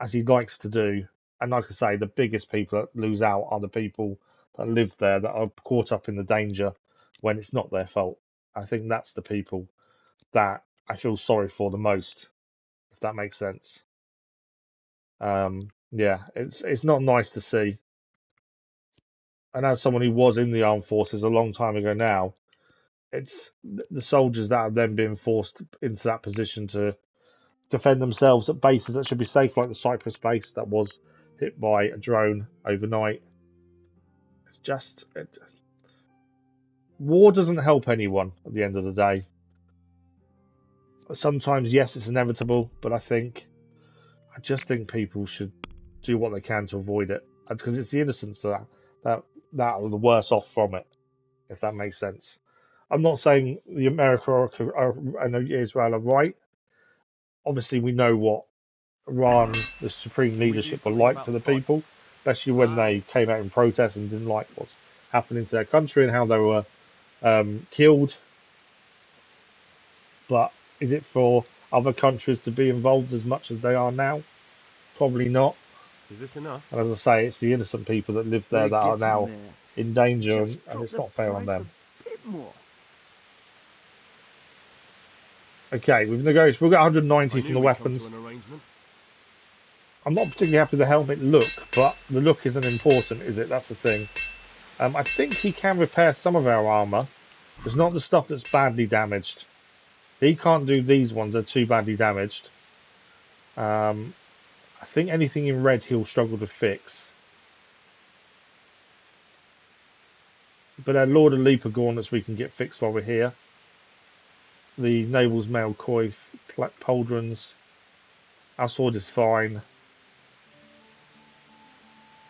as he likes to do. And like I say, the biggest people that lose out are the people that live there, that are caught up in the danger when it's not their fault. I think that's the people that I feel sorry for the most, if that makes sense. Yeah, it's not nice to see. And as someone who was in the armed forces a long time ago now, it's the soldiers that have then been forced into that position to defend themselves at bases that should be safe, like the Cyprus base that was hit by a drone overnight. It's just war doesn't help anyone at the end of the day. Sometimes, yes, it's inevitable, but I just think people should do what they can to avoid it, because it's the innocents that are the worse off from it, if that makes sense. I'm not saying the America and Israel are right. Obviously, we know what Iran, the supreme leadership, were like to the people, especially when they came out in protest and didn't like what's happening to their country and how they were killed. But is it for other countries to be involved as much as they are now? Probably not. Is this enough? And as I say, it's the innocent people that live there that are now in danger, and it's not fair on them. Okay, we've negotiated. We've got 190 from the weapons. I'm not particularly happy with the helmet look, but the look isn't important, is it? That's the thing. I think he can repair some of our armour. It's not the stuff that's badly damaged. He can't do these ones, they're too badly damaged. I think anything in red he'll struggle to fix. But our Lord of Leaper gauntlets we can get fixed while we're here. The Noble's Mail Coif, Pauldrons. Our sword is fine.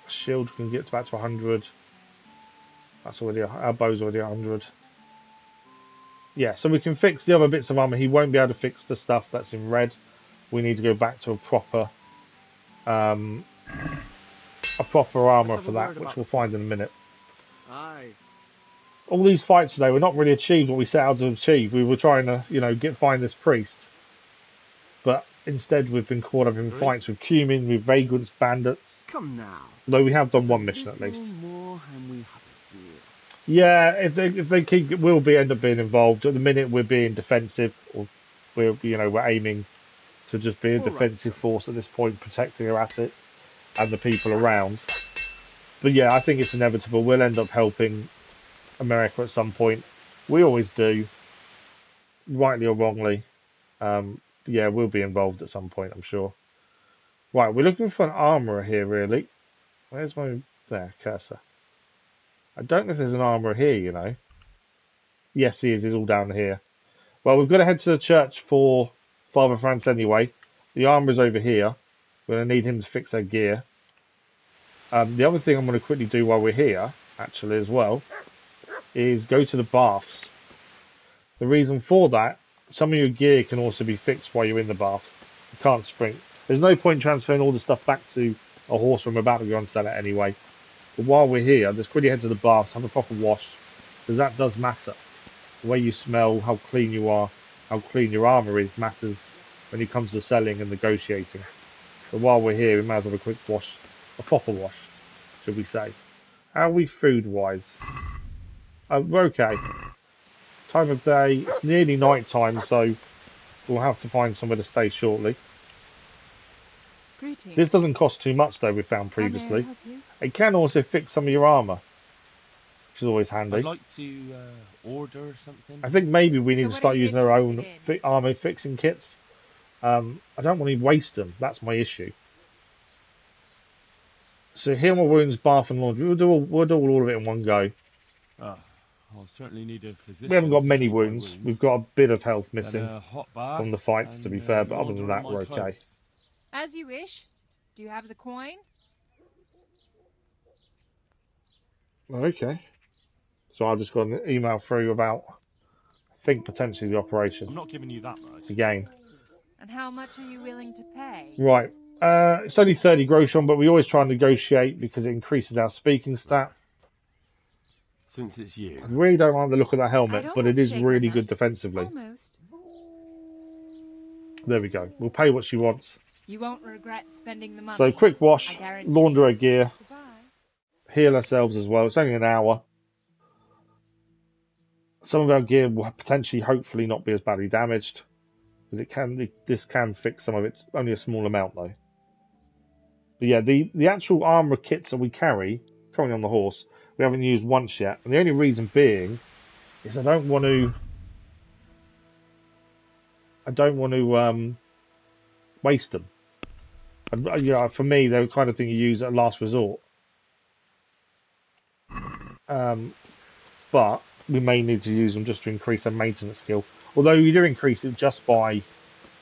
Shield can get back to 100. That's already, our bow's already 100. Yeah, so we can fix the other bits of armour. He won't be able to fix the stuff that's in red. We need to go back to a proper armour for that, which we'll find in a minute. Aye. All these fights today were not really achieved what we set out to achieve. We were trying to, find this priest. But Instead, we've been caught up in fights with Cumin, with vagrants, bandits. Come now. Though we have done Just one a mission at least. little more and we have it. Yeah, if they keep, we'll end up being involved. At the minute, we're being defensive, or we're aiming to just be a defensive force at this point, protecting our assets and the people around. But yeah, I think it's inevitable. We'll end up helping America at some point. We always do, rightly or wrongly. Yeah, we'll be involved at some point, I'm sure. Right, we're looking for an armourer here, really. Where's my... There, cursor. I don't know if there's an armourer here, you know. Yes, he is. He's all down here. Well, we've got to head to the church for Father France anyway. The armourer's over here. We're going to need him to fix our gear. The other thing I'm going to quickly do while we're here, actually, as well, is go to the baths. The reason for that, some of your gear can also be fixed while you're in the baths. You can't sprint. There's no point transferring all the stuff back to a horse when we're about to go and sell it anyway. But while we're here, just quickly head to the baths, have a proper wash, because that does matter. The way you smell, how clean you are, how clean your armour is, matters when it comes to selling and negotiating. So while we're here, we might as well have a quick wash, a proper wash, should we say. How are we food-wise? We're okay. Time of day, it's nearly night time, so we'll have to find somewhere to stay shortly. Greetings. This doesn't cost too much, though, we found previously. It can also fix some of your armour, which is always handy. I'd like to order something. I think maybe we need to start using our own armour fixing kits. I don't want to waste them, that's my issue. So heal my wounds, bath and laundry. We'll do all of it in one go. I'll certainly need a physician. We haven't got many to see my wounds. We've got a bit of health missing And a hot bath from the fights, to be and, fair, but other than laundering that, my we're okay. clothes. As you wish. Do you have the coin? Okay. So I just got an email through about, I think, potentially the operation. I'm not giving you that much. Again. And how much are you willing to pay? Right. It's only 30 groschen, but we always try and negotiate because it increases our speaking stat. Since it's you. I really don't like the look of that helmet, but it is really good defensively. Almost. There we go. We'll pay what she wants. You won't regret spending the money. So quick wash, launder her gear, heal ourselves as well. It's only an hour. Some of our gear will potentially, hopefully, not be as badly damaged, because this can fix some of it. Only a small amount though. But yeah, the actual armour kits that we carry currently on the horse, we haven't used once yet, and the only reason being is I don't want to waste them. And, for me, they're the kind of thing you use at last resort. But we may need to use them just to increase our maintenance skill. Although you do increase it just by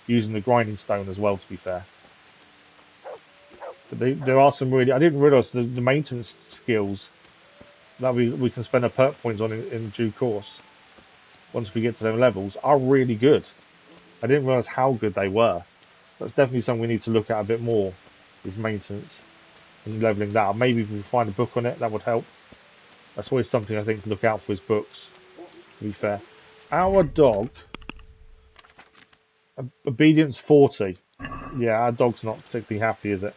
using the grinding stone as well, to be fair. But there are some really... I didn't realise the maintenance skills that we can spend our perk points on in due course, once we get to them levels, are really good. I didn't realise how good they were. That's definitely something we need to look at a bit more, is maintenance and levelling that up. Maybe if we find a book on it, that would help. That's always something I think to look out for, is books, to be fair. Our dog, obedience 40. Yeah, our dog's not particularly happy, is it?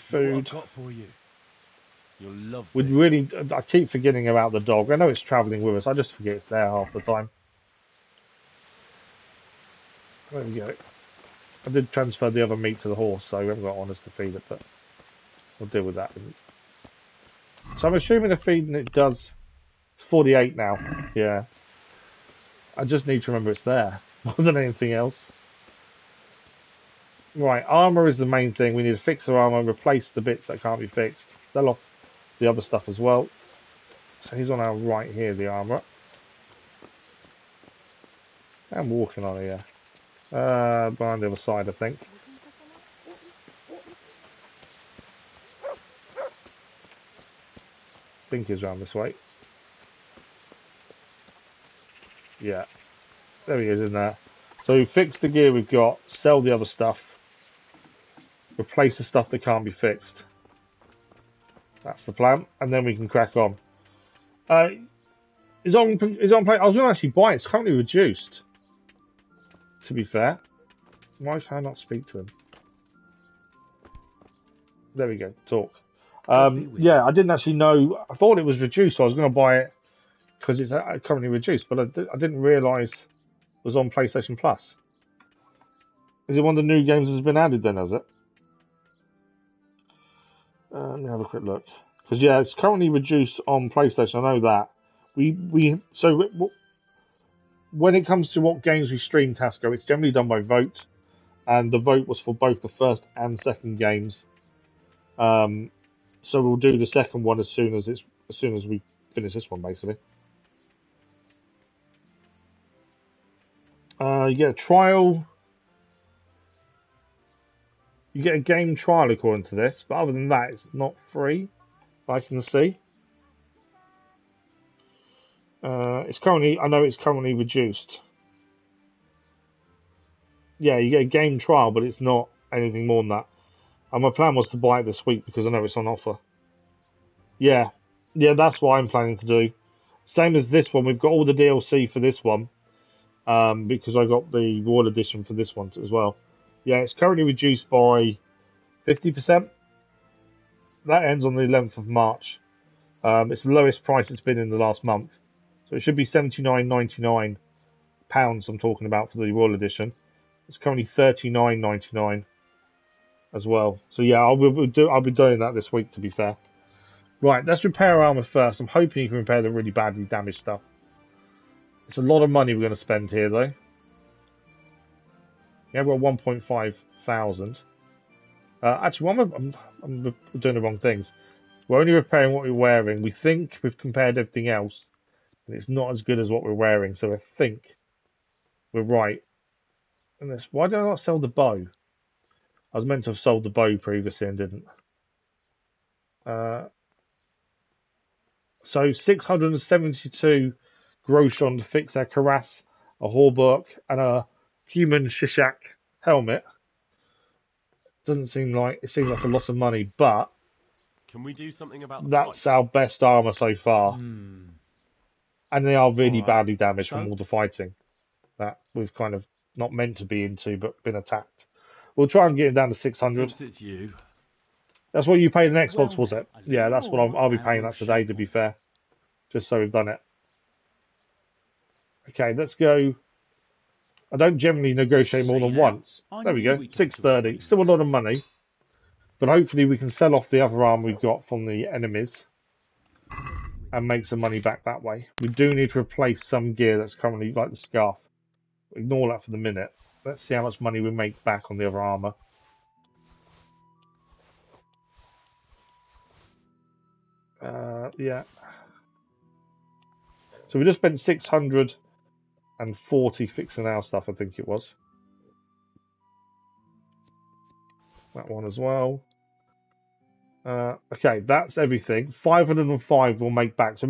Food. What I've got for you. You'll love We'd this. really... I keep forgetting about the dog. I know it's travelling with us. I just forget it's there half the time. There we go. I did transfer the other meat to the horse, so we haven't got honors to feed it, but we'll deal with that. So I'm assuming the feeding it does 48 now. Yeah. I just need to remember it's there more than anything else. Right, armour is the main thing. We need to fix our armour, replace the bits that can't be fixed, sell off the other stuff as well. So he's on our right here, the armourer. I'm walking on here. Behind the other side, I think. I think he's around this way. Yeah. There he is in there. So we fix the gear we've got, sell the other stuff, replace the stuff that can't be fixed. That's the plan, and then we can crack on. Is on play. I was going to actually buy it. It's currently reduced. to be fair. Why can I not speak to him? There we go. Talk. Yeah, I didn't actually know. I thought it was reduced, so I was going to buy it because it's currently reduced, but I didn't realise it was on PlayStation Plus. Is it one of the new games that's been added then, has it? Let me have a quick look. Because, yeah, it's currently reduced on PlayStation. I know that. When it comes to what games we stream, Tasco, it's generally done by vote. And the vote was for both the first and second games. So we'll do the second one as soon as we finish this one, basically. You get a trial. You get a game trial according to this, but other than that, it's not free. I can see. I know it's currently reduced. Yeah, you get a game trial, but it's not anything more than that. And my plan was to buy it this week because I know it's on offer. Yeah, that's what I'm planning to do. Same as this one, we've got all the DLC for this one, because I got the Royal Edition for this one as well. Yeah, it's currently reduced by 50%. That ends on the 11th of March. It's the lowest price it's been in the last month. So it should be £79.99 I'm talking about for the Royal Edition. It's currently £39.99 as well. So yeah, I'll be doing that this week, to be fair. Right, let's repair our armor first. I'm hoping you can repair the really badly damaged stuff. It's a lot of money we're going to spend here, though. Yeah, we've got 1.5 thousand. Actually, I'm doing the wrong things. We're only repairing what we're wearing. We think we've compared everything else, and it's not as good as what we're wearing. So I think we're right. And why did I not sell the bow? I was meant to have sold the bow previously and didn't. So 672 groschen to fix our cuirass, a hauberk, and a human shishak helmet. It seems like a lot of money, but can we do something about the that's price? our best armor so far. And they are really badly damaged from all the fighting that we've kind of not meant to be into, but been attacked. We'll try and get it down to 600. Since it's you. That's what you paid an Xbox, was it? Yeah, that's what I'll be paying that today, to be fair. Just so we've done it. Okay, let's go. I don't generally negotiate more than once. There we go, 630. Still a lot of money. But hopefully we can sell off the other arm we've got from the enemies and make some money back that way. We do need to replace some gear that's currently, like the scarf. Ignore that for the minute. Let's see how much money we make back on the other armor. Yeah. So we just spent 640 fixing our stuff, I think it was. That one as well. Okay, that's everything. 505 we'll make back. So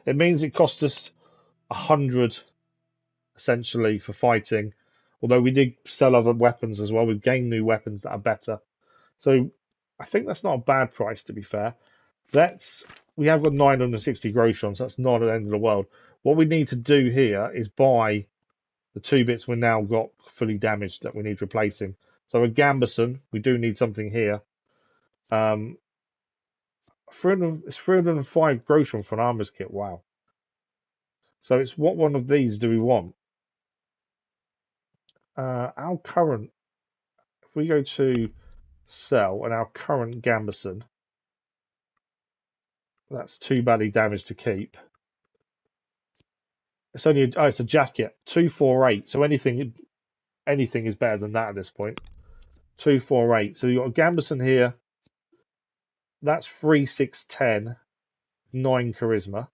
it means it cost us 100 essentially for fighting. Although we did sell other weapons as well. We've gained new weapons that are better. So I think that's not a bad price, to be fair. We have got 960 groschen, so that's not the end of the world. What we need to do here is buy the 2 bits we've now got fully damaged that we need replacing. So a gambeson, we do need something here. It's 305 groschen for an armor's kit. Wow. So it's what one of these do we want? Our current, if we go to sell and our current gambeson, that's too badly damaged to keep. It's only it's a jacket, 248. So anything is better than that at this point. 248. So you've got a gambeson here. That's 3610, 9 charisma.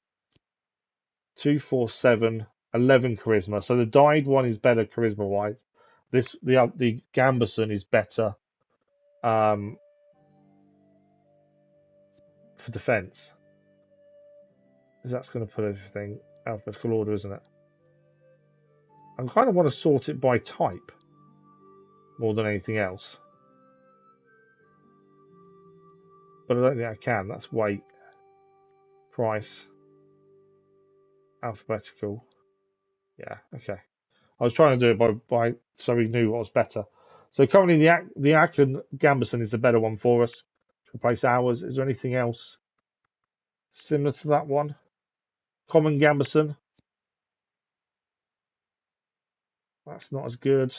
247, 11 charisma. So the dyed one is better charisma wise. The gambeson is better for defense. That's going to put everything alphabetical order, isn't it? I kind of want to sort it by type more than anything else, but I don't think I can. That's weight, price, alphabetical. Yeah, okay. I was trying to do it by so we knew what was better. So currently the Aachen Gambeson is the better one for us to replace ours. Is there anything else similar to that one? Common Gambeson. That's not as good.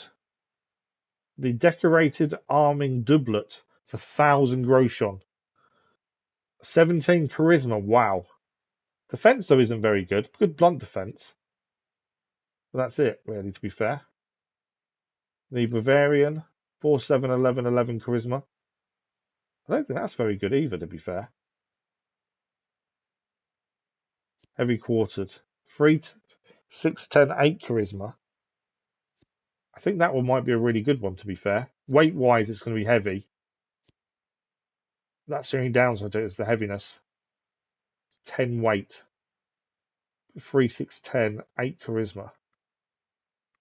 The decorated arming doublet. It's 1,000 groshon. 17 charisma. Wow. Defense though isn't very good. Good blunt defense. But that's it, really, to be fair. The Bavarian, 4, 7, 11, 11 charisma. I don't think that's very good either, to be fair. Heavy quartered. 3, 6, 10, 8 charisma. I think that one might be a really good one, to be fair. Weight-wise, it's going to be heavy. That's the only downside to it is the heaviness. 10 weight. 3, 6, 10, 8 charisma.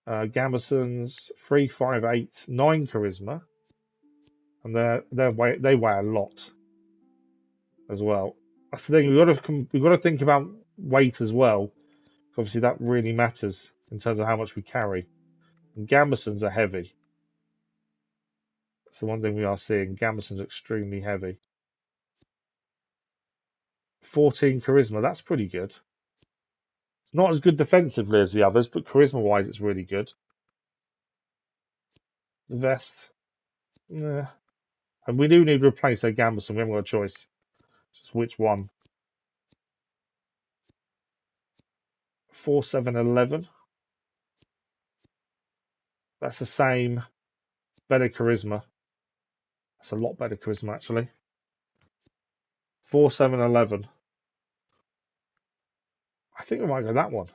Gambesons, 3, 5, 8, 9 charisma. And they weigh a lot as well. That's the thing. We've got to think about weight as well. Obviously, that really matters in terms of how much we carry. And Gambesons are heavy. That's the one thing we are seeing. Gambesons are extremely heavy. 14 charisma. That's pretty good. It's not as good defensively as the others, but charisma-wise, it's really good. The vest. Yeah. And we do need to replace our Gambeson. We haven't got a choice. Just which one. 4, 7, 11. That's the same. Better charisma. That's a lot better charisma, actually. 4, 7, 11. I think we might go that one.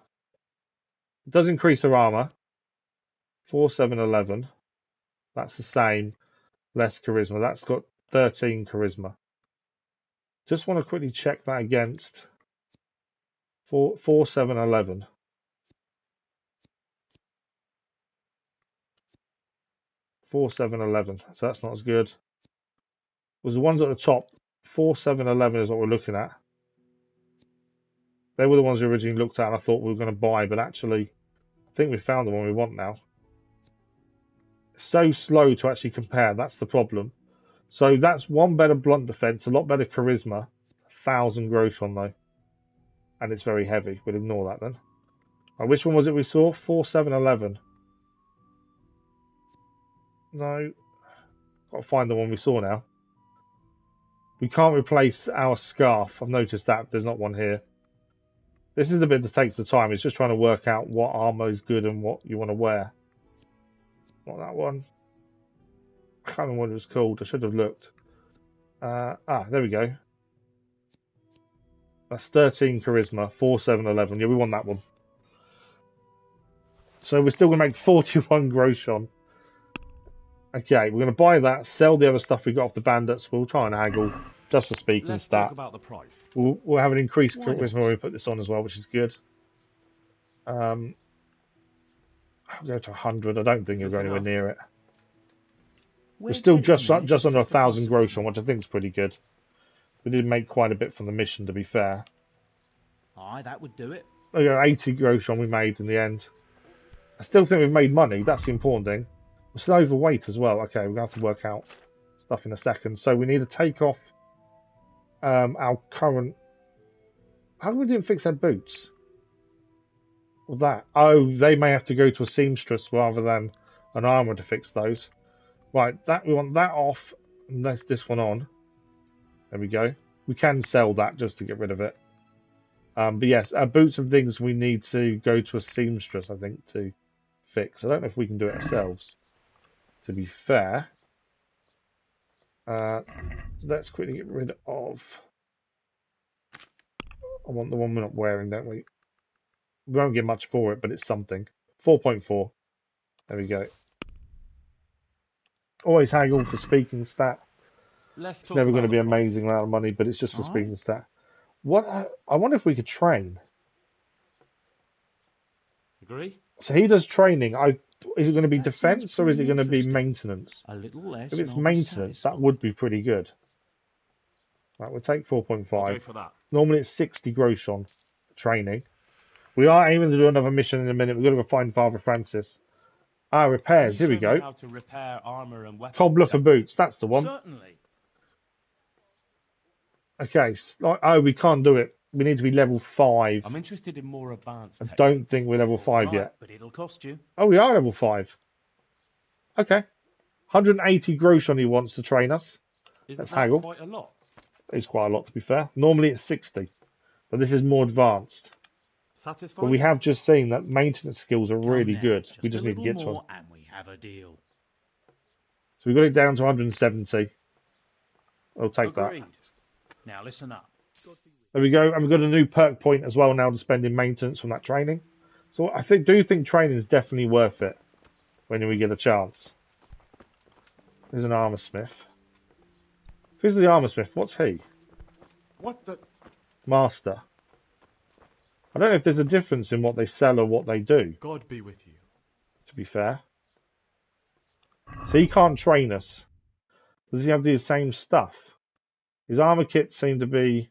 It does increase our armor. 4, 7, 11. That's the same. Less charisma. That's got 13 charisma. Just want to quickly check that against 4, 7, 11. 4, 7, 11. So that's not as good. Was the ones at the top. 4, 7, 11 is what we're looking at. They were the ones we originally looked at and I thought we were going to buy, but actually, I think we found the one we want now. It's so slow to actually compare. That's the problem. So that's one better blunt defense, a lot better charisma. 1,000 groshon though. And it's very heavy. We'll ignore that then. Right, which one was it we saw? 4, 7, 11. No. Got to find the one we saw now. We can't replace our scarf. I've noticed that. There's not one here. This is the bit that takes the time. It's just trying to work out what armor is good and what you want to wear. Not that one. I can't remember what it was called. I should have looked. There we go. That's 13 charisma. 4, 7, 11. Yeah, we want that one. So we're still going to make 41 groshon. Okay, we're going to buy that, sell the other stuff we got off the bandits. We'll try and haggle just for speaking. Let's talk about the price. We'll have an increased charisma when we put this on as well, which is good. I'll go to 100. I don't think you'll go anywhere near it. We're still just under 1,000 groshon, which I think is pretty good. We did make quite a bit from the mission, to be fair. Aye, that would do it. 80 groshon we made in the end. I still think we've made money. That's the important thing. We're still overweight as well. Okay, we're going to have to work out stuff in a second. So we need to take off our current... How come we didn't fix our boots? Or that? Oh, they may have to go to a seamstress rather than an armourer to fix those. Right, we want that off and let's this one on. There we go. We can sell that just to get rid of it. But yes, our boots and things we need to go to a seamstress, I think, to fix. I don't know if we can do it ourselves. To be fair, let's quickly get rid of... I want the one we're not wearing, don't we? We won't get much for it, but it's something. 4.4. There we go. Always haggle for speaking stat. It's never going to be an amazing amount of money, but it's just for speaking stat. I wonder if we could train. Agree? So he does training. Is it going to be defense or is it going to be maintenance? A little less. If it's maintenance, that would be pretty good. Right, we'll take 4.5. I'll go for that. Normally it's 60 groshon training. We are aiming to do another mission in a minute. We've got to go find Father Francis. Ah, Can repairs. you Here we show me go. how to repair armor and weapons? Cobbler for boots. That's the one. Certainly. Okay. Oh, we can't do it. We need to be level 5. I'm interested in more advanced I techniques. don't think we're level 5 Right, yet. but it'll cost you. Oh, we are level 5. Okay. 180 grosh on he wants to train us. Isn't Let's that haggle. quite a lot? It's quite a lot, to be fair. Normally it's 60. But this is more advanced. Satisfied? But we have just seen that maintenance skills are Come really now, good. We a just need to little get to them. more and we have a deal. So we got it down to 170. I'll take Agreed. that. Now listen up. There we go. And we've got a new perk point as well now to spend in maintenance from that training. So I do think training is definitely worth it when we get a chance. There's an armor smith. If this is the armor smith, what's he? What the? Master. I don't know if there's a difference in what they sell or what they do, God be with you. to be fair. So he can't train us. Does he have the same stuff? His armor kits seem to be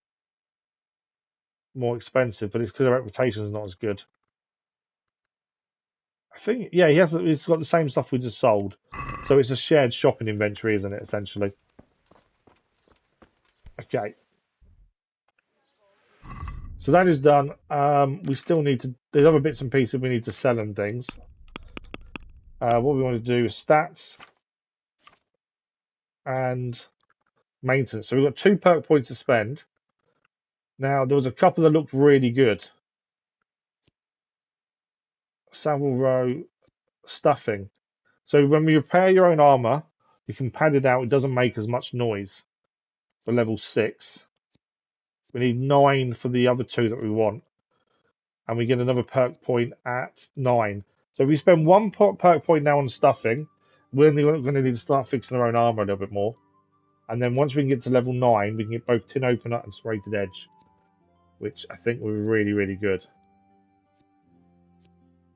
more expensive, but it's because the reputation is not as good. I think, yeah, he's got the same stuff we just sold. So it's a shared shopping inventory, isn't it, essentially? Okay. So that is done. We still need to... There's other bits and pieces we need to sell and things. What we want to do is stats and maintenance. So we've got 2 perk points to spend. Now, there was a couple that looked really good. Savile Row stuffing. So when we repair your own armor, you can pad it out. It doesn't make as much noise. For level 6. We need 9 for the other 2 that we want. And we get another perk point at 9. So if we spend 1 perk point now on stuffing, we're going to need to start fixing our own armor a little bit more. And then once we can get to level 9, we can get both Tin Opener and Serrated Edge, which I think will be really, really good.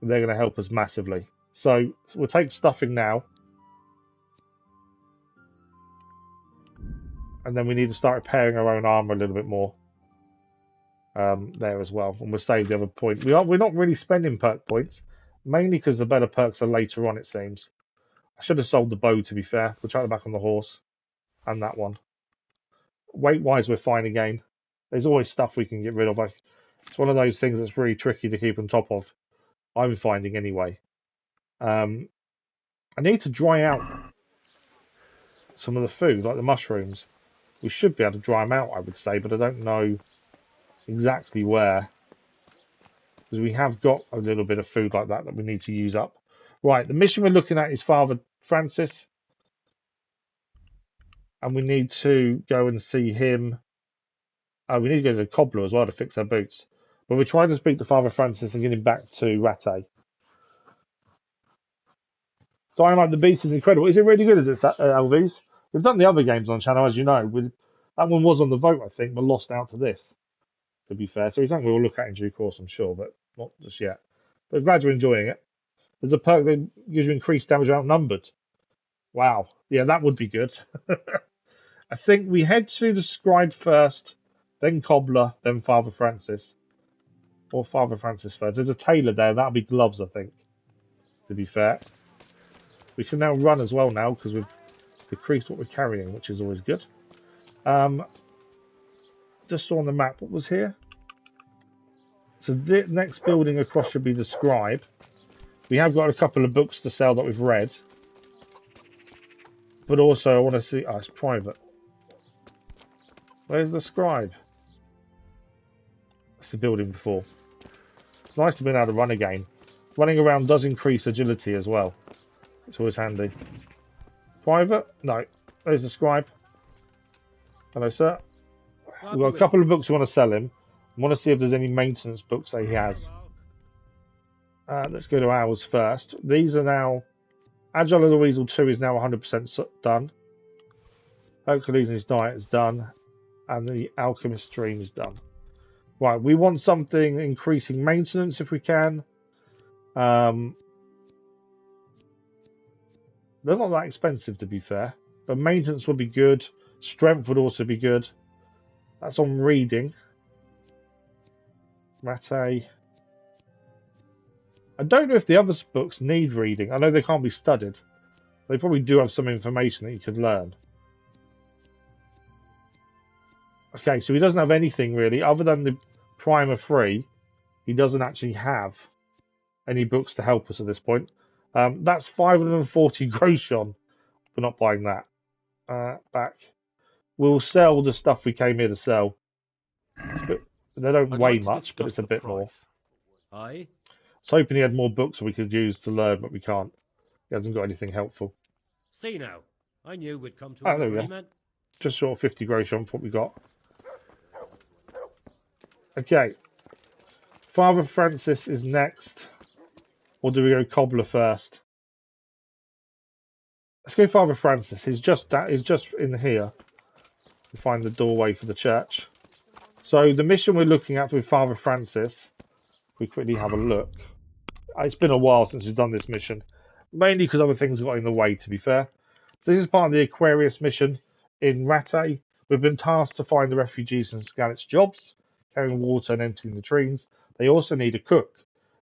They're going to help us massively. So we'll take stuffing now. And then we need to start repairing our own armor a little bit more. There as well. And we'll save the other point. We're not really spending perk points. Mainly because the better perks are later on, it seems. I should have sold the bow, to be fair. We'll try it back on the horse. And that one. Weight-wise, we're fine again. There's always stuff we can get rid of. It's one of those things that's really tricky to keep on top of. I'm finding anyway. I need to dry out some of the food, like the mushrooms. We should be able to dry them out, I would say, but I don't know exactly where. Because we have got a little bit of food like that we need to use up. Right, the mission we're looking at is Father Francis. And we need to go and see him. Oh, we need to go to the cobbler as well to fix our boots. But we're trying to speak to Father Francis and get him back to Rattay. Dynamite the Beast is incredible. Is it really good, is it, LVs? We've done the other games on the channel, as you know. That one was on the vote, I think, but lost out to this, to be fair. So it's something we'll look at in due course, I'm sure, but not just yet. But glad you're enjoying it. There's a perk that gives you increased damage outnumbered. Wow. Yeah, that would be good. I think we head to the scribe first, then cobbler, then Father Francis. Or Father Francis first. There's a tailor there. That'll be gloves, I think, to be fair. We can now run as well now because we've decreased what we're carrying, which is always good. Just saw on the map what was here. So the next building across should be the scribe. We have got a couple of books to sell that we've read. But also I want to see... Oh, it's private. Where's the scribe? That's the building before. It's nice to be able to run again. Running around does increase agility as well. It's always handy. Private? No. There's the scribe. Hello, sir. We've got a couple of books we want to sell him. We want to see if there's any maintenance books that he has. Let's go to ours first. These are now... Agile of the Weasel 2 is now 100% done. Hercules and his diet is done. And the Alchemist Dream is done. Right, we want something increasing maintenance if we can. They're not that expensive, to be fair. But maintenance would be good. Strength would also be good. That's on reading. Rattay. I don't know if the other books need reading. I know they can't be studied. They probably do have some information that you could learn. Okay, so he doesn't have anything really, other than the Primer 3. He doesn't actually have any books to help us at this point. That's 540 groschen. We're not buying that. Back. We'll sell the stuff we came here to sell. They don't weigh much, but it's a bit more. Aye. I was hoping he had more books we could use to learn, but we can't. He hasn't got anything helpful. See now, I knew we'd come to Oh, an there we go. agreement. Just short of 50 groschen for what we got. Okay. Father Francis is next. Or do we go Cobbler first? Let's go Father Francis. He's just in here. We find the doorway for the church. So the mission we're looking at with Father Francis, if we quickly have a look. It's been a while since we've done this mission. Mainly because other things got in the way, to be fair. So this is part of the Aquarius mission in Rattay. We've been tasked to find the refugees and Skalit's jobs, carrying water and emptying the latrines. They also need a cook.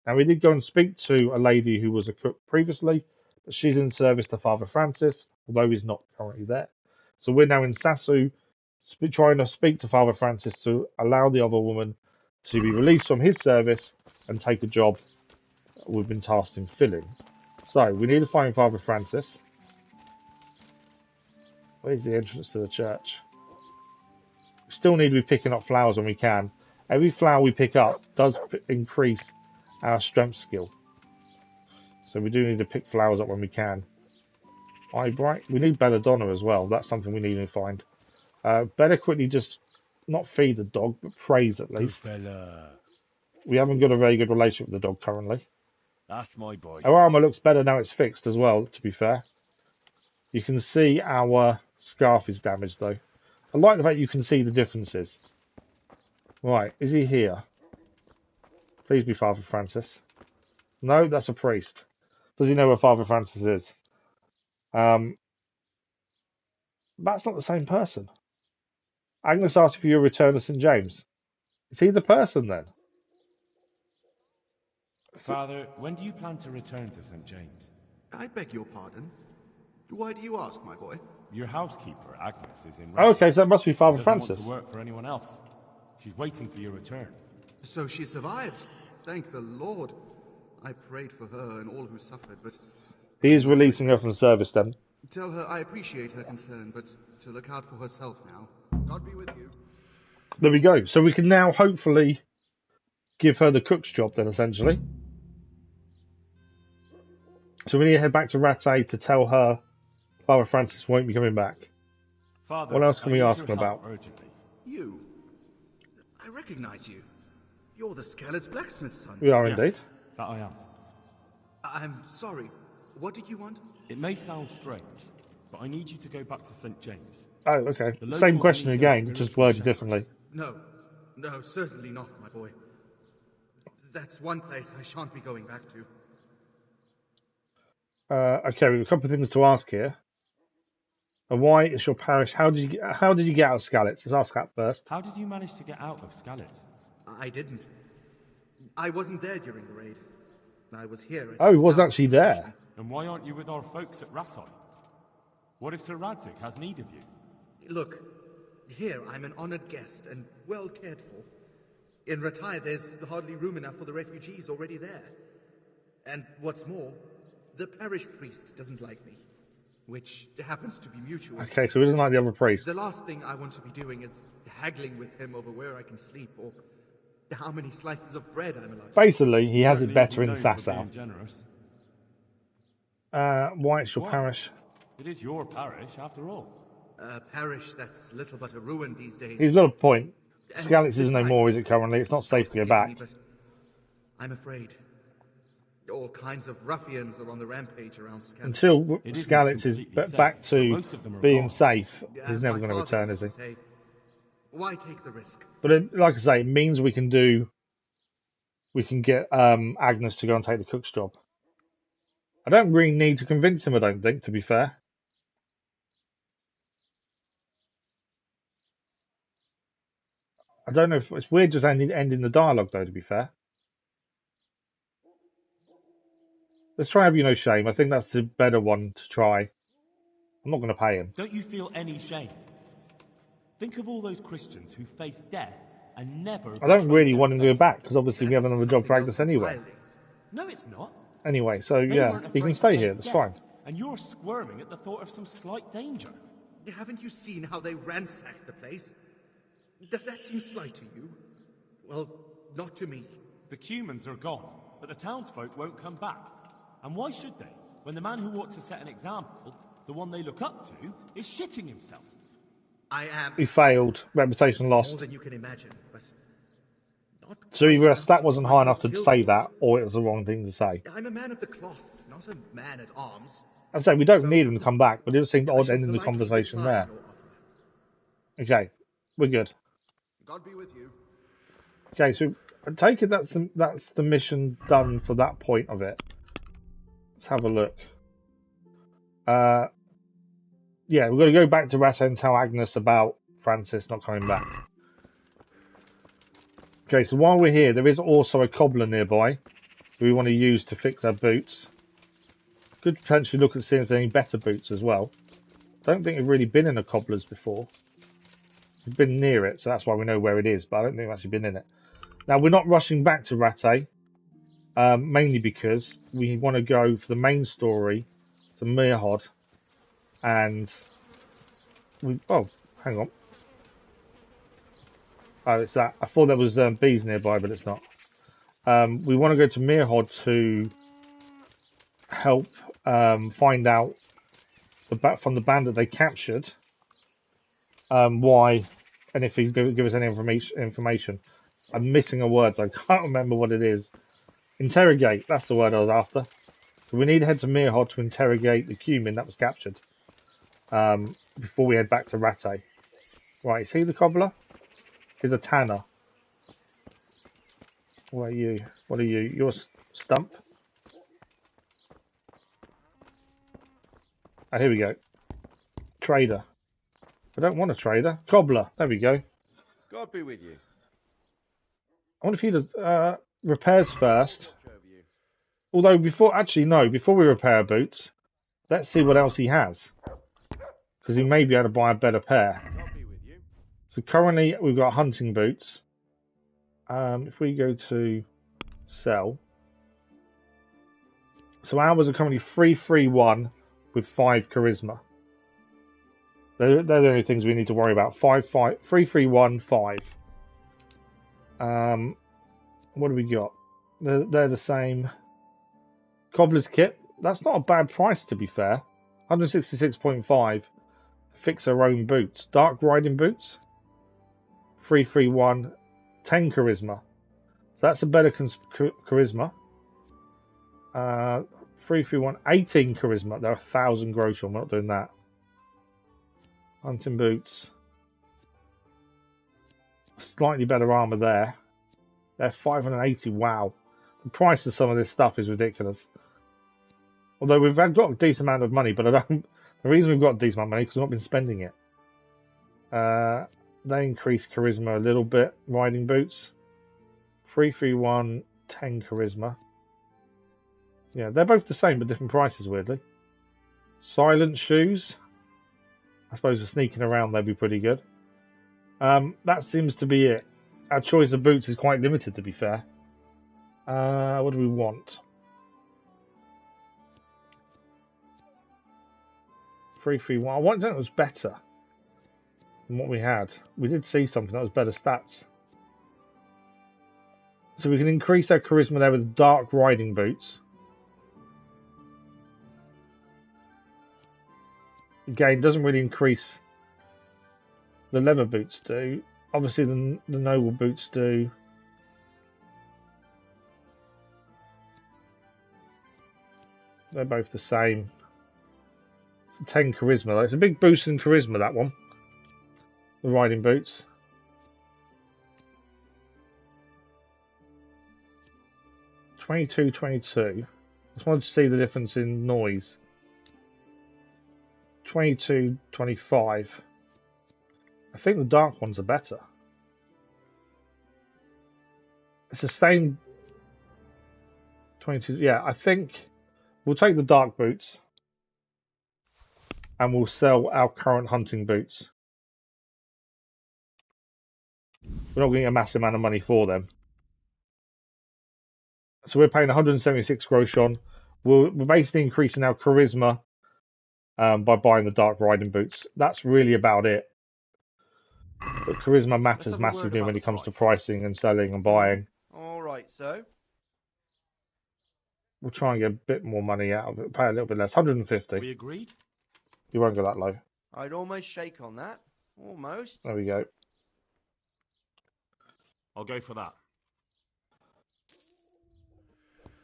Now, we did go and speak to a lady who was a cook previously, but she's in service to Father Francis, although he's not currently there. So we're now in Sasau, trying to speak to Father Francis to allow the other woman to be released from his service and take a job we've been tasked in filling. So, we need to find Father Francis. Where's the entrance to the church? We still need to be picking up flowers when we can. Every flower we pick up does increase our strength skill. So we do need to pick flowers up when we can. Eyebright. We need belladonna as well. That's something we need to find. Better quickly just not feed the dog, but praise at least. We haven't got a very good relationship with the dog currently. That's my boy. Our armour looks better now it's fixed as well, to be fair. You can see our scarf is damaged though. I like the fact you can see the differences. Right, is he here? Please be Father Francis. No, that's a priest. Does he know where Father Francis is? That's not the same person. Agnes asked if you return to St. James. Is he the person then? Father, when do you plan to return to St. James? I beg your pardon. Why do you ask, my boy? Your housekeeper, Agnes, is in. Okay, so that must be Father She Francis. doesn't want to work for anyone else. She's waiting for your return. So she survived. Thank the Lord. I prayed for her and all who suffered, but... He is releasing her from service then. Tell her I appreciate her concern, but to look out for herself now. God be with you. There we go. So we can now hopefully give her the cook's job then, essentially. So we need to head back to Rattay to tell her Father Francis won't be coming back. Father, what else can we ask him about? Urgently. You? I recognize you. You're the Skalit's blacksmith's son. We are indeed. That I am. I'm sorry. What did you want? It may sound strange, but I need you to go back to St. James. Oh, okay. Same question again, just worded differently. No, certainly not, my boy. That's one place I shan't be going back to. Okay, we have a couple of things to ask here. Why is your parish? How did you get out of Skalit's? Let's ask that first. How did you manage to get out of Skalit's? I didn't. I wasn't there during the raid. I was here. Oh, he wasn't actually there. And why aren't you with our folks at Rattay? What if Sir Rattay has need of you? Look, here I'm an honored guest and well cared for. In Rattay, there's hardly room enough for the refugees already there. And what's more, the parish priest doesn't like me, which happens to be mutual. Okay, so he doesn't like the other priest. The last thing I want to be doing is haggling with him over where I can sleep or how many slices of bread I'm allowed to. Basically, he has it better in Sasau. Why it's your parish? It is your parish, after all. A parish that's little but a ruin these days. He's got a point. Skalit's is no more, is it currently? It's not safe to go back. But I'm afraid all kinds of ruffians are on the rampage around Skalit's. Until Skalit's is back to being safe, he's never going to return, is he? Why take the risk? But like I say, it means we can get Agnes to go and take the cook's job. I don't really need to convince him, I don't think, to be fair. I don't know if it's weird just ending the dialogue, though, to be fair. Let's try Have You No Shame. I think that's the better one to try. I'm not going to pay him. Don't you feel any shame? Think of all those Christians who faced death and never. I don't really want him to go faith. back because obviously we have another job for Agnes anyway. No, it's not. Anyway, so They yeah, weren't he can afraid to stay face here. That's death, fine. And you're squirming at the thought of some slight danger. Haven't you seen how they ransacked the place? Does that seem slight to you? Well, not to me. The Cumans are gone, but the townsfolk won't come back. And why should they, when the man who ought to set an example, the one they look up to, is shitting himself? I am... He failed. Reputation lost. More than you can imagine, but... So either a stat wasn't high enough to say that, or it was the wrong thing to say. I'm a man of the cloth, not a man at arms. I say we don't need him to come back, but it just seemed odd ending the conversation there. Okay, we're good. God be with you. Okay, so I take it that's the mission done for that point of it. Let's have a look. Yeah, we've got to go back to Rattay and tell Agnes about Francis not coming back. Okay, so while we're here, there is also a cobbler nearby who we want to use to fix our boots. Could potentially look at seeing if there's any better boots as well. Don't think we've really been in a cobbler's before. We've been near it, so that's why we know where it is, but I don't think we've actually been in it. Now, we're not rushing back to Rattay, mainly because we want to go for the main story to Merhojed, and oh, hang on. Oh, it's that. I thought there was bees nearby, but it's not. We want to go to Merhojed to help find out from the bandit they captured why, and if he give us any information. I'm missing a word, so I can't remember what it is. Interrogate, that's the word I was after. So we need to head to Merhojed to interrogate the Cumin that was captured before we head back to Rattay. Right, is he the cobbler? He's a tanner. What are you? What are you? You're Stump? Oh, here we go. Trader. I don't want a trader. Cobbler. There we go. God be with you. I wonder if he does repairs first. Although before we repair boots, let's see what else he has. Because he may be able to buy a better pair. So currently we've got hunting boots. If we go to sell. So ours are currently 331 with 5 charisma. They're the only things we need to worry about. 331 5. What do we got? They're the same. Cobbler's kit. That's not a bad price, to be fair. 166.5. Fix our own boots. Dark riding boots. 331. 10 charisma. So that's a better charisma. 331. 18 charisma. They're 1,000 gross. I'm not doing that. Hunting boots. Slightly better armor there. They're 580. Wow. The price of some of this stuff is ridiculous. Although we've got a decent amount of money, but I don't. The reason we've got a decent amount of money is because we've not been spending it. They increase charisma a little bit. Riding boots. 331, 10 charisma. Yeah, they're both the same, but different prices, weirdly. Silent shoes. I suppose for sneaking around, they'd be pretty good. That seems to be it. Our choice of boots is quite limited, to be fair. What do we want? 331. I want something that was better than what we had. We did see something that was better stats. So we can increase our charisma there with dark riding boots. Again, doesn't really increase. The leather boots do. Obviously, the noble boots do. They're both the same. It's a 10 charisma though. It's a big boost in charisma, that one. The riding boots. $22, $22. Just wanted to see the difference in noise. $22, $25. I think the dark ones are better. It's the same. 22. Yeah, I think We'll take the dark boots. And we'll sell our current hunting boots. We're not getting a massive amount of money for them. So we're paying 176 grosh on. We're basically increasing our charisma by buying the dark riding boots. That's really about it. But charisma matters massively when it comes to pricing and selling and buying. All right, so We'll try and get a bit more money out of it. Pay a little bit less. 150. We agreed? You won't go that low. I'd almost shake on that. Almost. There we go. I'll go for that.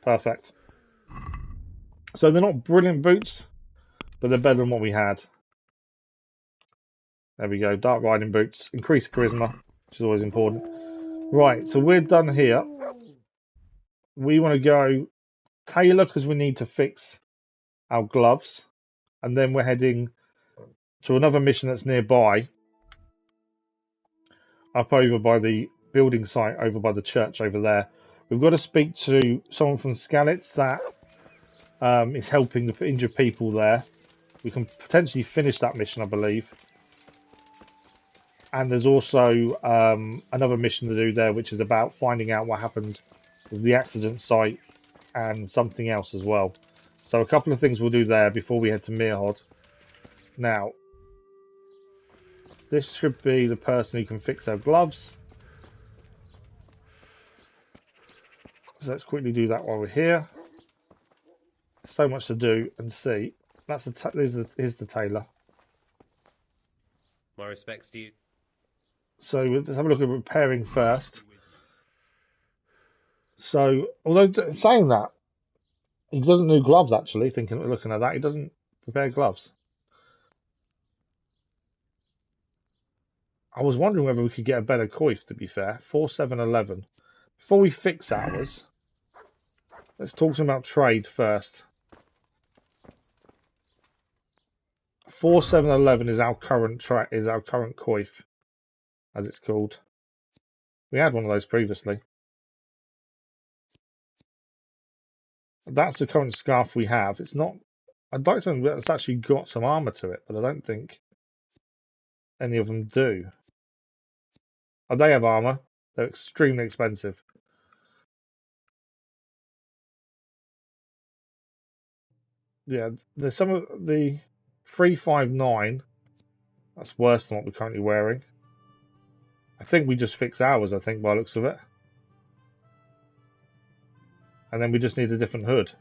Perfect. So they're not brilliant boots, but they're better than what we had. There we go. Dark riding boots. Increase charisma, which is always important. Right, so we're done here. We want to go tailor because we need to fix our gloves. And then we're heading to another mission that's nearby. Up over by the building site, over by the church over there. We've got to speak to someone from Skalitz that is helping the injured people there. We can potentially finish that mission, I believe. And there's also another mission to do there, which is about finding out what happened with the accident site and something else as well. So a couple of things we'll do there before we head to Merhojed. Now, this should be the person who can fix our gloves. So let's quickly do that while we're here. So much to do and see. That's here's the tailor. My respects to you. So let's have a look at repairing first. So, although saying that, he doesn't do gloves actually, looking at that, he doesn't repair gloves. I was wondering whether we could get a better coif, to be fair. 4711. Before we fix ours, let's talk to him about trade first. 4711 is our current coif, as it's called. We had one of those previously. That's the current scarf we have. It's not. I'd like something that's actually got some armor to it, but I don't think any of them do. Oh, they have armor. They're extremely expensive. Yeah, there's some of the 359. That's worse than what we're currently wearing. I think we just fix ours, I think, by the looks of it. And then we just need a different hood.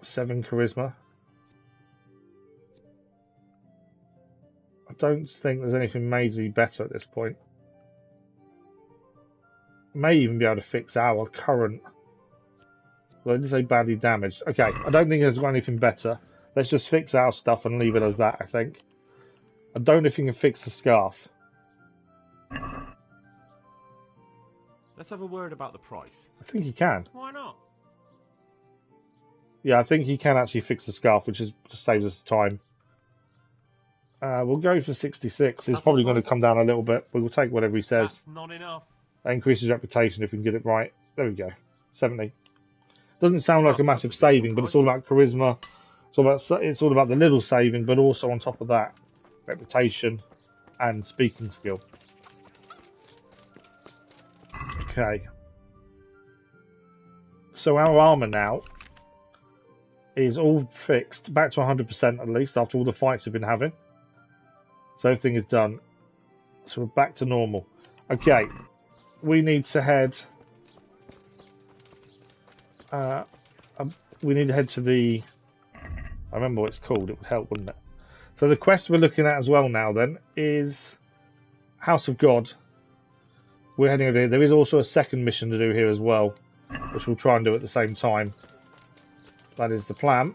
7 charisma. I don't think there's anything majorly better at this point. May even be able to fix our current. Well, I did say badly damaged. Okay, I don't think there's got anything better. Let's just fix our stuff and leave it as that, I think. I don't know if you can fix the scarf. Let's have a word about the price. I think he can. Why not? Yeah, I think he can actually fix the scarf, which just saves us time. We'll go for 66. It's probably going to come down a little bit, but we'll take whatever he says. That's not enough. That increases reputation if we can get it right. There we go. 70. Doesn't sound like a massive saving, but it's all about charisma. It's all about the little saving, but also on top of that, reputation and speaking skill. Okay. So our armor now is all fixed, back to 100% at least, after all the fights we've been having. So everything is done. So we're back to normal. Okay. We need to head... we need to head to the... I remember what it's called. It would help, wouldn't it? So the quest we're looking at as well now then is House of God. We're heading over here. There is also a second mission to do here as well, which we'll try and do at the same time. That is the plan.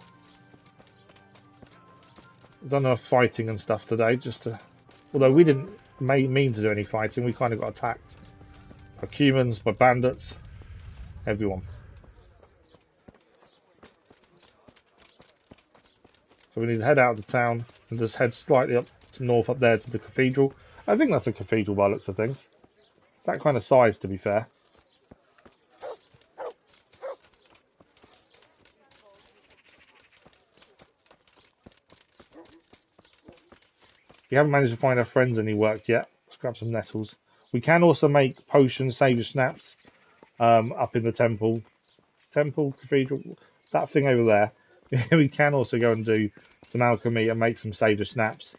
Done enough fighting and stuff today, just to... Although we didn't mean to do any fighting, we kind of got attacked by humans, by bandits, everyone. So we need to head out of the town and just head slightly up to north up there to the cathedral. I think that's a cathedral by the looks of things. That kind of size, to be fair. We haven't managed to find our friends any work yet. Let's grab some nettles. We can also make potions, savior snaps, up in the temple. Temple, cathedral, that thing over there. We can also go and do some alchemy and make some savior snaps.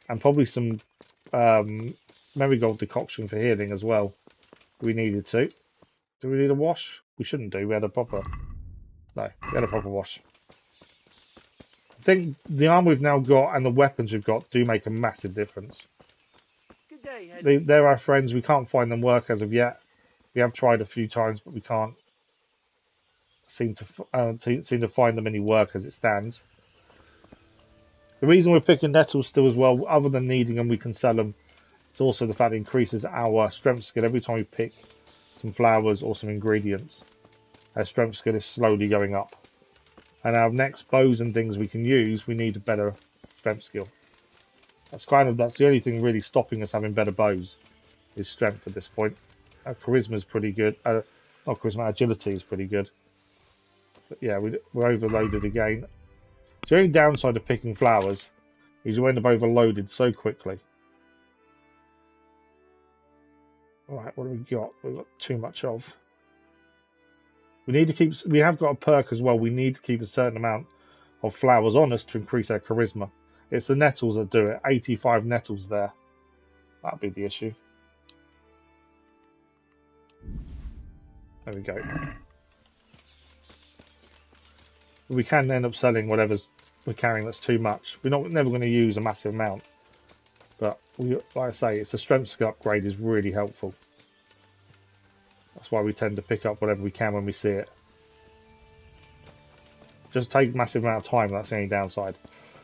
And probably some marigold decoction for healing as well. We needed to. Do we need a wash? We shouldn't do. We had a proper... No, we had a proper wash. I think the armor we've now got and the weapons we've got do make a massive difference. Good day, Henry. They're our friends. We can't find them work as of yet. We have tried a few times, but we can't seem to find them any work as it stands. The reason we're picking nettles still as well, other than needing them, we can sell them. It's also the fact it increases our strength skill every time we pick some flowers or some ingredients. Our strength skill is slowly going up. And our next bows and things we can use, we need a better strength skill. That's the only thing really stopping us having better bows, is strength at this point. Our charisma is pretty good. Not charisma, our agility is pretty good. But yeah, we're overloaded again. The only downside of picking flowers is you end up overloaded so quickly. Alright, what have we got? We've got too much of. We have got a perk as well. We need to keep a certain amount of flowers on us to increase our charisma. It's the nettles that do it. 85 nettles there. That'll be the issue. There we go. We can end up selling whatever's we're carrying that's too much. We're never going to use a massive amount. But like I say, it's a strength skill upgrade is really helpful. That's why we tend to pick up whatever we can when we see it. Just take a massive amount of time, that's the only downside.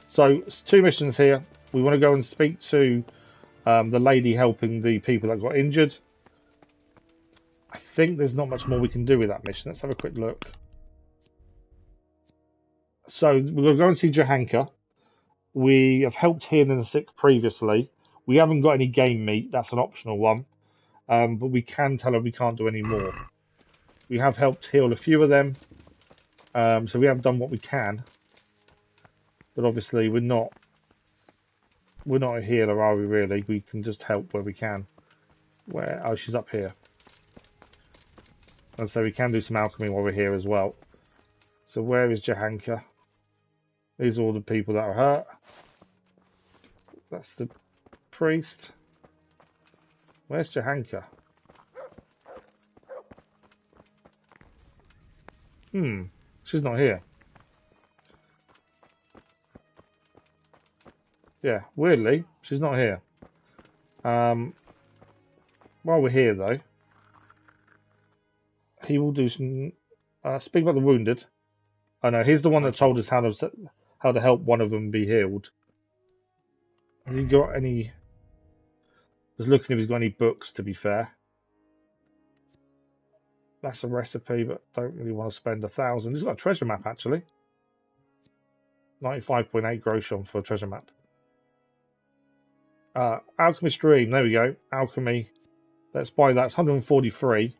So, it's 2 missions here. We want to go and speak to the lady helping the people that got injured. I think there's not much more we can do with that mission. Let's have a quick look. So, we're going to go and see Johanka. We have helped healing the sick previously. We haven't got any game meat. That's an optional one. But we can tell her we can't do any more. We have helped heal a few of them. So we have done what we can. But obviously we're not a healer, are we really? We can just help where we can. Oh, she's up here. And so we can do some alchemy while we're here as well. So where is Johanka? These are all the people that are hurt. That's the priest. Where's Johanka? She's not here. Yeah, weirdly, she's not here. While we're here, though, he will do some... speak about the wounded. Oh no, he's the one that told us how to help one of them be healed. Has he got any... I was looking if he's got any books, to be fair. That's a recipe, but don't really want to spend 1,000. He's got a treasure map, actually. 95.8 groschen for a treasure map. Alchemy stream, there we go. Alchemy. Let's buy that. It's 143.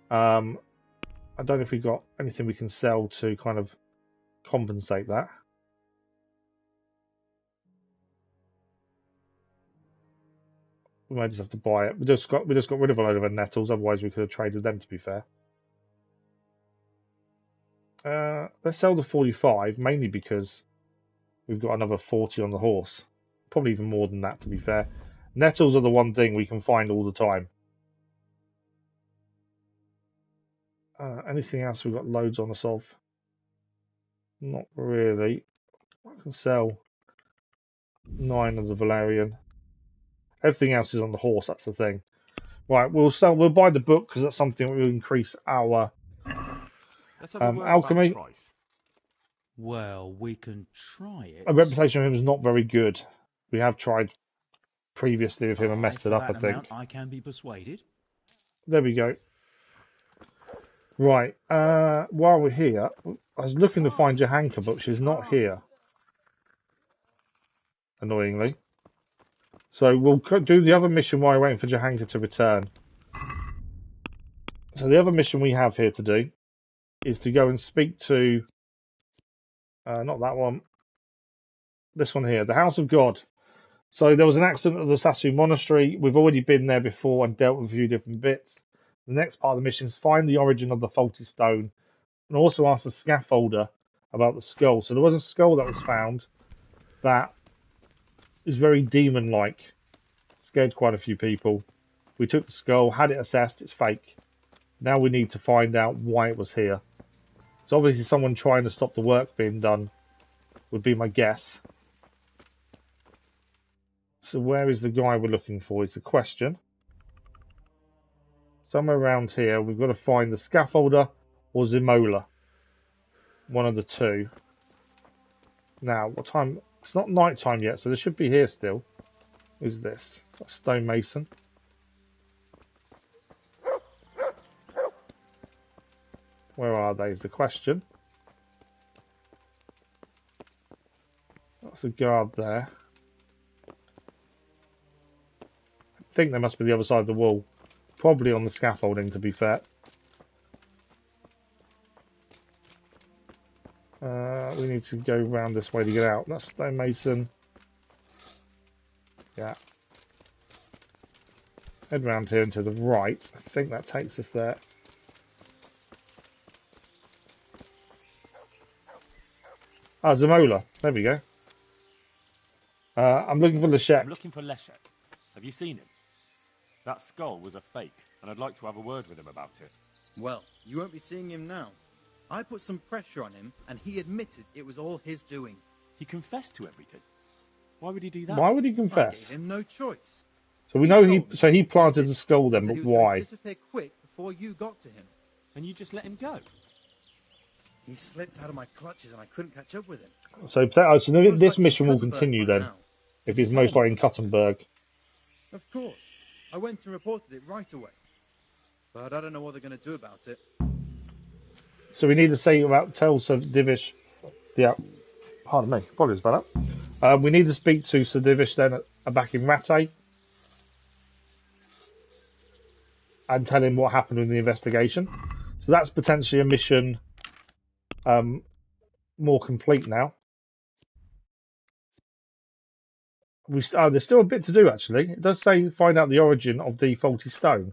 I don't know if we've got anything we can sell to kind of compensate that. We might just have to buy it. We just got rid of a load of our nettles, otherwise we could have traded them, to be fair. Let's sell the 45, mainly because we've got another 40 on the horse. Probably even more than that, to be fair. Nettles are the one thing we can find all the time. Anything else we've got loads on us of? Not really. I can sell 9 of the Valerian. Everything else is on the horse, that's the thing. Right, we'll buy the book because that's something that will increase our alchemy. Price. Well, we can try it. A reputation of him is not very good. We have tried previously with him and messed it up, I think. I can be persuaded. There we go. Right, while we're here, I was looking to find Johanka, but she's not here. Annoyingly. So we'll do the other mission while we're waiting for Johanka to return. So the other mission we have here to do is to go and speak to... not that one. This one here. The House of God. So there was an accident at the Sasau monastery. We've already been there before and dealt with a few different bits. The next part of the mission is find the origin of the faulty stone and also ask the scaffolder about the skull. So there was a skull that was found that is very demon-like. Scared quite a few people. We took the skull, had it assessed, it's fake. Now we need to find out why it was here. So obviously someone trying to stop the work being done would be my guess. So where is the guy we're looking for is the question. Somewhere around here we've got to find the scaffolder or Zimola. One of the two. Now, what time? It's not night time yet, so they should be here still. Who's this? A stonemason. Where are they is the question. That's a guard there. I think they must be the other side of the wall. Probably on the scaffolding, to be fair. We need to go round this way to get out. That's stonemason. Yeah. Head round here and to the right. I think that takes us there. Ah, Zimola. There we go. I'm looking for Leshek. I'm looking for Leshek. Have you seen him? That skull was a fake, and I'd like to have a word with him about it. Well, you won't be seeing him now. I put some pressure on him, and he admitted it was all his doing. He confessed to everything. Why would he do that? Why would he confess? I gave him no choice. So we know he planted the skull then, but why? He disappear quick before you got to him. And you just let him go? He slipped out of my clutches, and I couldn't catch up with him. So this mission will continue then, if he's most likely in Cuttenberg. Of course. I went and reported it right away. But I don't know what they're going to do about it. So we need to say tell Sir Divish. Yeah, pardon me, apologies about that. We need to speak to Sir Divish then back in Rattay and tell him what happened in the investigation. So that's potentially a mission more complete now. There's still a bit to do actually. It does say find out the origin of the faulty stone,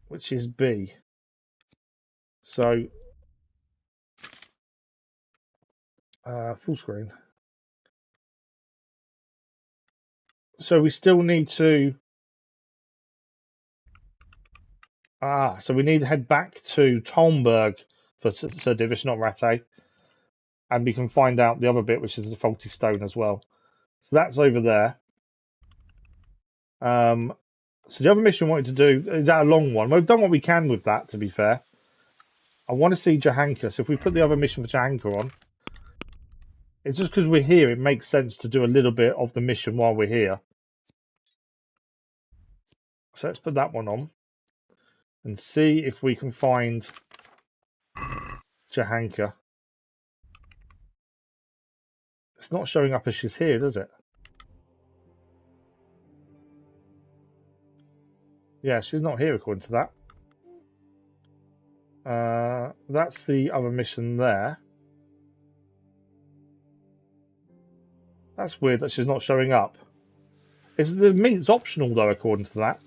which is B. So, full screen. So we still need to... so we need to head back to Tolmberg for Sir Divish, not Rattay. And we can find out the other bit, which is the faulty stone as well. So that's over there. So the other mission we wanted to do, is that a long one? We've done what we can with that, to be fair. I want to see Jahanka, so if we put the other mission for Jahanka on, it's just because we're here, it makes sense to do a little bit of the mission while we're here. So let's put that one on and see if we can find Jahanka. It's not showing up as she's here, does it? Yeah, she's not here according to that. That's the other mission there. That's weird that she's not showing up. The meat's optional though, according to that.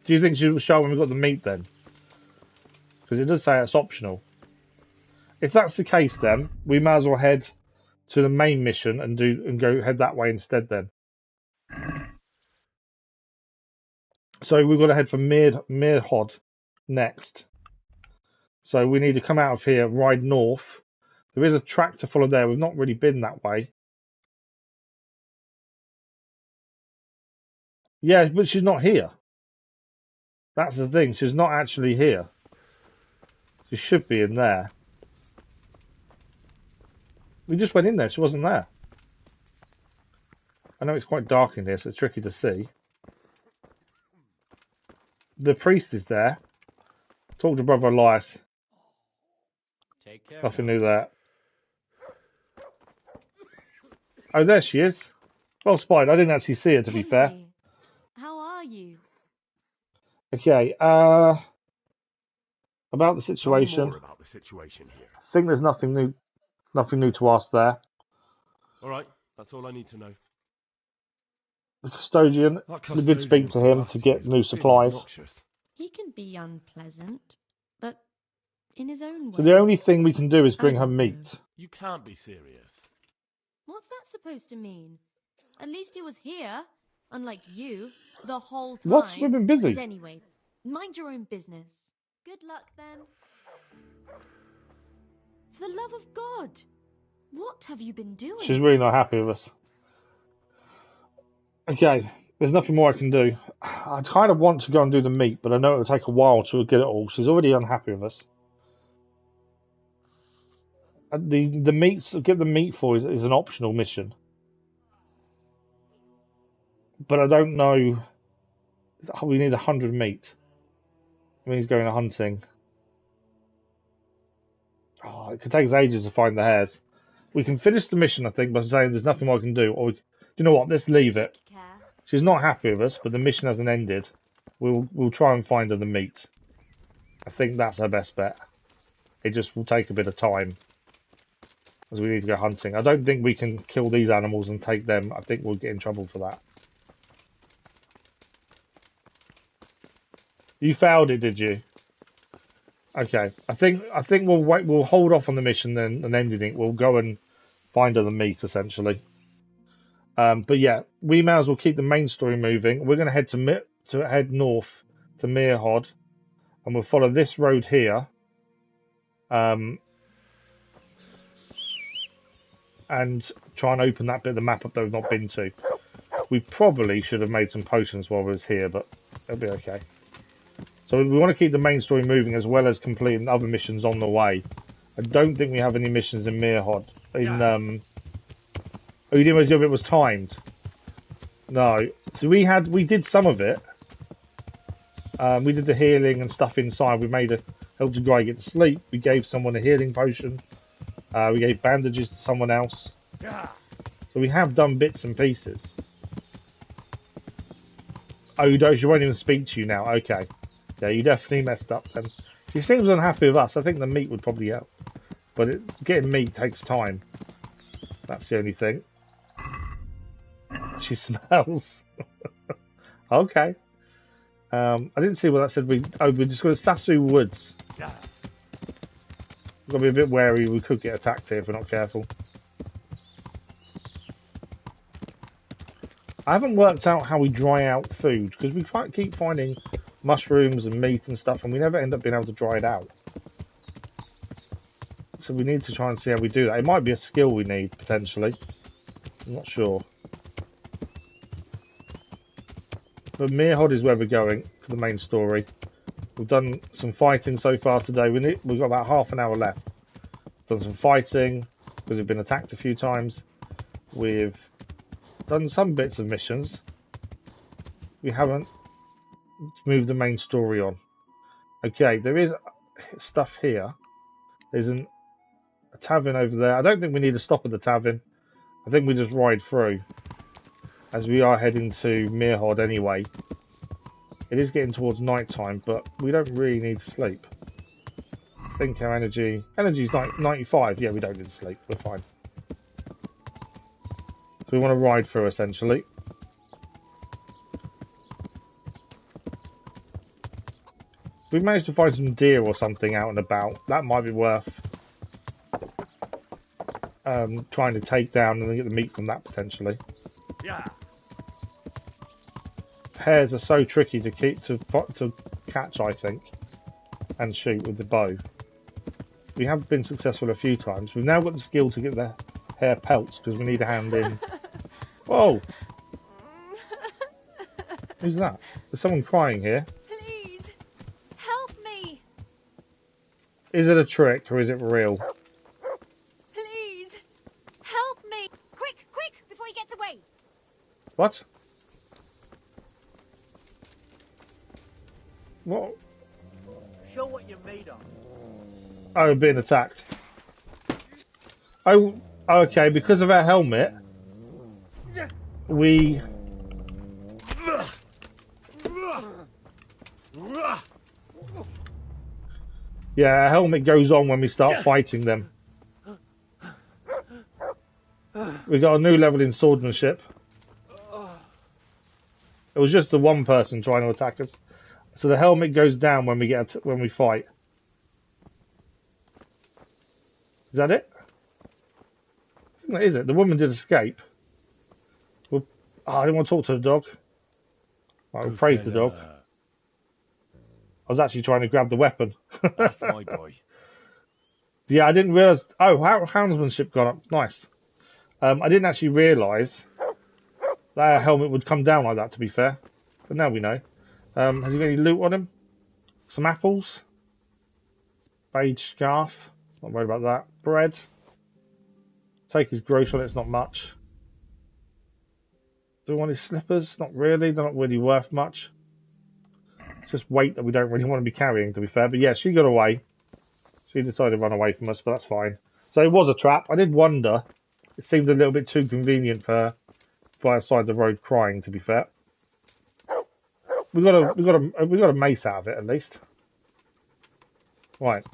Do you think she will show when we've got the meat then? Because it does say it's optional. If that's the case then, we may as well head to the main mission and go head that way instead then. So we've got to head for Merhojed next. So we need to come out of here, ride north. There is a track to follow there. We've not really been that way. Yeah, but she's not here. That's the thing. She's not actually here. She should be in there. We just went in there. She wasn't there. I know it's quite dark in here, so it's tricky to see. The priest is there. Talk to Brother Elias. Take care. Nothing new there. Oh, there she is. Well spotted. I didn't actually see her, to be fair. How are you? Okay. About the situation. Tell me more about the situation here. I think there's nothing new to ask there. All right, That's all I need to know. The custodian, we did speak to him to get new supplies. He can be unpleasant, but in his own way. So the only thing we can do is bring her meat. You can't be serious. What's that supposed to mean? At least he was here, unlike you, the whole time. What? We've been busy. And anyway, mind your own business. Good luck then. For the love of God, what have you been doing? She's really not happy with us. Okay, there's nothing more I can do. I kind of want to go and do the meat, but I know it'll take a while to get it all. She's already unhappy with us. The meats, get the meat for is an optional mission. But I don't know. We need 100 meat. It means going hunting. Oh, it could take us ages to find the hares. We can finish the mission, I think, by saying there's nothing more I can do. Or you know what? Let's leave it. She's not happy with us, but the mission hasn't ended. We'll try and find her the meat. I think that's her best bet. It just will take a bit of time, as we need to go hunting. I don't think we can kill these animals and take them. I think we'll get in trouble for that. You failed it, did you? Okay. I think we'll wait. We'll hold off on the mission then and ending it. We'll go and find her the meat, essentially. But yeah, we may as well keep the main story moving. We're going to head north to Merhojed, and we'll follow this road here. And try and open that bit of the map up that we've not been to. We probably should have made some potions while we was here, but it'll be okay. So we want to keep the main story moving as well as completing other missions on the way. I don't think we have any missions in Merhojed. Oh, you didn't realize it was timed? No. So we did some of it. We did the healing and stuff inside. We helped a guy get to sleep. We gave someone a healing potion. We gave bandages to someone else. So we have done bits and pieces. Oh, she won't even speak to you now. Okay. Yeah, you definitely messed up then. She seems unhappy with us. I think the meat would probably help. But getting meat takes time. That's the only thing. She smells. Okay. I didn't see what that said. We just got to Sasau Woods. We've got to be a bit wary. We could get attacked here if we're not careful. I haven't worked out how we dry out food, because we keep finding mushrooms and meat and stuff, and we never end up being able to dry it out. So we need to try and see how we do that. It might be a skill we need, potentially. I'm not sure. But Merhojed is where we're going for the main story. We've done some fighting so far today. We've got about half an hour left. Done some fighting because we've been attacked a few times. We've done some bits of missions. We haven't moved the main story on. Okay, there is stuff here. There's a tavern over there. I don't think we need to stop at the tavern. I think we just ride through, as we are heading to Merhojed anyway. It is getting towards night time, but we don't really need to sleep. I think our energy's 95. Yeah, we don't need to sleep. We're fine. So we want to ride through, essentially. If we managed to find some deer or something out and about, that might be worth trying to take down and then get the meat from that, potentially. Yeah. Hares are so tricky to catch, I think, and shoot with the bow. We have been successful a few times. We've now got the skill to get the hare pelts, because we need a hand in. Whoa! Who's that? There's someone crying here. Please, help me. Is it a trick or is it real? Please, help me. Quick, quick, before he gets away. What? What? Show what you're made of. Oh, being attacked. Oh, okay, because of our helmet, we... Yeah, our helmet goes on when we start fighting them. We got a new level in swordsmanship. It was just the one person trying to attack us. So the helmet goes down when we fight. Is that it? I think that is it. The woman did escape. I didn't want to talk to the dog. Right, we'll praise the dog. I was actually trying to grab the weapon. That's my boy. Yeah, I didn't realise... Oh, houndsmanship gone up. Nice. I didn't actually realise that helmet would come down like that, to be fair. But now we know. Has he got any loot on him? Some apples? Beige scarf. Not worried about that. Bread. Take his grocery on it, it's not much. Do we want his slippers? Not really. They're not really worth much. It's just weight that we don't really want to be carrying, to be fair. But yeah, she got away. She decided to run away from us, but that's fine. So it was a trap. I did wonder. It seemed a little bit too convenient for her by the side of the road crying, to be fair. We got a mace out of it, at least. Right.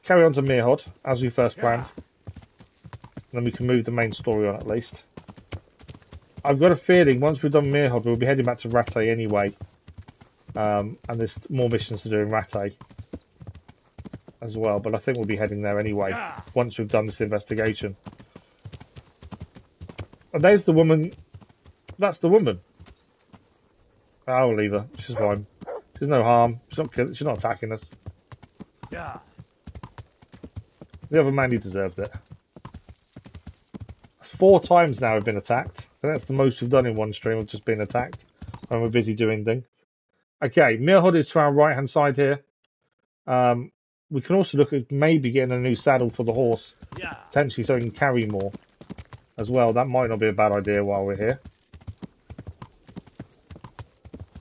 Carry on to Merhojed, as we first planned. Then we can move the main story on, at least. I've got a feeling once we've done Merhojed, we'll be heading back to Rattay anyway. And there's more missions to do in Rattay as well, but I think we'll be heading there anyway once we've done this investigation. And there's the woman. That's the woman. I'll leave her. She's fine. She's no harm. She's not attacking us. Yeah. The other man, he deserved it. That's 4 times now we've been attacked. And that's the most we've done in one stream. We've just been attacked when we're busy doing things. Okay, Merhojed is to our right hand side here. We can also look at maybe getting a new saddle for the horse. Yeah. Potentially so we can carry more as well. That might not be a bad idea while we're here.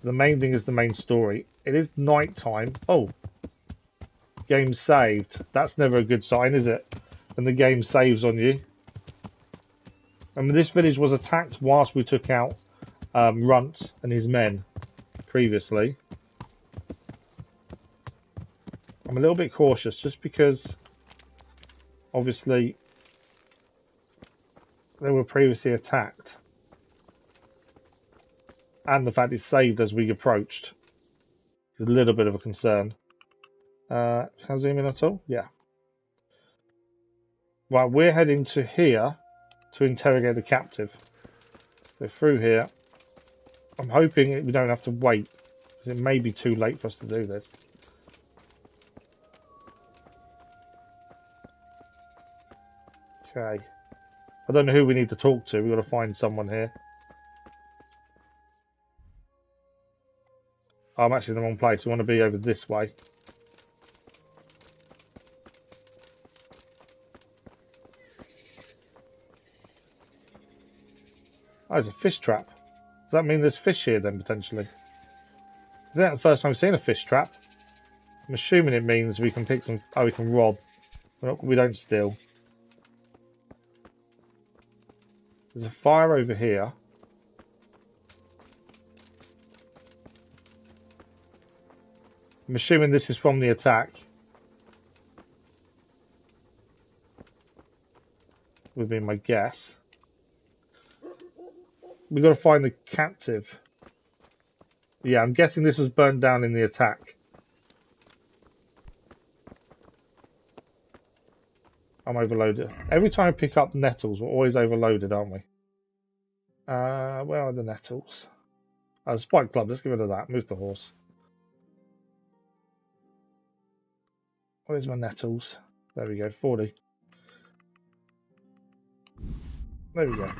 The main thing is the main story. It is night time. Oh. Game saved. That's never a good sign, is it? When the game saves on you. And this village was attacked whilst we took out Runt and his men previously. I'm a little bit cautious just because obviously they were previously attacked. And the fact it's saved as we approached is a little bit of a concern. Can I zoom in at all? Yeah. Right, we're heading to here to interrogate the captive. So through here. I'm hoping we don't have to wait, because it may be too late for us to do this. Okay. I don't know who we need to talk to. We've got to find someone here. Oh, I'm actually in the wrong place. We want to be over this way. Oh, it's a fish trap. Does that mean there's fish here then, potentially? I think that's the first time I've seen a fish trap. I'm assuming it means we can pick some... Oh, we can rob. We don't steal. There's a fire over here. I'm assuming this is from the attack. Would be my guess. We've got to find the captive. Yeah, I'm guessing this was burnt down in the attack. I'm overloaded. Every time I pick up nettles, we're always overloaded, aren't we? Where are the nettles? Spike Club, let's get rid of that. Move the horse. Where's my nettles? There we go, 40. There we go.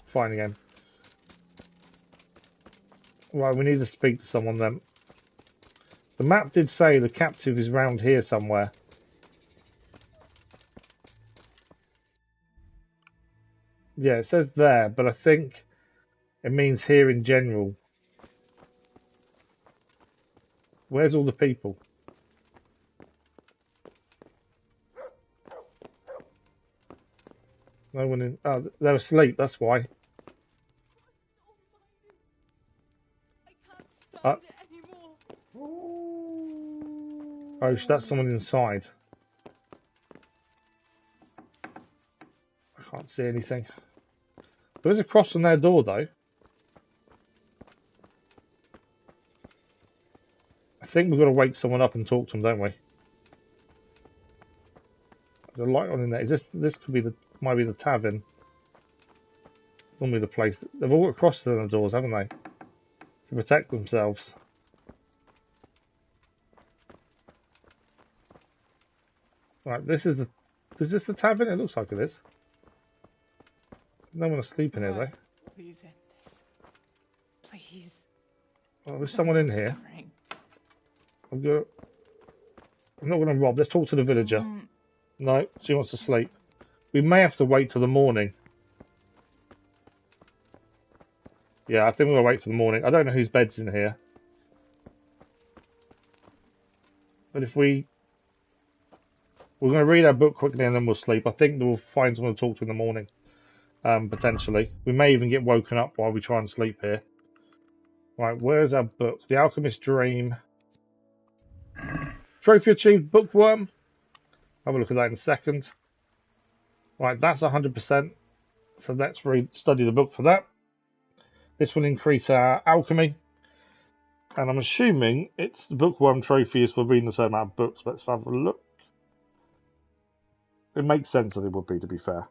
Fine again. Right, we need to speak to someone then. The map did say the captive is round here somewhere. Yeah, it says there, but I think it means here in general. Where's all the people? No one in... Oh, they're asleep, that's why. Oh, that's someone inside. I Can't see anything. There is a cross on their door, though. I think we've got to wake someone up and talk to them, don't we? There's a light on in there. Is this could be might be the tavern. Normally the place. They've all got crosses on the doors, haven't they? To protect themselves. Right, is this the tavern? It looks like it is. No one asleep in here, though. Please end this. Please. Oh, there's someone in here. I'm not going to rob. Let's talk to the villager. No, she wants to sleep. We may have to wait till the morning. Yeah, I think we're going to wait for the morning. I don't know whose bed's in here. But if we're going to read our book quickly and then we'll sleep. I think we'll find someone to talk to in the morning. Potentially. We may even get woken up while we try and sleep here. Right, where's our book? The Alchemist's Dream. Trophy achieved, Bookworm. Have a look at that in a second. Right, that's 100%. So let's study the book for that. This will increase our alchemy. And I'm assuming it's the Bookworm trophy is for reading a certain amount of books. Let's have a look. It makes sense that it would be, to be fair.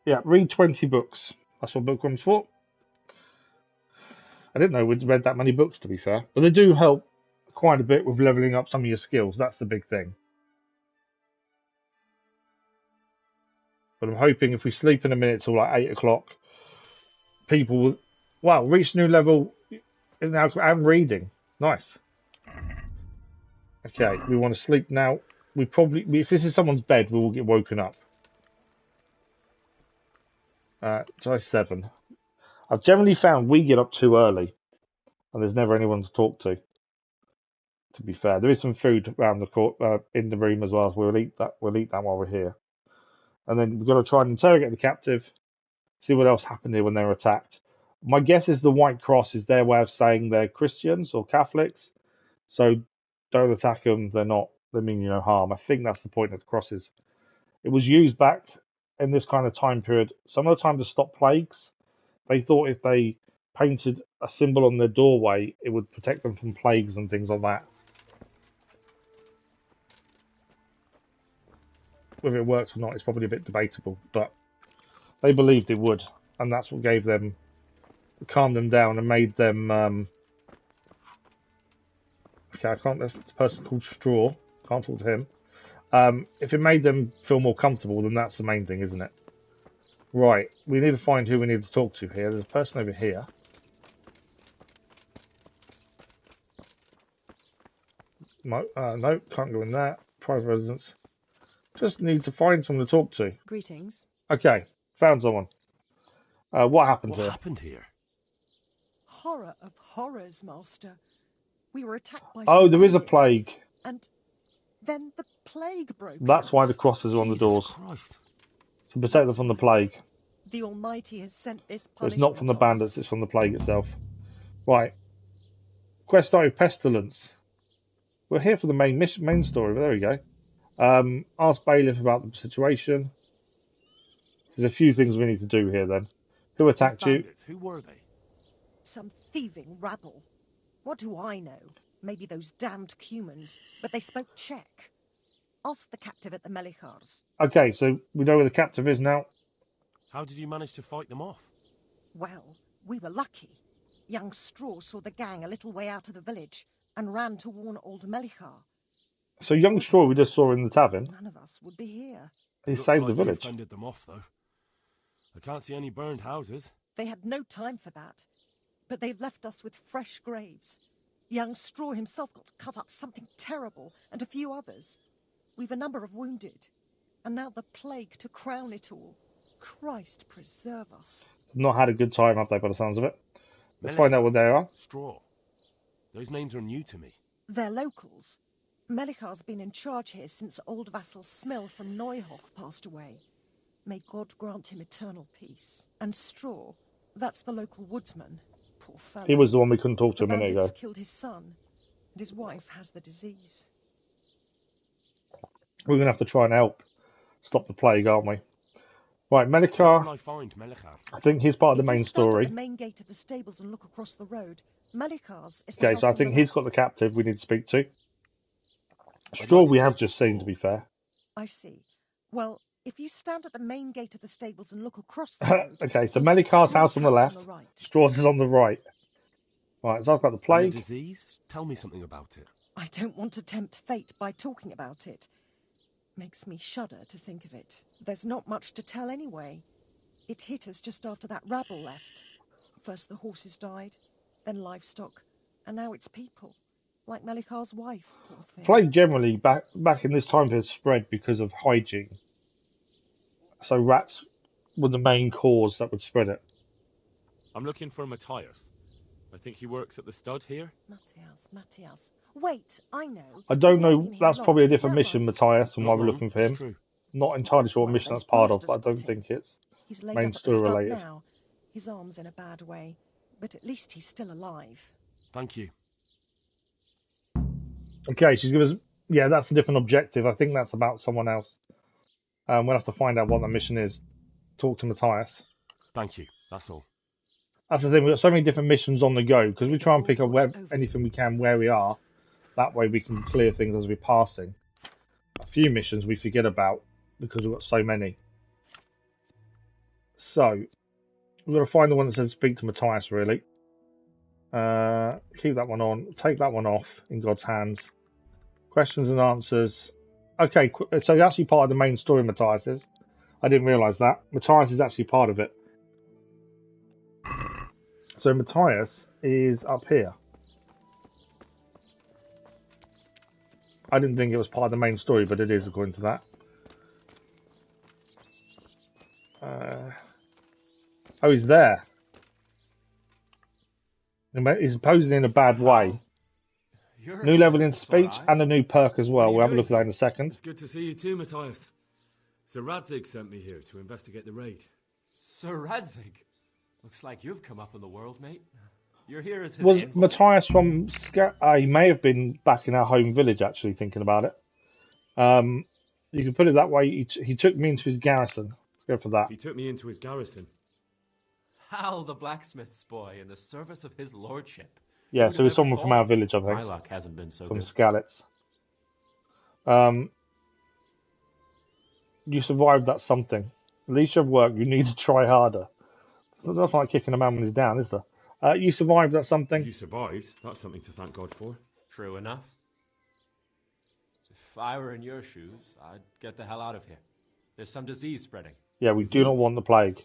Yeah, read 20 books. That's what Bookworm's for. I didn't know we'd read that many books, to be fair. But they do help quite a bit with levelling up some of your skills. That's the big thing. But I'm hoping if we sleep in a minute till like 8 o'clock, people will... Wow, reach new level in and reading. Nice. Okay, we want to sleep now. If this is someone's bed, we will get woken up. Try 7. I've generally found we get up too early, and there's never anyone to talk to. To be fair, there is some food around the court in the room as well. So we'll eat that. We'll eat that while we're here, and then we've got to try and interrogate the captive, see what else happened here when they were attacked. My guess is the White Cross is their way of saying they're Christians or Catholics, so don't attack them. They're not. They mean you no harm. I think that's the point of the crosses. It was used back in this kind of time period, some of the time to stop plagues. They thought if they painted a symbol on their doorway, it would protect them from plagues and things like that. Whether it works or not is probably a bit debatable, but they believed it would, and that's what gave them, calmed them down and made them. Okay, I can't. There's a person called Straw. Can't talk to him. If it made them feel more comfortable, then that's the main thing, isn't it? Right, we need to find who we need to talk to here. There's a person over here. No, can't go in there. Private residence. Just need to find someone to talk to. Greetings. Okay, found someone. What happened here? What happened here? Horror of horrors, Master. We were attacked by Oh, some there is a bandits, plague. and then the plague broke That's out. why the crosses are on the doors. Christ. To protect them from the plague. The Almighty has sent this So it's punishment not from the on bandits, us. it's from the plague itself. Right. Quest O Pestilence. We're here for the main story, but there we go. Ask Bailiff about the situation. There's a few things we need to do here then. Who attacked you? Who were they? Some thieving rabble. What do I know? Maybe those damned Cumans, but they spoke Czech. Ask the captive at the Melichars. Okay, so we know where the captive is now. How did you manage to fight them off? Well, we were lucky. Young Straw saw the gang a little way out of the village and ran to warn old Melichar. So young Straw we just saw in the tavern. None of us would be here. He Looks saved like the you village. fended them off, though. I can't see any burned houses. They had no time for that, but they've left us with fresh graves. Young Straw himself got cut up something terrible, and a few others. We've a number of wounded, and now the plague to crown it all. Christ preserve us. Not had a good time, have they, by the sounds of it? Let's find out what they are. Straw. Those names are new to me. They're locals. Melichar's been in charge here since old vassal Smil from Neuhof passed away. May God grant him eternal peace. And Straw, that's the local woodsman. Poor fellow. He was the one we couldn't talk to a minute ago. Bandits killed his son. and his wife has the disease. We're going to have to try and help stop the plague, aren't we? Right, Where Melikar. will I find Melikar? I think he's part of the If main you stand story. at the main gate of the stables and look across the road, Malikar's is the Okay, house so I on the think he's left. got the captive we need to speak to. I'd Straw like to we have take just Straw. seen, to be fair. I see. Well, if you stand at the main gate of the stables and look across the road, Okay, so you'll see Melikar's Straw's house on the left. right. Straw's is on the right. Right, so I've got the And the plague. disease? Tell me something about it. I don't want to tempt fate by talking about it. Makes me shudder to think of it. There's not much to tell anyway. It hit us just after that rabble left. First the horses died, then livestock, and now it's people. Like Melikar's wife, poor thing. Plague generally, back in this time period, spread because of hygiene. So rats were the main cause that would spread it. I'm looking for Matthias. I think he works at the stud here. Matthias. Wait, I know. I don't He's not know, been here that's long, probably a isn't different that mission, right? Matthias, and why Not we're long, looking for that's him. true. Not entirely sure what Well, mission those that's part of, bastards but I don't got him. think it's He's laid main up at the story stud related. now. His arm's in a bad way, but at least he's still alive. Thank you. Okay, she's given us... Yeah, that's a different objective. I think that's about someone else. We'll have to find out what that mission is. Talk to Matthias. Thank you. That's all. That's the thing, we've got so many different missions on the go, because we try and pick up anything we can where we are. That way we can clear things as we're passing. A few missions we forget about, because we've got so many. So, we've got to find the one that says speak to Matthias, really. Keep that one on. Take that one off, in God's hands. Questions and answers. Okay, so you're actually part of the main story, Matthias is. I didn't realise that. Matthias is actually part of it. So Matthias is up here. I didn't think it was part of the main story, but it is according to that. Oh, he's there. He's posing in a bad way. New level in speech and a new perk as well. We'll have a look at that in a second. It's good to see you too, Matthias. Sir Rattay sent me here to investigate the raid. Sir Rattay? Looks like you've come up in the world, mate. You're here as his Was envoy. Matthias from... he may have been back in our home village, actually, thinking about it. You can put it that way. He took me into his garrison. Let's go for that. He took me into his garrison. Hal, the blacksmith's boy, in the service of his lordship. Yeah, so he's someone from our village, I think. My luck hasn't been so from good. Skalitz. You survived that something. At least you've worked. You need to try harder. That's like kicking a man when he's down, is there? You survived that something. You survived. That's something to thank God for. True enough. If I were in your shoes, I'd get the hell out of here. There's some disease spreading. Yeah, we do not want the plague.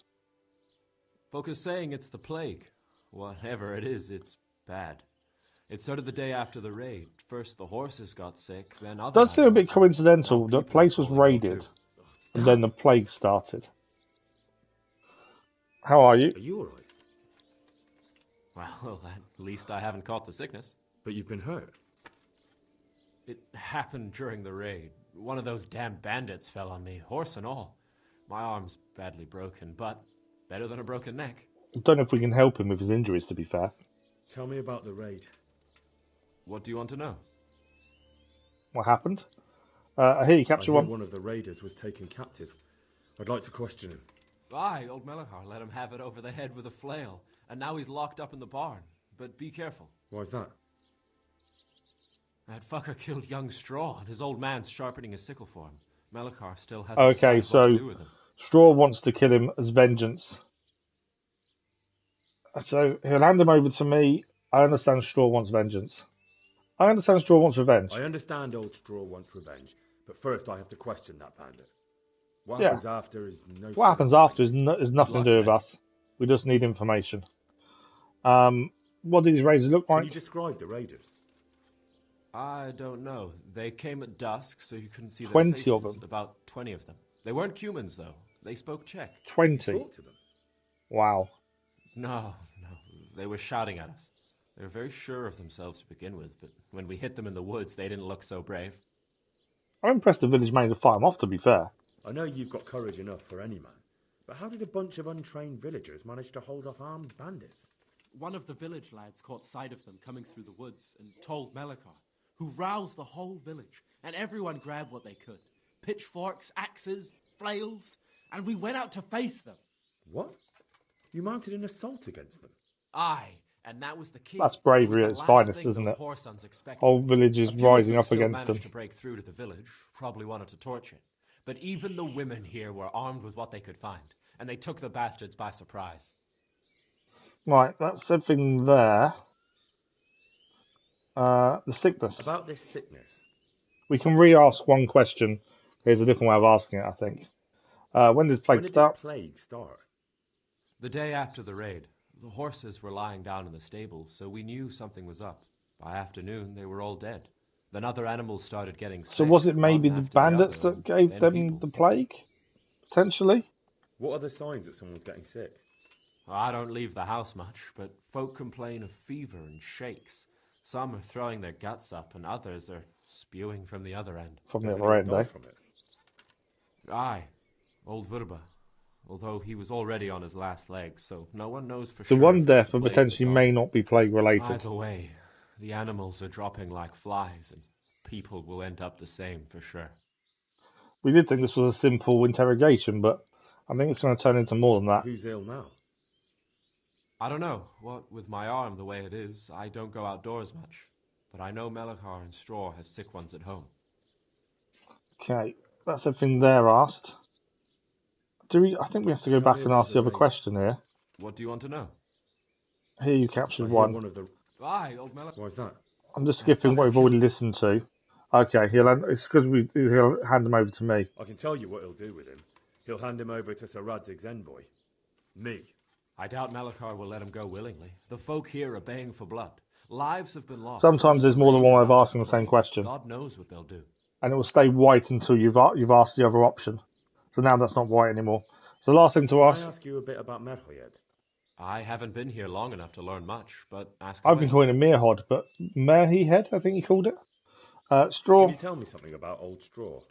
Folk are saying it's the plague. Whatever it is, it's bad. It started the day after the raid. First the horses got sick, then other Does seem a bit animals. coincidental. The place was raided, and then the plague started. How are you? Are you alright? Well, at least I haven't caught the sickness. But you've been hurt. It happened during the raid. One of those damn bandits fell on me, horse and all. My arm's badly broken, but better than a broken neck. I don't know if we can help him with his injuries, to be fair. Tell me about the raid. What do you want to know? What happened? I hear you captured I hear one. one of the raiders was taken captive. I'd like to question him. Aye, old Melikar let him have it over the head with a flail, and now he's locked up in the barn. But be careful. Why's that? That fucker killed young Straw, and his old man's sharpening his sickle for him. Melikar still hasn't Okay, decided what to do so with him. Straw wants to kill him as vengeance. So he'll hand him over to me. I understand Straw wants vengeance. I understand Straw wants revenge. I understand old Straw wants revenge, but first I have to question that bandit. What Yeah. happens after is no... What happens after is nothing to do with us. We just need information. What do these raiders look Can like? you describe the raiders? I don't know. They came at dusk, so you couldn't see their 20 faces. of them. About 20 of them. They weren't humans, though. They spoke Czech. 20. Talk to them. Wow. No. They were shouting at us. They were very sure of themselves to begin with, but when we hit them in the woods, they didn't look so brave. I'm impressed the village managed to fight him off, to be fair. I know you've got courage enough for any man, but how did a bunch of untrained villagers manage to hold off armed bandits? One of the village lads caught sight of them coming through the woods and told Melekar, who roused the whole village, and everyone grabbed what they could. Pitchforks, axes, flails, and we went out to face them. What? You mounted an assault against them? Aye, and that was the key. That's bravery at its finest, isn't it? Whole village is rising up against them. To break through to the village, probably wanted to torch it. But even the women here were armed with what they could find, and they took the bastards by surprise. Right, that's everything there. The sickness. About this sickness. We can re-ask one question. Here's a different way of asking it, I think. When did plague start? This plague start? The day after the raid. The horses were lying down in the stable, so we knew something was up. By afternoon, they were all dead. Then other animals started getting sick. So was it maybe the bandits that gave them the plague? Potentially? What are the signs that someone's getting sick? I don't leave the house much, but folk complain of fever and shakes. Some are throwing their guts up, and others are spewing from the other end. From the other end, eh? Aye, old Vurba. Although he was already on his last legs, so no one knows for sure. sure. So one death, but potentially may not be plague related. Either way, the animals are dropping like flies, and people will end up the same for sure. We did think this was a simple interrogation, but I think it's going to turn into more than that. Who's ill now? I don't know. What with my arm the way it is, I don't go outdoors much. But I know Melekar and Straw have sick ones at home. Okay, that's everything they're asked. I think we have to go back and ask the other question here. What do you want to know? Here you captured one. Aye, old Melekar. Why is that? I'm just skipping what we've already listened to. Okay, it's because he'll hand them over to me. I can tell you what he'll do with him. He'll hand him over to Sir Radzig's envoy. Me. I doubt Melekar will let him go willingly. The folk here are baying for blood. Lives have been lost. Sometimes there's more than one way of asking the same question. God knows what they'll do. And it will stay white until you've asked the other option. So now that's not white anymore. So the last thing to ask... Can I ask you a bit about Merhojed? I haven't been here long enough to learn much, but ask I've been calling it Merhojed, but Merhojed, I think he called it. Straw... Can you tell me something about old Straw?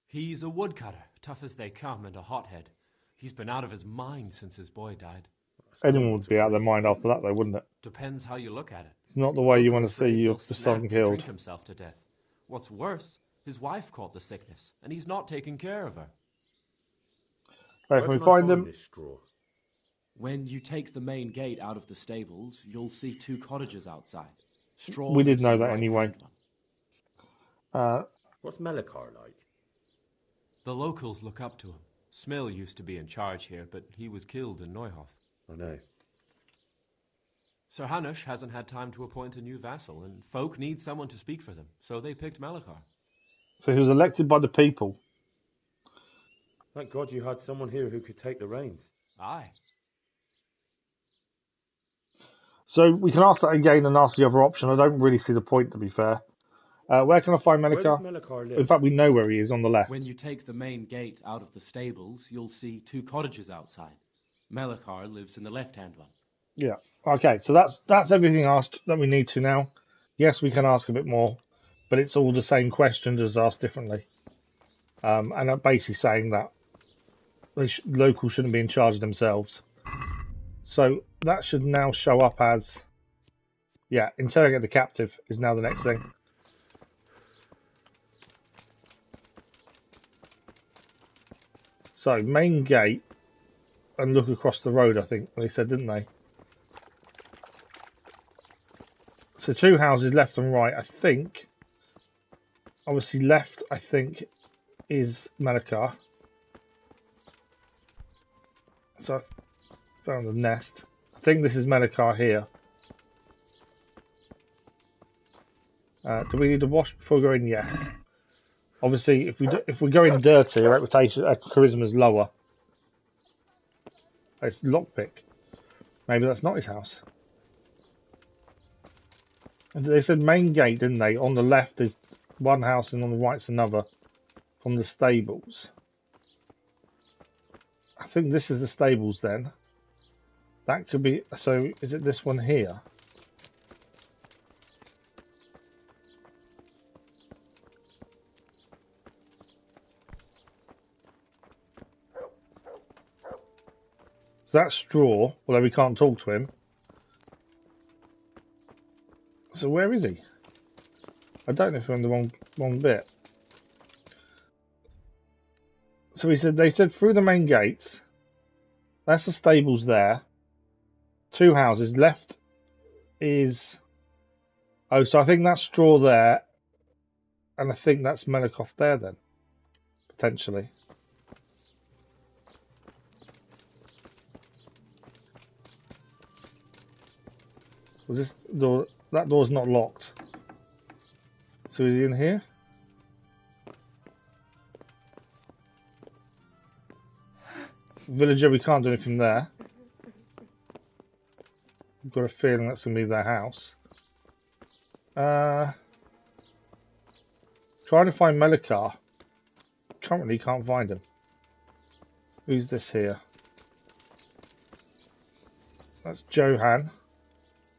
He's a woodcutter, tough as they come, and a hothead. He's been out of his mind since his boy died. Anyone would be out of their mind after that, though, wouldn't it? Depends how you look at it. It's not the way you want to see your son killed. Drink himself to death. What's worse, his wife caught the sickness, and he's not taking care of her. Right, can we find him? When you take the main gate out of the stables, you'll see 2 cottages outside. Straw we did know that anyway. What's Melekar like? The locals look up to him. Smill used to be in charge here, but he was killed in Neuhof. I know. Sir Hanush hasn't had time to appoint a new vassal, and folk need someone to speak for them, so they picked Melekar. So he was elected by the people. Thank God you had someone here who could take the reins. Aye. So we can ask that again and ask the other option. I don't really see the point, to be fair. Where can I find Melekar? Where does Melekar live? In fact, we know where he is, on the left. When you take the main gate out of the stables, you'll see 2 cottages outside. Melekar lives in the left-hand one. Yeah. Okay, so that's everything asked that we need to now. Yes, we can ask a bit more, but it's all the same question, just asked differently. And I'm basically saying that locals shouldn't be in charge of themselves. So that should now show up as... Yeah, interrogate the captive is now the next thing. So, main gate, and look across the road, I think, they said, didn't they? So 2 houses left and right, I think. Obviously left, I think, is Melekar. So I found the nest. I think this is Melekar here. Do we need to wash before going? Yes. Obviously, if we go in dirty, our reputation, our charisma is lower. It's lockpick. Maybe that's not his house. And they said main gate, didn't they? On the left is one house and on the right's another. From the stables. I think this is the stables then. That could be... So, is it this one here? So that's Straw, although we can't talk to him. So where is he? I don't know if we're on the wrong bit. So they said through the main gates. That's the stables there. 2 houses. Left is... Oh, so I think that's Straw there. And I think that's Melikov there then. Potentially. Was this door... That door's not locked. So is he in here? Villager, we can't do anything there. I've got a feeling that's going to be their house. Trying to find Melikar. Currently can't find him. Who's this here? That's Johan.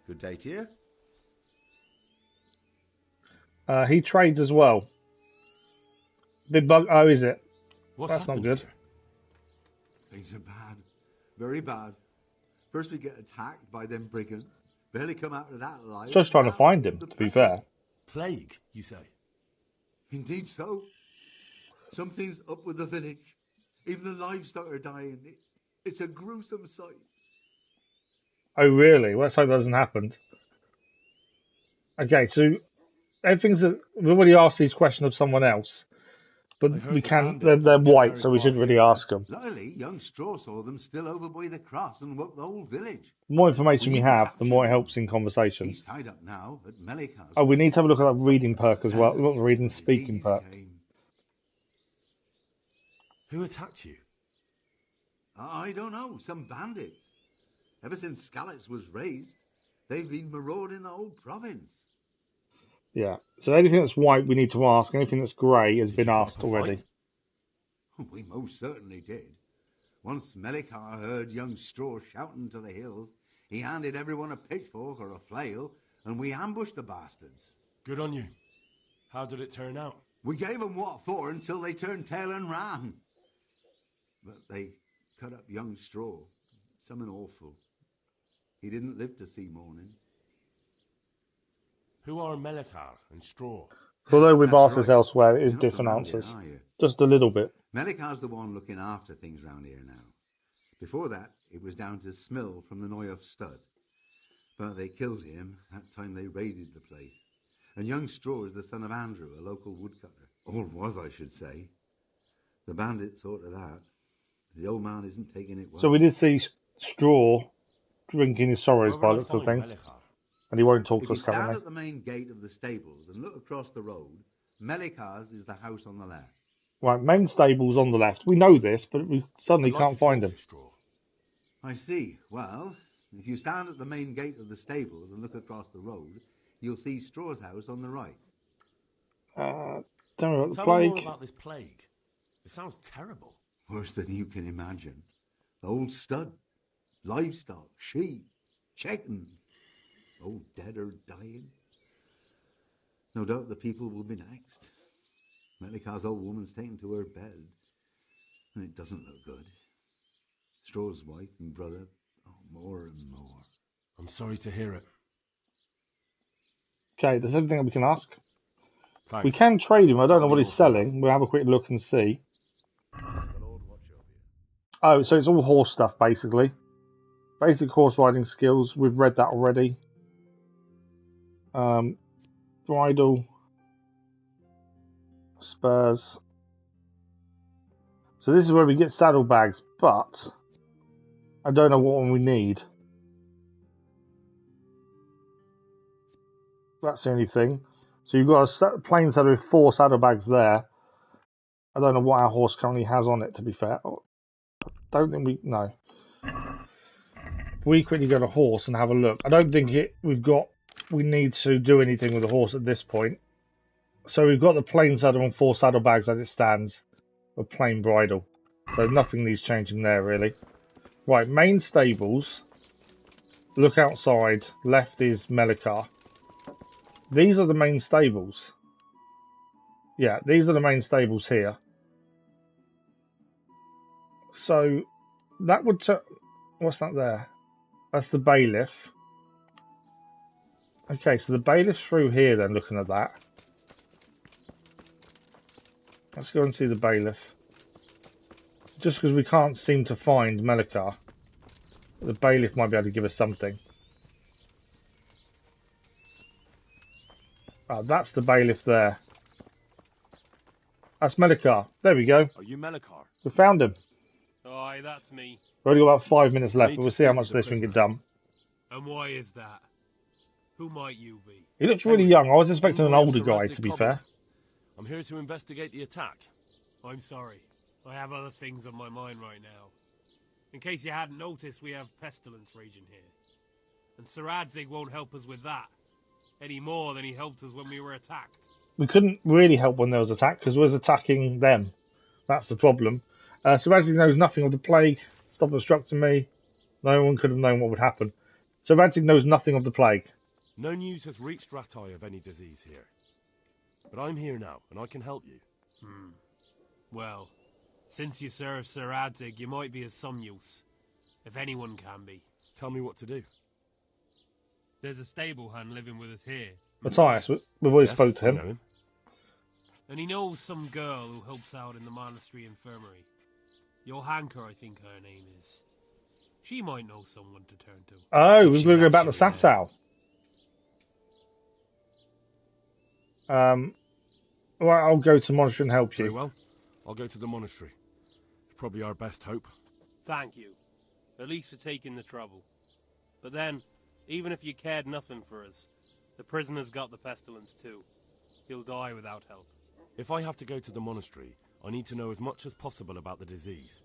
Good day to you. He trades as well. Big bug. Oh, is it? That's not good. Things are bad. Very bad. First we get attacked by them brigands. Barely come out of that alive. Just trying to find him, to be fair. Plague, you say? Indeed so. Something's up with the village. Even the livestock are dying. It's a gruesome sight. Oh, really? Let's hope that doesn't happen. Okay, so everything's... We've already asked these questions of someone else. But we can... They're white, so we shouldn't really ask them. Luckily, young Straw saw them still over by the cross and woke the whole village. The more information we have, the more it helps in conversations. He's tied up now at Melikar's. Oh, we need to have a look at that reading perk as well. Not the reading, speaking perk. Who attacked you? I don't know. Some bandits. Ever since Skalitz was raised, they've been marauding the whole province. Yeah. So anything that's white we need to ask. Anything that's grey has been asked already. We most certainly did. Once Melikar heard young Straw shouting to the hills, he handed everyone a pitchfork or a flail, and we ambushed the bastards. Good on you. How did it turn out? We gave them what for until they turned tail and ran. But they cut up young Straw. Something awful. He didn't live to see morning. Who are Melikar and Straw? Although we've asked this elsewhere, it is different answers. Just a little bit. Melikar's the one looking after things round here now. Before that, it was down to Smill from the Neuhof stud. But they killed him that time they raided the place. And young Straw is the son of Andrew, a local woodcutter. Or was, I should say. The bandit sorted that. The old man isn't taking it well. So we did see Straw drinking his sorrows by looks of things. And he won't talk to us currently. If you stand at the main gate of the stables and look across the road, Melikar's is the house on the left. Right, main stable's on the left. We know this, but we suddenly can't find him. I see. Well, if you stand at the main gate of the stables and look across the road, you'll see Straw's house on the right. Tell me about the Tell plague. me more about this plague. It sounds terrible. Worse than you can imagine. The old stud, livestock, sheep, chickens, all dead or dying. No doubt the people will be next. Melikar's old woman's taken to her bed, and it doesn't look good. Straw's wife and brother, more and more. I'm sorry to hear it. Okay, there's everything that we can ask. Thanks. We can trade him. I don't know what he's selling. We'll have a quick look and see. Oh, so it's all horse stuff, basically. Basic horse riding skills. We've read that already. Bridle. Spurs. So this is where we get saddlebags, but I don't know what one we need. That's the only thing. So you've got a plain saddle with 4 saddlebags there. I don't know what our horse currently has on it, to be fair. I don't think we... No. We quickly go to horse and have a look. I don't think we need to do anything with the horse at this point. So we've got the plain saddle and 4 saddlebags as it stands. With plain bridle. So nothing needs changing there, really. Right, main stables. Look outside. Left is Melikar. These are the main stables. Yeah, these are the main stables here. So, that would... What's that there? That's the Bailiff. Okay, so the bailiff's through here then, looking at that. Let's go and see the bailiff. Just because we can't seem to find Melikar, the bailiff might be able to give us something. Ah, that's the bailiff there. That's Melikar. There we go. Are you Melikar? We found him. Aye, that's me. We've only got about 5 minutes left, need but to we'll see how speak much with the of this we can get prisoner. done. And why is that? Who might you be? He looks really young. I was expecting an Envoy of older Sir guy, Rattay to be Cobbler. fair. I'm here to investigate the attack. I'm sorry. I have other things on my mind right now. In case you hadn't noticed, we have pestilence raging here. And Sir Radzig won't help us with that. Any more than he helped us when we were attacked. We couldn't really help when there was attack, because we was attacking them. That's the problem. So Radzig knows nothing of the plague. Stop obstructing me. No one could have known what would happen. So Radzig knows nothing of the plague. No news has reached Rattay of any disease here. But I'm here now, and I can help you. Well, since you serve Sir Radzig, you might be of some use. If anyone can be. Tell me what to do. There's a stable hand living with us here. Matthias, we've already Yes, spoke to I him. know him. And he knows some girl who helps out in the monastery infirmary. Johanka, I think her name is. She might know someone to turn to. Oh, If we're she's going to go back to actually there. Sasau. Well, I'll go to monastery and help Very you. well. I'll go to the monastery. It's probably our best hope. Thank you. At least for taking the trouble. But then, even if you cared nothing for us, the prisoner's got the pestilence too. He'll die without help. If I have to go to the monastery, I need to know as much as possible about the disease.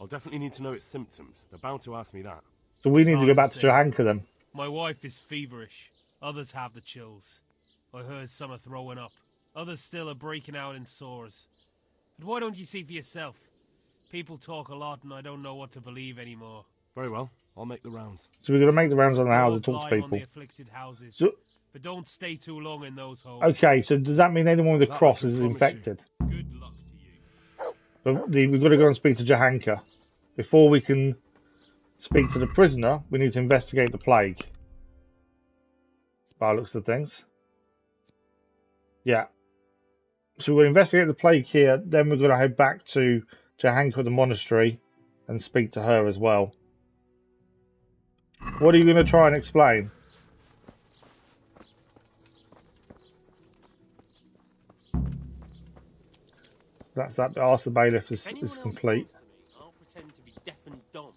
I'll definitely need to know its symptoms. They're bound to ask me that. So we need to go hard back to to say. Johanka then. My wife is feverish. Others have the chills. I heard some are throwing up. Others still are breaking out in sores. But why don't you see for yourself? People talk a lot and I don't know what to believe anymore. Very well. I'll make the rounds. So we're going to make the rounds on the house Go and talk to climb on people. the afflicted houses. So- But don't stay too long in those holes. Okay, so does that mean anyone with a That I cross can is promise infected? Good luck to you. But we've got to go and speak to Johanka. Before we can speak to the prisoner, we need to investigate the plague. By the looks of things. Yeah. So we'll investigate the plague here, then we're going to head back to Johanka at the monastery and speak to her as well. What are you going to try and explain? That's that. Ask the bailiff is complete. I'll pretend to be deaf and dumb.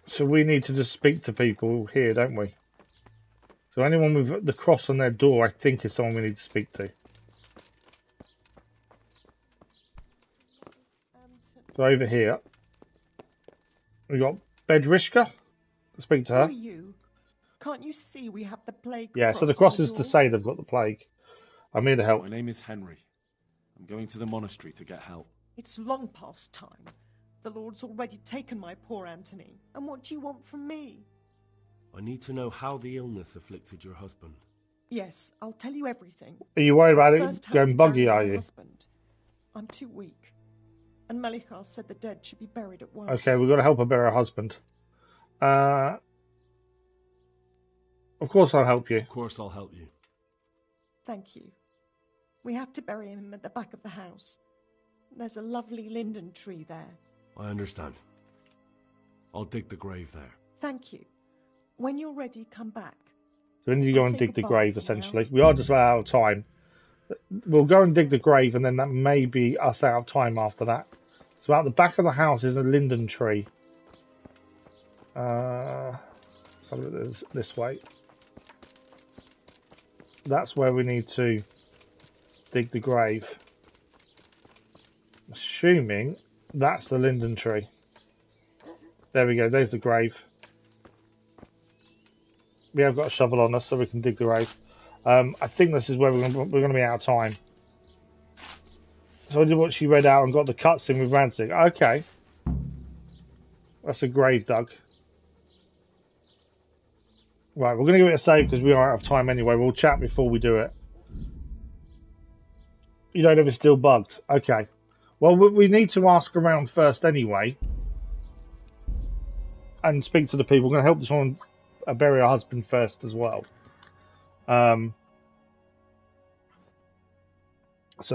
So we need to just speak to people here, don't we? So anyone with the cross on their door, I think, is someone we need to speak to. So over here, we got Bedrishka. Speak to Who her. are you? Can't you see we have the plague? Yeah, so the cross cross on is to door? say they've got the plague. I'm here to help. My name is Henry. I'm going to the monastery to get help. It's long past time. The Lord's already taken my poor Anthony. And what do you want from me? I need to know how the illness afflicted your husband. Yes, I'll tell you everything. Are you worried about First, it help me going buggy, bury are my you? husband. I'm too weak. And Melikar said the dead should be buried at once. Okay, we've got to help her bury her husband. Of course I'll help you. Of course I'll help you. Thank you. We have to bury him at the back of the house. There's a lovely linden tree there. I understand. I'll dig the grave there. Thank you. When you're ready, come back. So we need to go I'll and say dig the goodbye grave, for now. essentially. We are just about out of time. We'll go and dig the grave, and then that may be us out of time after that. So out the back of the house is a linden tree. This way. That's where we need to dig the grave. Assuming that's the linden tree. There we go, there's the grave. We have got a shovel on us so we can dig the grave. I think this is where we're going to be out of time. So I did what she read out and got the cutscene with Radzig. Okay. That's a grave dug. Right, we're going to give it a save because we are out of time anyway. We'll chat before we do it. You don't know if it's still bugged. Okay. Well, we need to ask around first anyway. And speak to the people. We're going to help this woman bury her husband first as well. So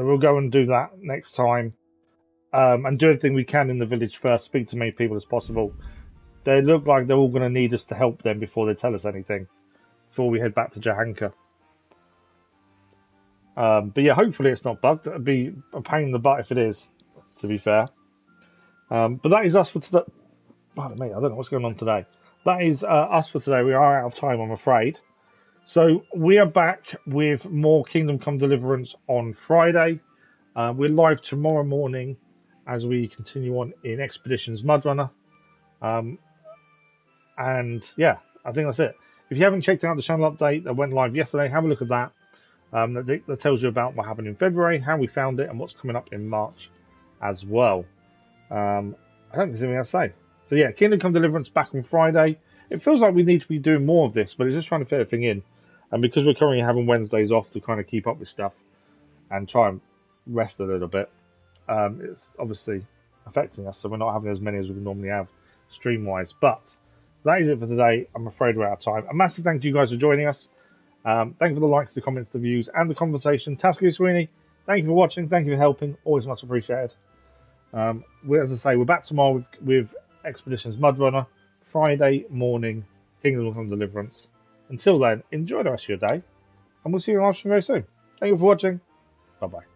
we'll go and do that next time. And do everything we can in the village first. Speak to as many people as possible. They look like they're all going to need us to help them before they tell us anything. Before we head back to Jahanka. But yeah, hopefully it's not bugged. It'd be a pain in the butt if it is, to be fair. But that is us for today. Pardon me, I don't know what's going on today. That is us for today. We are out of time, I'm afraid. So we are back with more Kingdom Come Deliverance on Friday. We're live tomorrow morning as we continue on in Expeditions Mudrunner. And yeah, I think that's it. If you haven't checked out the channel update that went live yesterday, have a look at that. That tells you about what happened in February, how we found it, and what's coming up in March as well. I don't think there's anything else to say. So yeah, Kingdom Come Deliverance back on Friday. It feels like we need to be doing more of this, but it's just trying to fit everything in. And because we're currently having Wednesdays off to kind of keep up with stuff and try and rest a little bit, it's obviously affecting us. So we're not having as many as we normally have stream-wise. But that is it for today. I'm afraid we're out of time. A massive thank you guys for joining us. Thank you for the likes, the comments, the views, and the conversation. Tasky Sweeney, thank you for watching. Thank you for helping. Always much appreciated. As I say, we're back tomorrow with Expeditions Mudrunner. Friday morning, Kingdom Come Deliverance. Until then, enjoy the rest of your day, and we'll see you on live stream very soon. Thank you for watching. Bye-bye.